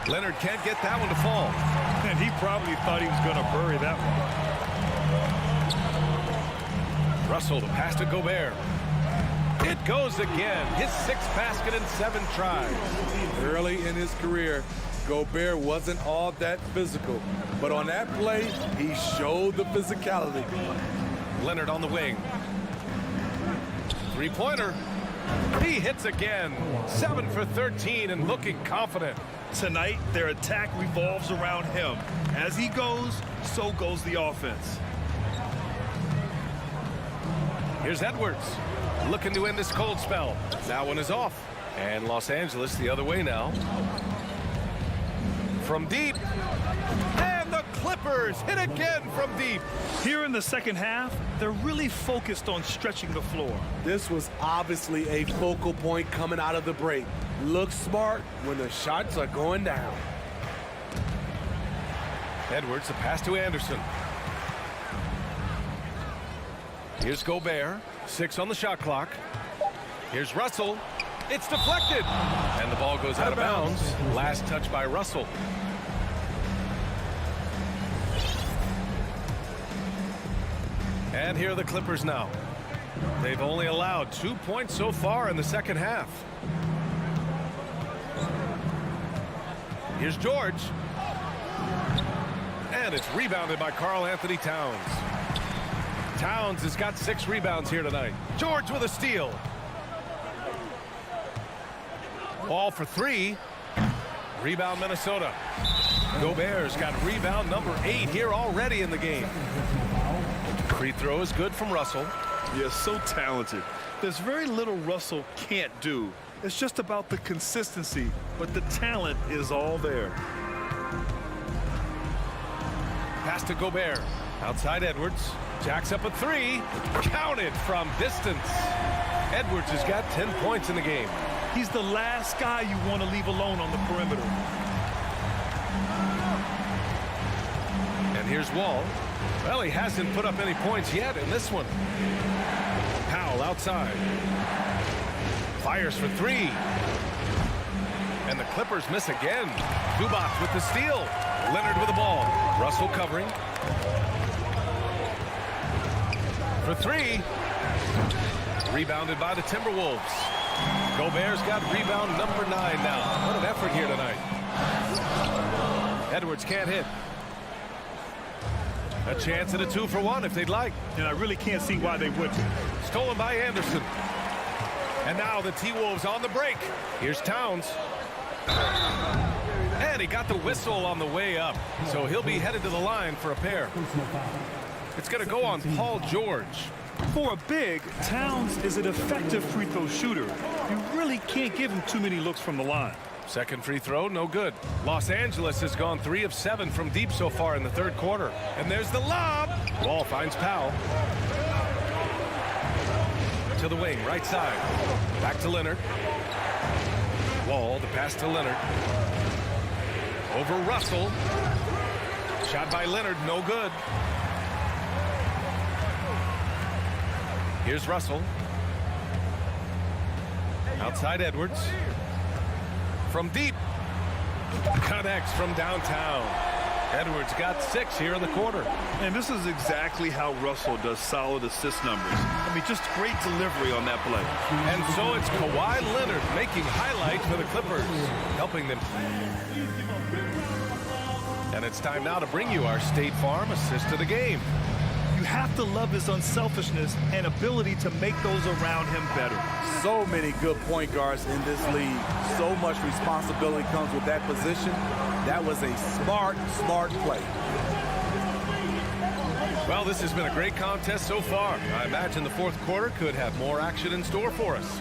Leonard can't get that one to fall. And he probably thought he was going to bury that one. Russell, the pass to Gobert. It goes again. His 6th basket in 7 tries. Early in his career, Gobert wasn't all that physical. But on that play, he showed the physicality. Leonard on the wing. 3-pointer. He hits again. 7 for 13 and looking confident. Tonight, their attack revolves around him. As he goes, so goes the offense. Here's Edwards, looking to end this cold spell. That one is off. And Los Angeles the other way now. From deep. And the Clippers hit again from deep. Here in the second half, they're really focused on stretching the floor. This was obviously a focal point coming out of the break. Look smart when the shots are going down. Edwards, the pass to Anderson. Here's Gobert, 6 on the shot clock. Here's Russell. It's deflected. And the ball goes out of bounds. Last touch by Russell. And here are the Clippers now. They've only allowed 2 points so far in the second half. Here's George. And it's rebounded by Karl Anthony Towns. Towns has got 6 rebounds here tonight. George with a steal. Ball for 3. Rebound Minnesota. Gobert's got rebound number 8 here already in the game. Free throw is good from Russell. Yeah, so talented. There's very little Russell can't do. It's just about the consistency, but the talent is all there. Pass to Gobert. Outside Edwards. Jacks up a 3. Counted from distance. Edwards has got 10 points in the game. He's the last guy you want to leave alone on the perimeter. And here's Wall. Well, he hasn't put up any points yet in this one. Powell outside. Fires for 3. And the Clippers miss again. Zubac with the steal. Leonard with the ball. Russell covering. For 3. Rebounded by the Timberwolves. Gobert's got rebound number 9 now. What an effort here tonight. Edwards can't hit. A chance at a 2-for-1 if they'd like. And I really can't see why they wouldn't. Stolen by Anderson. And now the T-Wolves on the break. Here's Towns. And he got the whistle on the way up. So he'll be headed to the line for a pair. It's going to go on Paul George. For a big, Towns is an effective free throw shooter. You really can't give him too many looks from the line. Second free throw, no good. Los Angeles has gone 3 of 7 from deep so far in the third quarter. And there's the lob. Wall finds Powell. To the wing, right side. Back to Leonard. Wall, the pass to Leonard. Over Russell. Shot by Leonard, no good. Here's Russell. Outside Edwards. From deep. Connects from downtown. Edwards got 6 here in the quarter. And this is exactly how Russell does solid assist numbers. I mean, just great delivery on that play. And so it's Kawhi Leonard making highlights for the Clippers, helping them. And it's time now to bring you our State Farm assist of the game. You have to love his unselfishness and ability to make those around him better. So many good point guards in this league. So much responsibility comes with that position. That was a smart play. Well, this has been a great contest so far. I imagine the fourth quarter could have more action in store for us.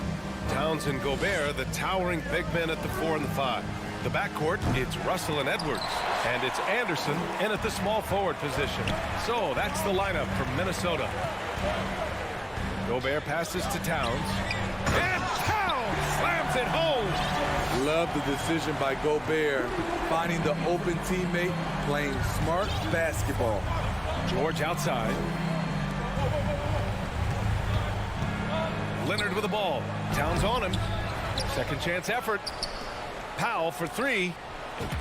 Towns and Gobert, the towering big men at the 4 and the 5. The backcourt, it's Russell and Edwards. And it's Anderson in at the small forward position. So that's the lineup from Minnesota. Gobert passes to Towns. And Towns slams it home. Love the decision by Gobert, finding the open teammate, playing smart basketball. George outside. Leonard with the ball. Towns on him. Second chance effort. Powell for 3.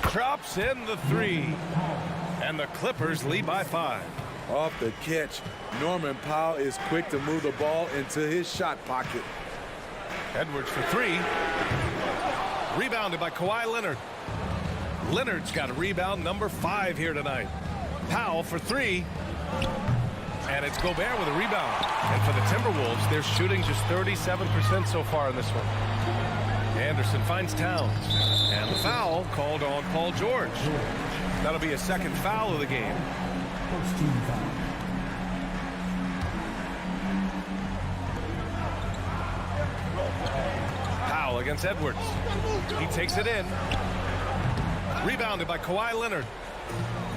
Drops in the 3. And the Clippers lead by 5. Off the catch, Norman Powell is quick to move the ball into his shot pocket. Edwards for 3. Rebounded by Kawhi Leonard. Leonard's got a rebound number 5 here tonight. Powell for 3. And it's Gobert with a rebound. And for the Timberwolves, they're shooting just 37% so far in this one. Anderson finds Towns. And the foul called on Paul George. That'll be a second foul of the game. First team foul. Powell against Edwards. He takes it in. Rebounded by Kawhi Leonard.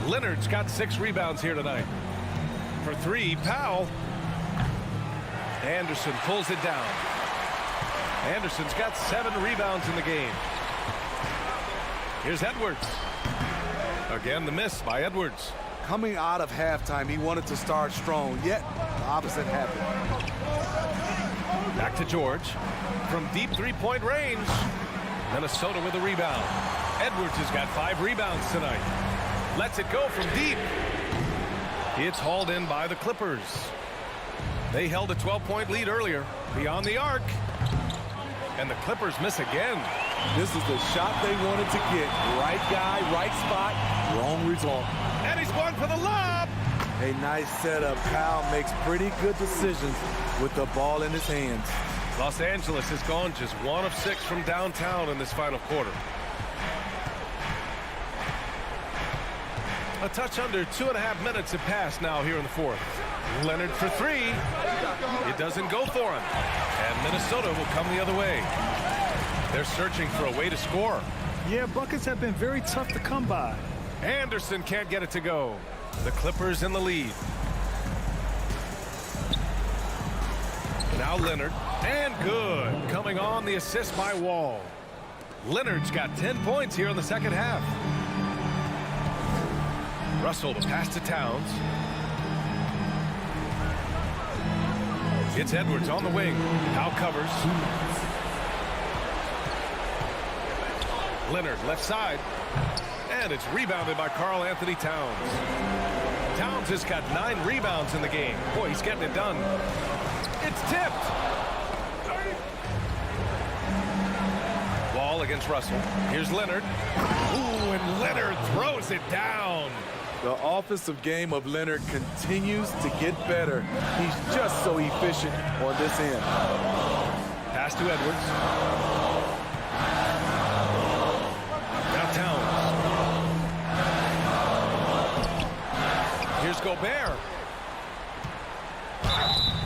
Leonard's got 6 rebounds here tonight. For 3, Powell. Anderson pulls it down. Anderson's got 7 rebounds in the game. Here's Edwards. Again, the miss by Edwards. Coming out of halftime, he wanted to start strong, yet the opposite happened. Back to George. From deep three-point range. Minnesota with a rebound. Edwards has got 5 rebounds tonight. Lets it go from deep. It's hauled in by the Clippers. They held a 12-point lead earlier. Beyond the arc. And the Clippers miss again. This is the shot they wanted to get. Right guy, right spot, wrong result. And he's going for the lob. A nice setup. Kyle makes pretty good decisions with the ball in his hands. Los Angeles has gone just 1 of 6 from downtown in this final quarter. A touch under 2.5 minutes have passed now here in the fourth. Leonard for 3. It doesn't go for him. And Minnesota will come the other way. They're searching for a way to score. Yeah, buckets have been very tough to come by. Anderson can't get it to go. The Clippers in the lead. Now Leonard. And good. Coming on the assist by Wall. Leonard's got 10 points here in the second half. Russell, the pass to Towns. It's Edwards on the wing. Now covers. Leonard left side. And it's rebounded by Karl Anthony Towns. Towns has got 9 rebounds in the game. Boy, he's getting it done. It's tipped. Wall against Russell. Here's Leonard. Ooh, and Leonard throws it down. The offensive game of Leonard continues to get better. He's just so efficient on this end. Pass to Edwards. Now Towns. Here's Gobert.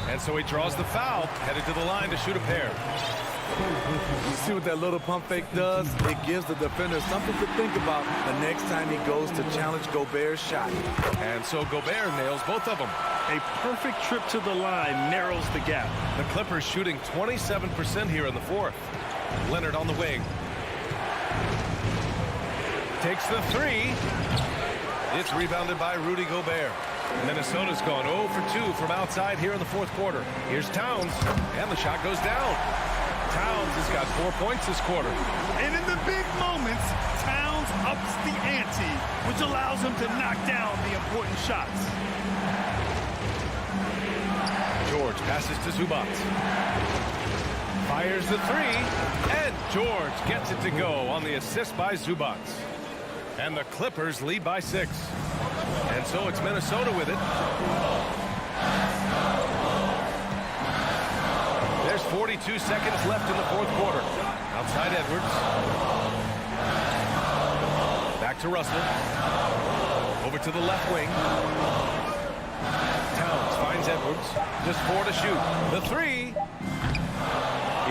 And so he draws the foul, headed to the line to shoot a pair. You see what that little pump fake does? It gives the defender something to think about the next time he goes to challenge Gobert's shot. And so Gobert nails both of them. A perfect trip to the line narrows the gap. The Clippers shooting 27% here in the fourth. Leonard on the wing. Takes the 3. It's rebounded by Rudy Gobert. Minnesota's gone 0 for 2 from outside here in the fourth quarter. Here's Towns, and the shot goes down. Towns has got 4 points this quarter. And in the big moments, Towns ups the ante, which allows him to knock down the important shots. George passes to Zubac. Fires the 3, and George gets it to go on the assist by Zubac. And the Clippers lead by 6. And so it's Minnesota with it. There's 42 seconds left in the fourth quarter. Outside Edwards. Back to Russell. Over to the left wing. Towns finds Edwards. Just 4 to shoot. The 3.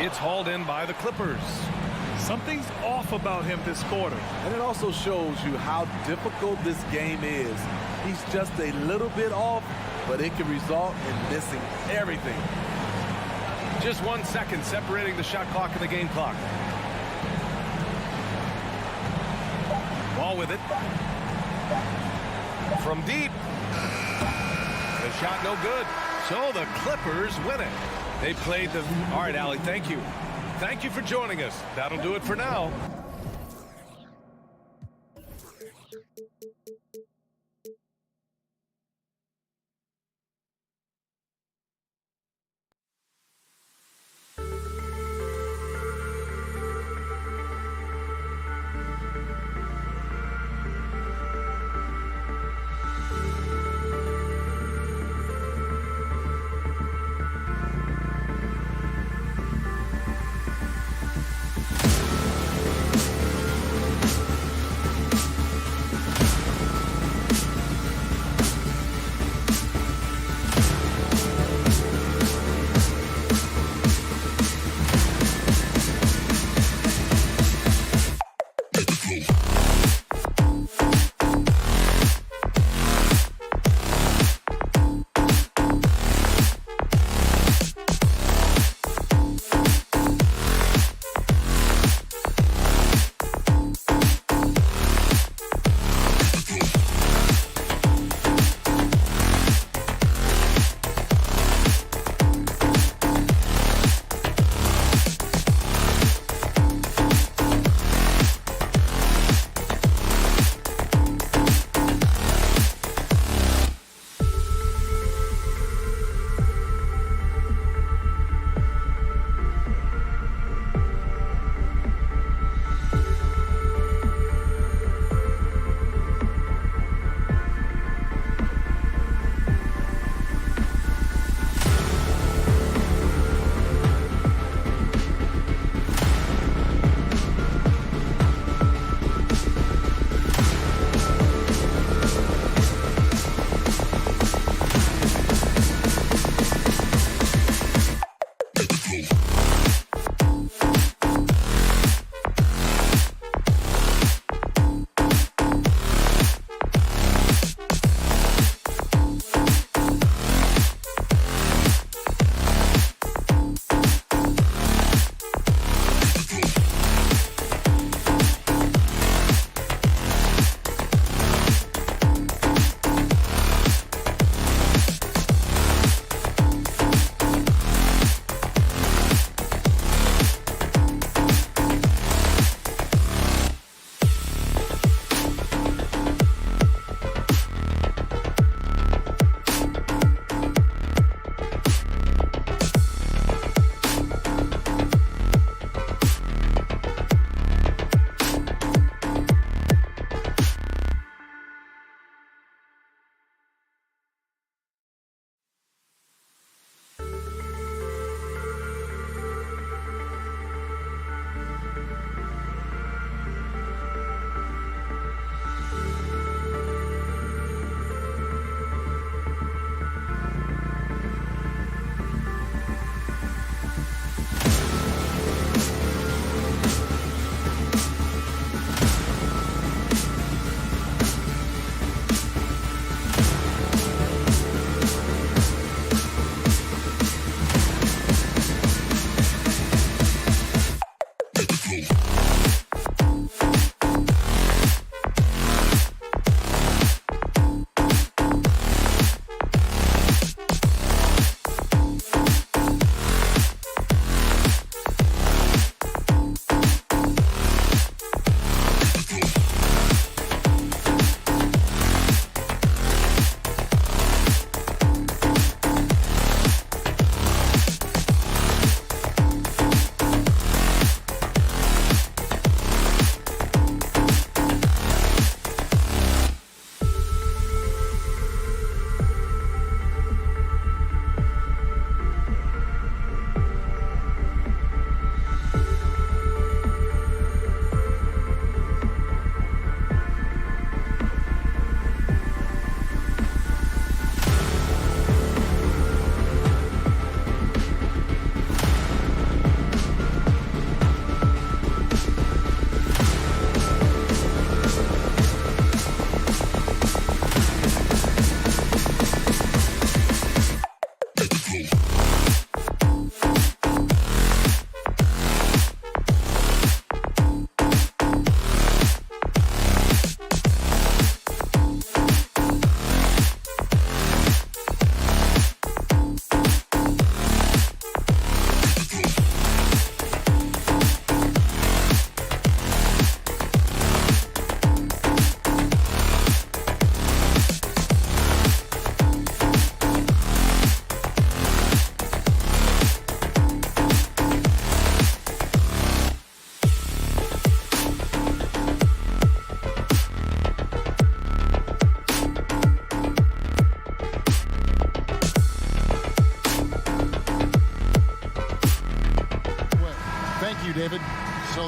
It's hauled in by the Clippers. Something's off about him this quarter. And it also shows you how difficult this game is. He's just a little bit off, but it can result in missing everything. Just 1 second separating the shot clock and the game clock. Ball with it. From deep. The shot no good. So the Clippers win it. They played the... All right, Allie, thank you. Thank you for joining us. That'll do it for now.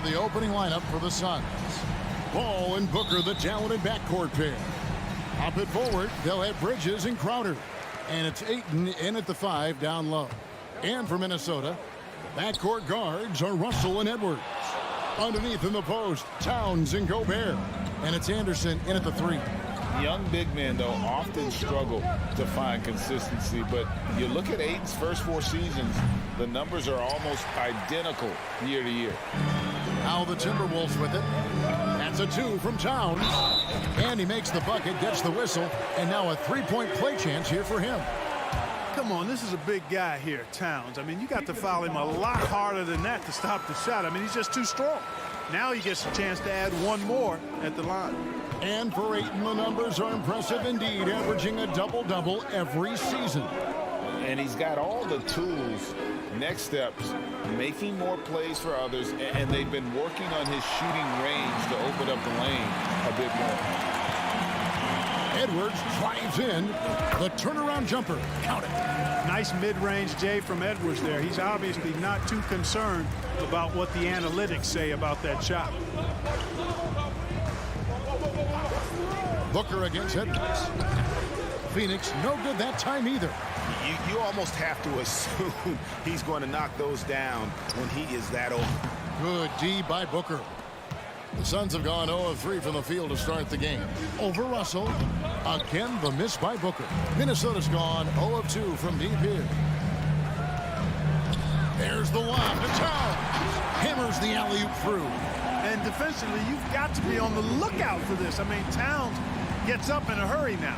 the opening lineup for the Suns. Ball and Booker, the talented backcourt pair. Up at forward, they'll have Bridges and Crowder. And it's Ayton in at the 5 down low. And for Minnesota, the backcourt guards are Russell and Edwards. Underneath in the post, Towns and Gobert. And it's Anderson in at the 3. Young big men, though, often struggle to find consistency. But you look at Ayton's first 4 seasons, the numbers are almost identical year to year. Now the Timberwolves with it. That's a 2 from Towns. And he makes the bucket, gets the whistle, and now a 3-point play chance here for him. Come on, this is a big guy here, Towns. I mean, you got to foul him a lot harder than that to stop the shot. I mean, he's just too strong. Now he gets a chance to add one more at the line. And for Ayton, the numbers are impressive indeed, averaging a double-double every season. And he's got all the tools. Next steps, making more plays for others, and they've been working on his shooting range to open up the lane a bit more. Edwards drives in. The turnaround jumper. Count it. Nice mid-range J from Edwards there. He's obviously not too concerned about what the analytics say about that shot. Booker against Edwards. Phoenix no good that time either. You almost have to assume he's going to knock those down when he is that open. Good D by Booker. The Suns have gone 0 of 3 from the field to start the game. Over Russell. Again, the miss by Booker. Minnesota's gone 0 of 2 from deep here. There's the lob to Towns. Hammers the alley-oop through. And defensively, you've got to be on the lookout for this. I mean, Towns gets up in a hurry now.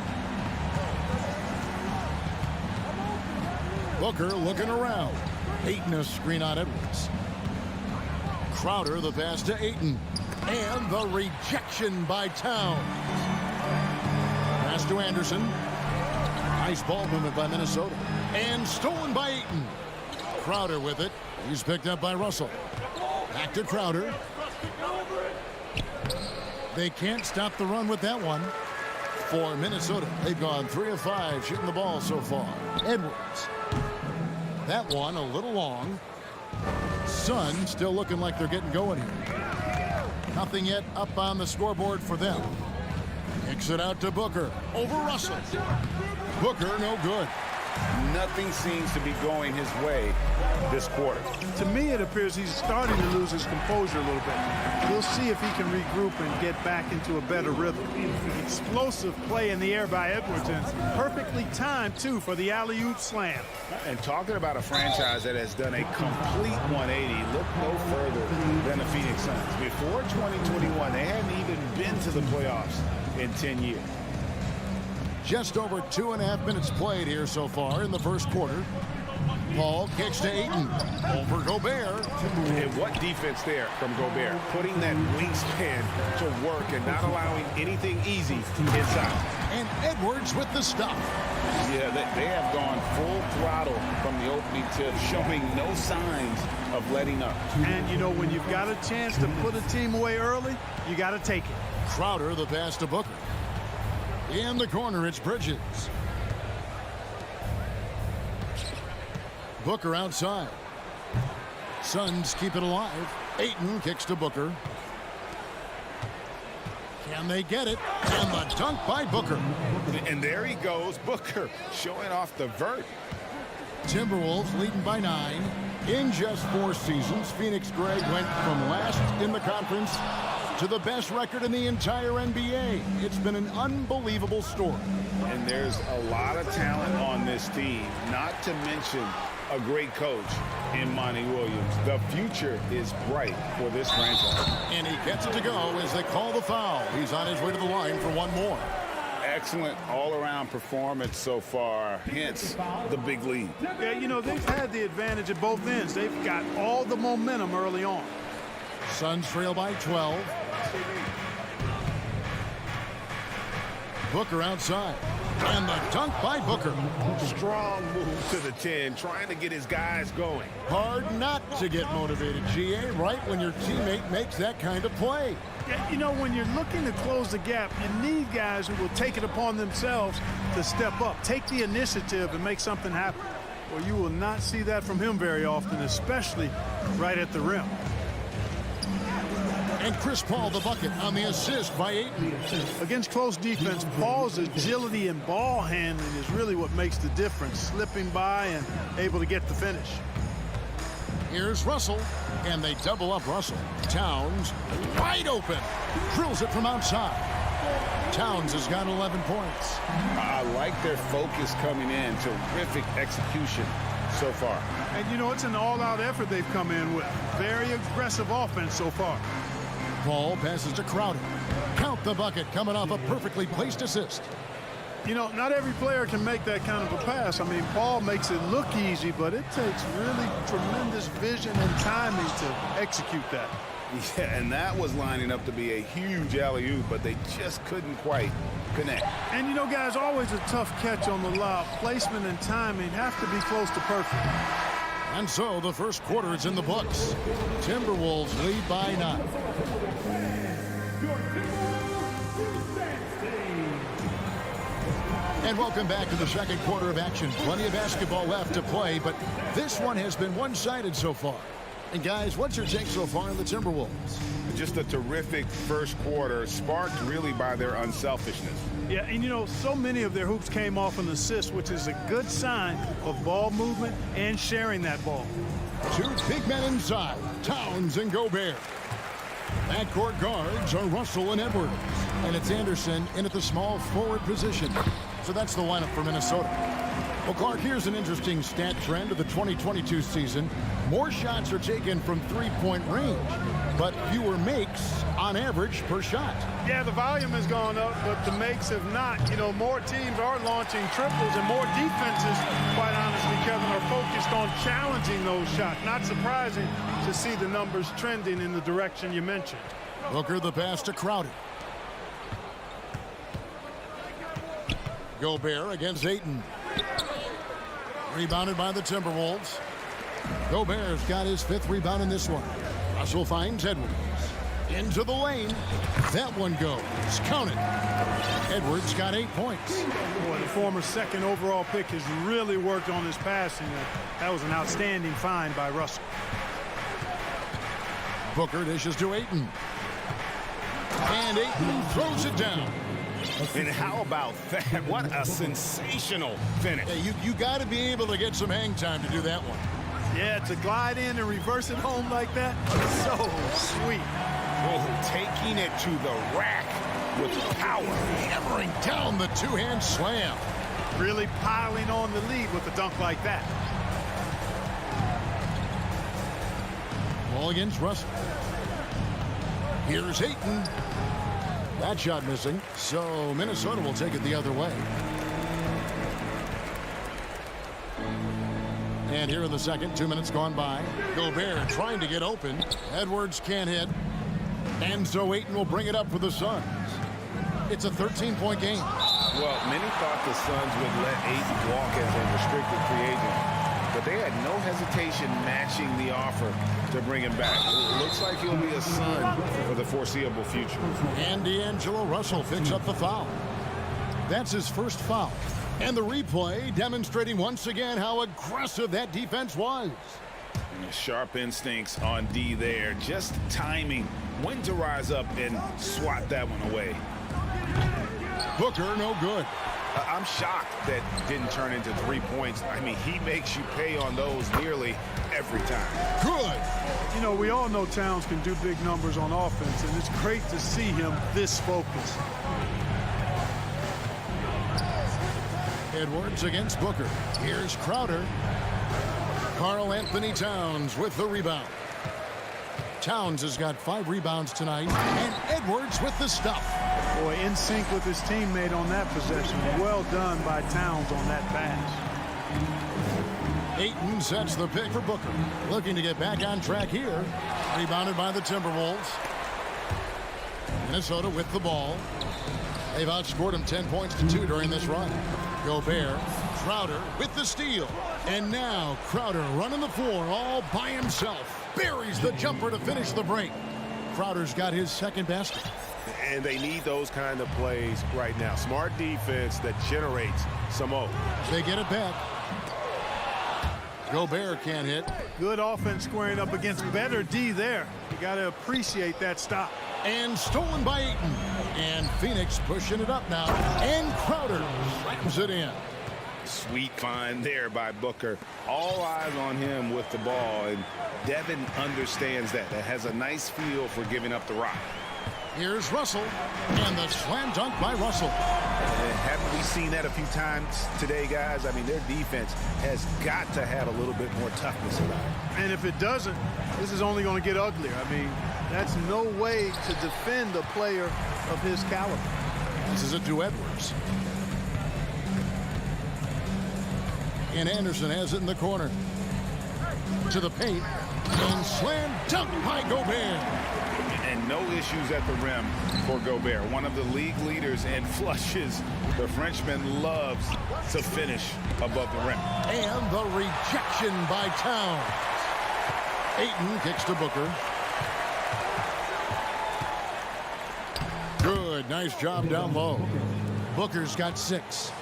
Booker looking around. Ayton a screen on Edwards. Crowder the pass to Ayton. And the rejection by Towns. Pass to Anderson. Nice ball movement by Minnesota. And stolen by Ayton. Crowder with it. He's picked up by Russell. Back to Crowder. They can't stop the run with that one. For Minnesota, they've gone 3 of 5 shooting the ball so far. Edwards. That one a little long. Suns still looking like they're getting going here. Nothing yet up on the scoreboard for them. Kicks it out to Booker. Over Russell. Booker no good. Nothing seems to be going his way this quarter. To me, it appears he's starting to lose his composure a little bit. We'll see if he can regroup and get back into a better rhythm. Explosive play in the air by Edwards, and perfectly timed, too, for the alley-oop slam. And talking about a franchise that has done a complete 180, look no further than the Phoenix Suns. Before 2021, they hadn't even been to the playoffs in 10 years. Just over 2.5 minutes played here so far in the first quarter. Paul kicks to Ayton. Over Gobert. And what defense there from Gobert. Putting that wingspan to work and not allowing anything easy inside. And Edwards with the stop. Yeah, they have gone full throttle from the opening tip, showing no signs of letting up. And, you know, when you've got a chance to put a team away early, you got to take it. Crowder the pass to Booker. In the corner, it's Bridges. Booker outside. Suns keep it alive. Ayton kicks to Booker. Can they get it? And the dunk by Booker. And there he goes, Booker, showing off the vert. Timberwolves leading by 9. In just 4 seasons, Phoenix Greg went from last in the conference to the best record in the entire NBA. It's been an unbelievable story. And there's a lot of talent on this team, not to mention a great coach in Monty Williams. The future is bright for this franchise. And he gets it to go as they call the foul. He's on his way to the line for one more. Excellent all-around performance so far, hence the big lead. Yeah, you know, they've had the advantage at both ends. They've got all the momentum early on. Suns trail by 12. Booker outside. And the dunk by Booker. Strong move to the 10, trying to get his guys going. Hard not to get motivated, GA, right when your teammate makes that kind of play. Yeah, you know, when you're looking to close the gap, you need guys who will take it upon themselves to step up, take the initiative and make something happen. Well, you will not see that from him very often, especially right at the rim. And Chris Paul the bucket on the assist by Ayton. Against close defense, Paul's agility and ball handling is really what makes the difference. Slipping by and able to get the finish. Here's Russell, and they double up Russell. Towns, wide open, drills it from outside. Towns has got 11 points. I like their focus coming in. Terrific execution so far. And, you know, it's an all-out effort they've come in with. Very aggressive offense so far. Paul passes to Crowder. Count the bucket coming off a perfectly placed assist. You know, not every player can make that kind of a pass. I mean, Paul makes it look easy, but it takes really tremendous vision and timing to execute that. Yeah, and that was lining up to be a huge alley-oop, but they just couldn't quite connect. And, you know, guys, always a tough catch on the lob. Placement and timing have to be close to perfect. And so the first quarter is in the books. Timberwolves lead by 9. And welcome back to the second quarter of action. Plenty of basketball left to play, but this one has been one-sided so far. And guys, what's your take so far on the Timberwolves? Just a terrific first quarter, sparked really by their unselfishness. Yeah, and you know, so many of their hoops came off an assist, which is a good sign of ball movement and sharing that ball. Two big men inside, Towns and Gobert. Backcourt guards are Russell and Edwards. And it's Anderson in at the small forward position. So that's the lineup for Minnesota. Well, Clark, here's an interesting stat trend of the 2022 season. More shots are taken from three-point range, but fewer makes on average per shot. Yeah, the volume has gone up, but the makes have not. You know, more teams are launching triples, and more defenses, quite honestly, Kevin, are focused on challenging those shots. Not surprising to see the numbers trending in the direction you mentioned. Booker the pass to Crowder. Gobert against Ayton. Rebounded by the Timberwolves. Gobert's got his 5th rebound in this one. Russell finds Edwards. Into the lane. That one goes. Counted. Edwards got 8 points. Boy, the former second overall pick has really worked on his passing. That was an outstanding find by Russell. Booker dishes to Ayton. And Ayton throws it down. And how about that? What a sensational finish. Hey, you got to be able to get some hang time to do that one. Yeah, to glide in and reverse it home like that, so sweet. Oh, taking it to the rack with power. Hammering down the two-hand slam. Really piling on the lead with a dunk like that. Ball against Russell. Here's Ayton. That shot missing, so Minnesota will take it the other way. And here in the second, 2 minutes gone by. Gobert trying to get open. Edwards can't hit. And so Ayton will bring it up for the Suns. It's a 13-point game. Well, many thought the Suns would let Ayton walk as a restricted free agent, but they had no hesitation matching the offer to bring him back. It looks like he'll be a Sun for the foreseeable future. And D'Angelo Russell picks up the foul. That's his first foul. And the replay demonstrating once again how aggressive that defense was. And sharp instincts on D there. Just timing when to rise up and swat that one away. Booker, no good. I'm shocked that didn't turn into 3 points. I mean, he makes you pay on those nearly every time. Good. You know, we all know Towns can do big numbers on offense, and it's great to see him this focused. Edwards against Booker. Here's Crowder. Karl Anthony Towns with the rebound. Towns has got 5 rebounds tonight, and Edwards with the stuff. Boy, in sync with his teammate on that possession. Well done by Towns on that pass. Ayton sets the pick for Booker. Looking to get back on track here. Rebounded by the Timberwolves. Minnesota with the ball. They've outscored him 10 points to 2 during this run. Gobert, Crowder with the steal. And now Crowder running the floor all by himself. Buries the jumper to finish the break. Crowder's got his second basket. And they need those kind of plays right now. Smart defense that generates some O. They get it back. Gobert can't hit. Good offense squaring up against better D there. got to appreciate that stop. And stolen by Ayton. And Phoenix pushing it up now. And Crowder slams it in. Sweet find there by Booker. All eyes on him with the ball, and Devin understands that. That has a nice feel for giving up the rock. Here's Russell, and the slam dunk by Russell. Haven't we seen that a few times today, guys? I mean, their defense has got to have a little bit more toughness about it. And if it doesn't, this is only going to get uglier. I mean, that's no way to defend a player of his caliber. This is it to Edwards. And Anderson has it in the corner. To the paint. And slam dunk by Gobert. And no issues at the rim for Gobert. One of the league leaders in flushes. The Frenchman loves to finish above the rim. And the rejection by Towns. Ayton kicks to Booker. Good, nice job down low. Booker's got 6.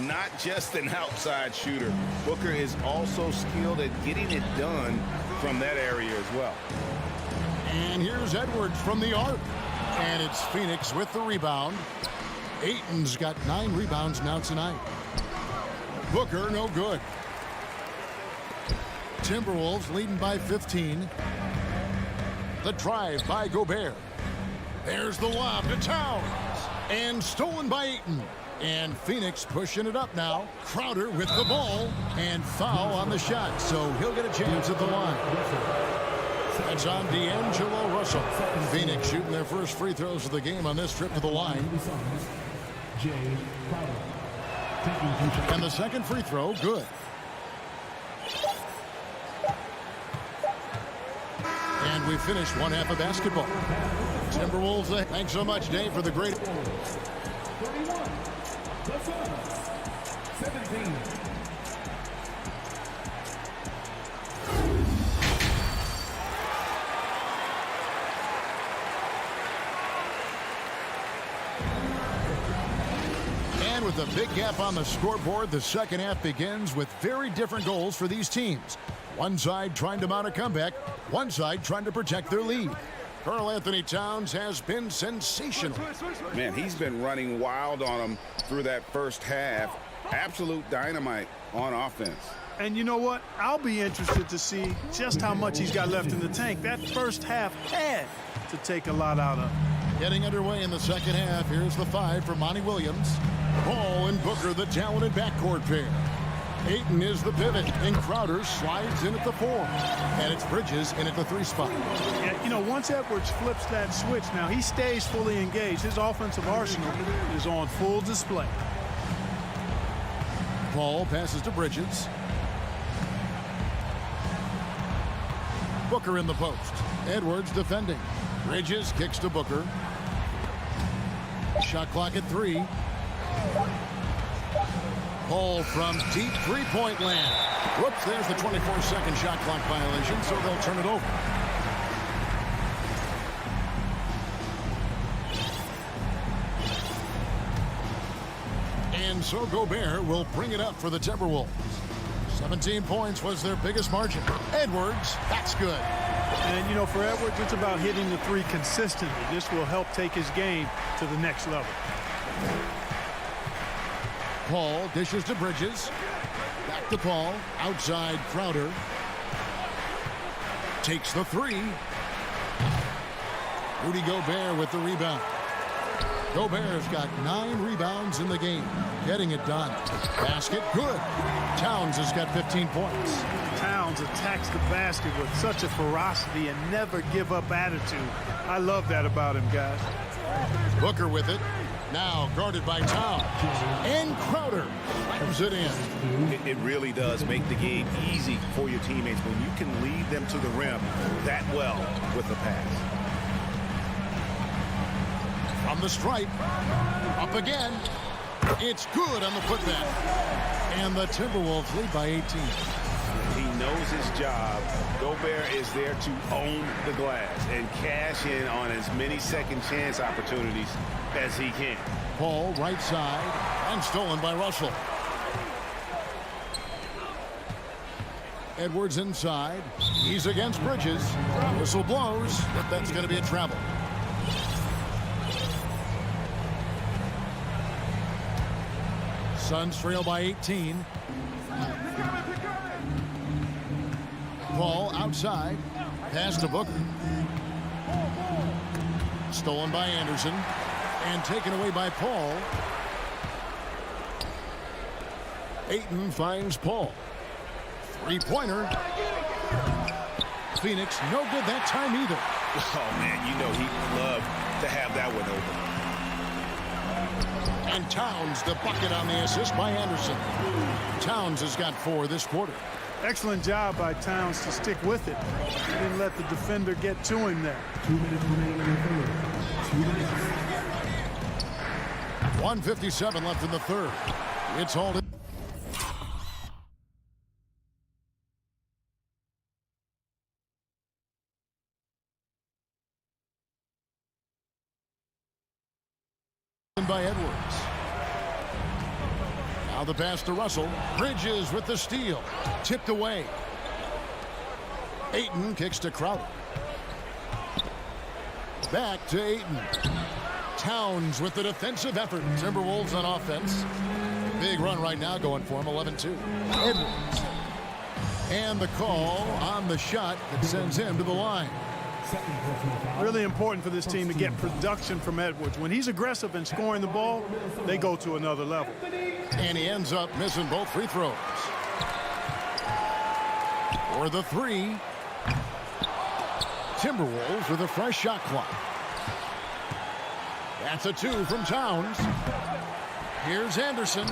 Not just an outside shooter. Booker is also skilled at getting it done from that area as well. And here's Edwards from the arc. And it's Phoenix with the rebound. Ayton's got 9 rebounds now tonight. Booker, no good. Timberwolves leading by 15. The drive by Gobert. There's the lob to Towns. And stolen by Ayton. And Phoenix pushing it up now. Crowder with the ball. And foul on the shot. So he'll get a chance at the line. That's on D'Angelo Russell. Phoenix shooting their first free throws of the game on this trip to the line. And the second free throw, good. And we finish one half of basketball. Timberwolves, thanks so much, Dave, for the great... 17. And with a big gap on the scoreboard, the second half begins with very different goals for these teams. One side trying to mount a comeback, one side trying to protect their lead. Karl Anthony Towns has been sensational. Man, he's been running wild on them through that first half. Absolute dynamite on offense. And you know what? I'll be interested to see just how much he's got left in the tank. That first half had to take a lot out of him. Getting underway in the second half. Here's the 5 for Monty Williams. Ball and Booker, the talented backcourt pair. Ayton is the pivot, and Crowder slides in at the 4. And it's Bridges in at the 3 spot. Yeah, you know, once Edwards flips that switch, now he stays fully engaged. His offensive arsenal is on full display. Paul passes to Bridges. Booker in the post. Edwards defending. Bridges kicks to Booker. Shot clock at 3. Paul from deep three-point land. Whoops, there's the 24-second shot clock violation, so they'll turn it over. And so Gobert will bring it up for the Timberwolves. 17 points was their biggest margin. Edwards, that's good. And, you know, for Edwards, it's about hitting the 3 consistently. This will help take his game to the next level. Paul dishes to Bridges. Back to Paul. Outside Crowder. Takes the 3. Rudy Gobert with the rebound. Gobert's got 9 rebounds in the game. Getting it done. Basket, good. Towns has got 15 points. Towns attacks the basket with such a ferocity and never give up attitude. I love that about him, guys. Booker with it. Now guarded by Towns. And Crowder slams it in. It really does make the game easy for your teammates when you can lead them to the rim that well with the pass. From the stripe. Up again. It's good on the putback. And the Timberwolves lead by 18. He knows his job. Gobert is there to own the glass and cash in on as many second chance opportunities as he can. Paul right side and stolen by Russell. Edwards inside. He's against Bridges. Whistle blows, but that's going to be a travel. Suns trail by 18. Paul outside. Pass to Booker. Stolen by Anderson. And taken away by Paul. Ayton finds Paul. Three-pointer. Phoenix, no good that time either. Oh, man, you know he'd love to have that one open. And Towns, the bucket on the assist by Anderson. Towns has got 4 this quarter. Excellent job by Towns to stick with it. He didn't let the defender get to him there. 2 minutes remaining in the third. 2 minutes. 1:57 left in the third. It's all by Edwards. Now the pass to Russell. Bridges with the steal. Tipped away. Ayton kicks to Crowder. Back to Ayton. Towns with the defensive effort. Timberwolves on offense. Big run right now going for him. 11-2. Edwards. And the call on the shot that sends him to the line. Really important for this team to get production from Edwards. When he's aggressive and scoring the ball, they go to another level. And he ends up missing both free throws. For the 3. Timberwolves with a fresh shot clock. That's a 2 from Towns. Here's Anderson.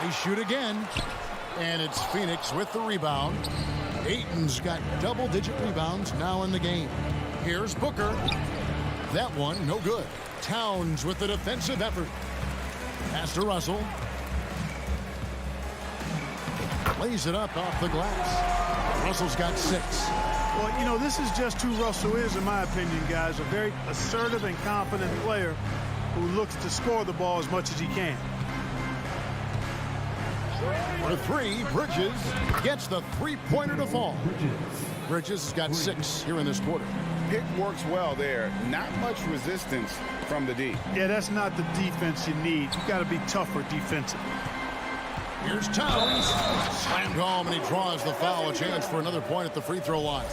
They shoot again. And it's Phoenix with the rebound. Ayton's got double-digit rebounds now in the game. Here's Booker. That one, no good. Towns with the defensive effort. Pass to Russell. Lays it up off the glass. Russell's got 6. Well, you know, this is just who Russell is, in my opinion, guys. A very assertive and confident player who looks to score the ball as much as he can. For 3, Bridges gets the three-pointer to fall. Bridges has got 6 here in this quarter. Pick works well there. Not much resistance from the D. Yeah, that's not the defense you need. You got to be tougher defensively. Here's Towns. Slammed home, and he draws the foul. A chance for another point at the free throw line.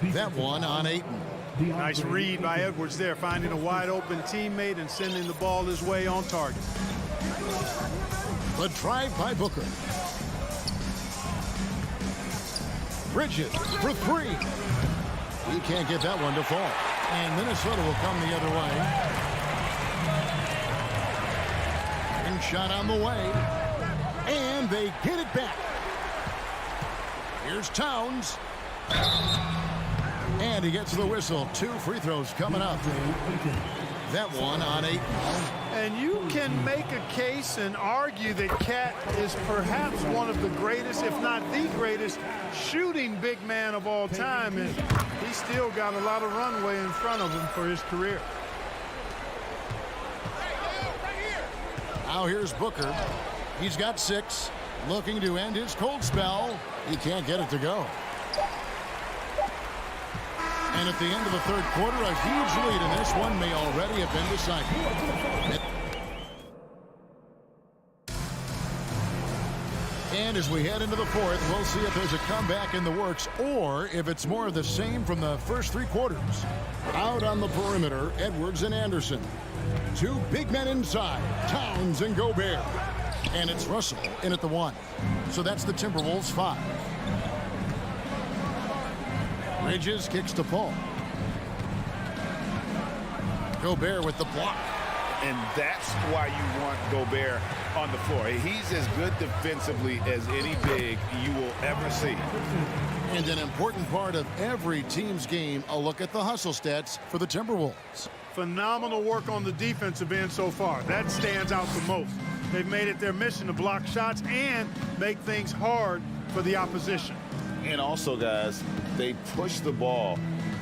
That one on Ayton. Nice read by Edwards there, finding a wide-open teammate and sending the ball his way on target. The drive by Booker. Bridges for 3. He can't get that one to fall. And Minnesota will come the other way. And shot on the way. And they get it back. Here's Towns. And he gets the whistle. 2 free throws coming up. That one on 8. And you can make a case and argue that Cat is perhaps one of the greatest, if not the greatest, shooting big man of all time. And he's still got a lot of runway in front of him for his career. Now here's Booker. He's got 6. Looking to end his cold spell. He can't get it to go. And at the end of the third quarter, a huge lead, and this one may already have been decided. And as we head into the fourth, we'll see if there's a comeback in the works or if it's more of the same from the first 3 quarters. Out on the perimeter, Edwards and Anderson. 2 big men inside, Towns and Gobert. And it's Russell in at the 1. So that's the Timberwolves 5. Bridges kicks to Paul. Gobert with the block. And that's why you want Gobert on the floor. He's as good defensively as any big you will ever see. And an important part of every team's game, a look at the hustle stats for the Timberwolves. Phenomenal work on the defensive end so far. That stands out the most. They've made it their mission to block shots and make things hard for the opposition. And also, guys, they push the ball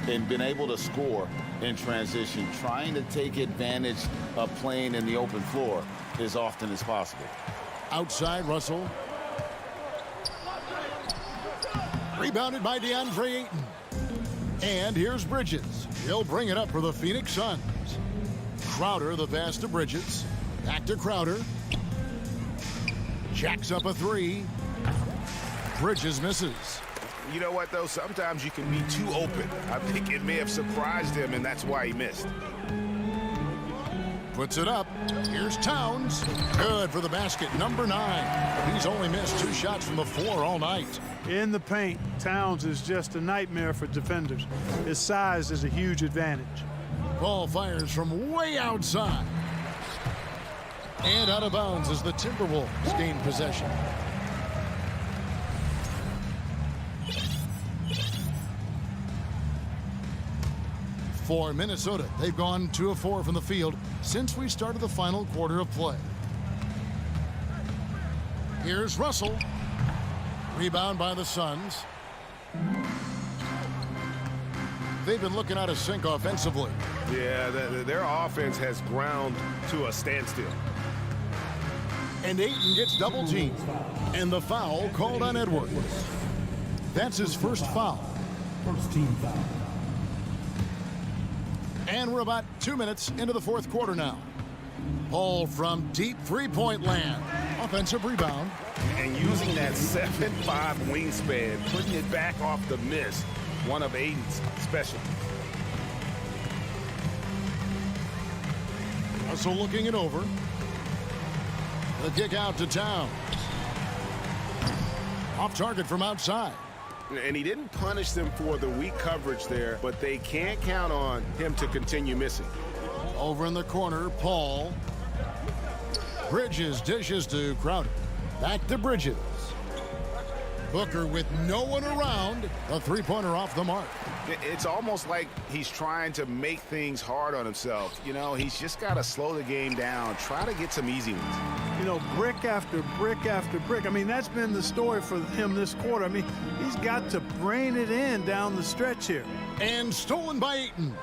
and been able to score in transition, trying to take advantage of playing in the open floor as often as possible. Outside, Russell. Rebounded by DeAndre Ayton. And here's Bridges. He'll bring it up for the Phoenix Suns. Crowder, the pass to Bridges. Back to Crowder. Jacks up a three. Bridges misses. You know what, though? Sometimes you can be too open. I think it may have surprised him, and that's why he missed. Puts it up. Here's Towns. Good for the basket, number 9. He's only missed 2 shots from the floor all night. In the paint, Towns is just a nightmare for defenders. His size is a huge advantage. Ball fires from way outside. And out of bounds as the Timberwolves gain possession. For Minnesota, they've gone 2 of 4 from the field since we started the final quarter of play. Here's Russell. Rebound by the Suns. They've been looking out of sync offensively. Yeah, their offense has ground to a standstill. And Ayton gets double teamed. And the foul called on Edwards. That's his first foul. First team foul. And we're about 2 minutes into the fourth quarter now. Paul from deep three-point land. Offensive rebound. And using that 7'5" wingspan, putting it back off the miss, one of Ayton's specialties. Russell looking it over. The kick out to Towns. Off target from outside. And he didn't punish them for the weak coverage there, but they can't count on him to continue missing. Over in the corner, Paul. Bridges dishes to Crowder. Back to Bridges. Booker with no one around. A three-pointer off the mark. It's almost like he's trying to make things hard on himself. You know, he's just got to slow the game down, try to get some easy ones. You know, brick after brick after brick. I mean, that's been the story for him this quarter. I mean, he's got to brain it in down the stretch here. And stolen by Ayton.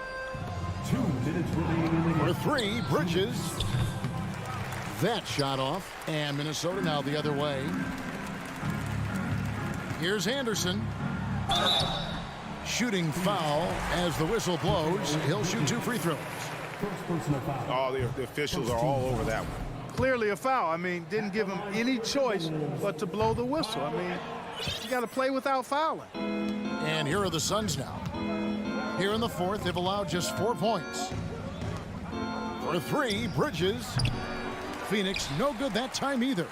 2 minutes remaining. For 3, Bridges. That shot off. And Minnesota now the other way. Here's Anderson. Shooting foul as the whistle blows. He'll shoot 2 free throws. First personal foul. Oh, the officials are all over that one. Clearly a foul. I mean, didn't give him any choice but to blow the whistle. I mean, you got to play without fouling. And here are the Suns now. Here in the fourth, they've allowed just 4 points. For 3, Bridges. Phoenix, no good that time either.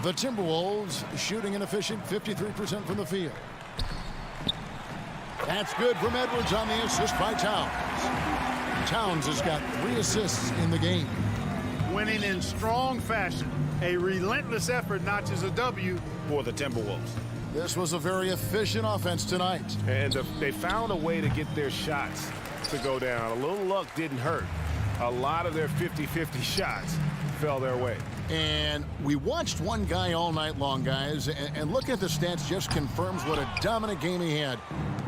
The Timberwolves shooting an efficient 53% from the field. That's good from Edwards on the assist by Towns. Towns has got 3 assists in the game. Winning in strong fashion. A relentless effort notches a W for the Timberwolves. This was a very efficient offense tonight. And they found a way to get their shots to go down. A little luck didn't hurt. A lot of their 50-50 shots fell their way. And we watched one guy all night long, guys, and looking at the stats just confirms what a dominant game he had.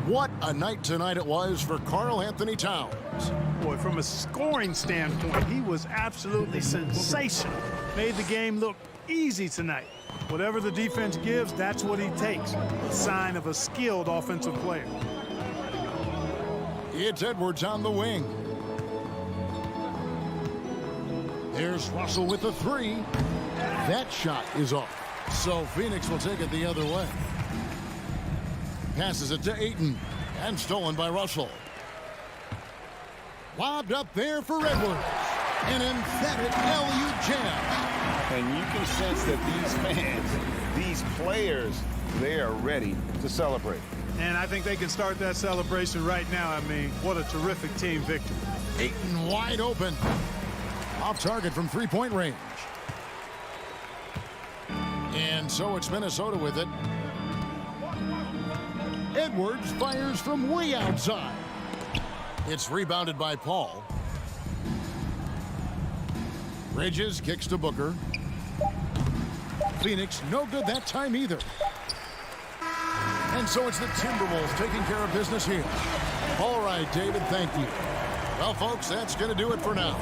What a night tonight it was for Karl Anthony Towns. Boy, from a scoring standpoint, he was absolutely sensational. Made the game look easy tonight. Whatever the defense gives, that's what he takes. A sign of a skilled offensive player. It's Edwards on the wing. There's Russell with the 3. That shot is off. So Phoenix will take it the other way. Passes it to Ayton. And stolen by Russell. Lobbed up there for Edwards. An emphatic LU jam. And you can sense that these fans, these players, they are ready to celebrate. And I think they can start that celebration right now. I mean, what a terrific team victory. Ayton wide open. Off target from three-point range. And so it's Minnesota with it. Edwards fires from way outside. It's rebounded by Paul. Bridges kicks to Booker. Phoenix, no good that time either. And so it's the Timberwolves taking care of business here. All right, David, thank you. Well, folks, that's going to do it for now.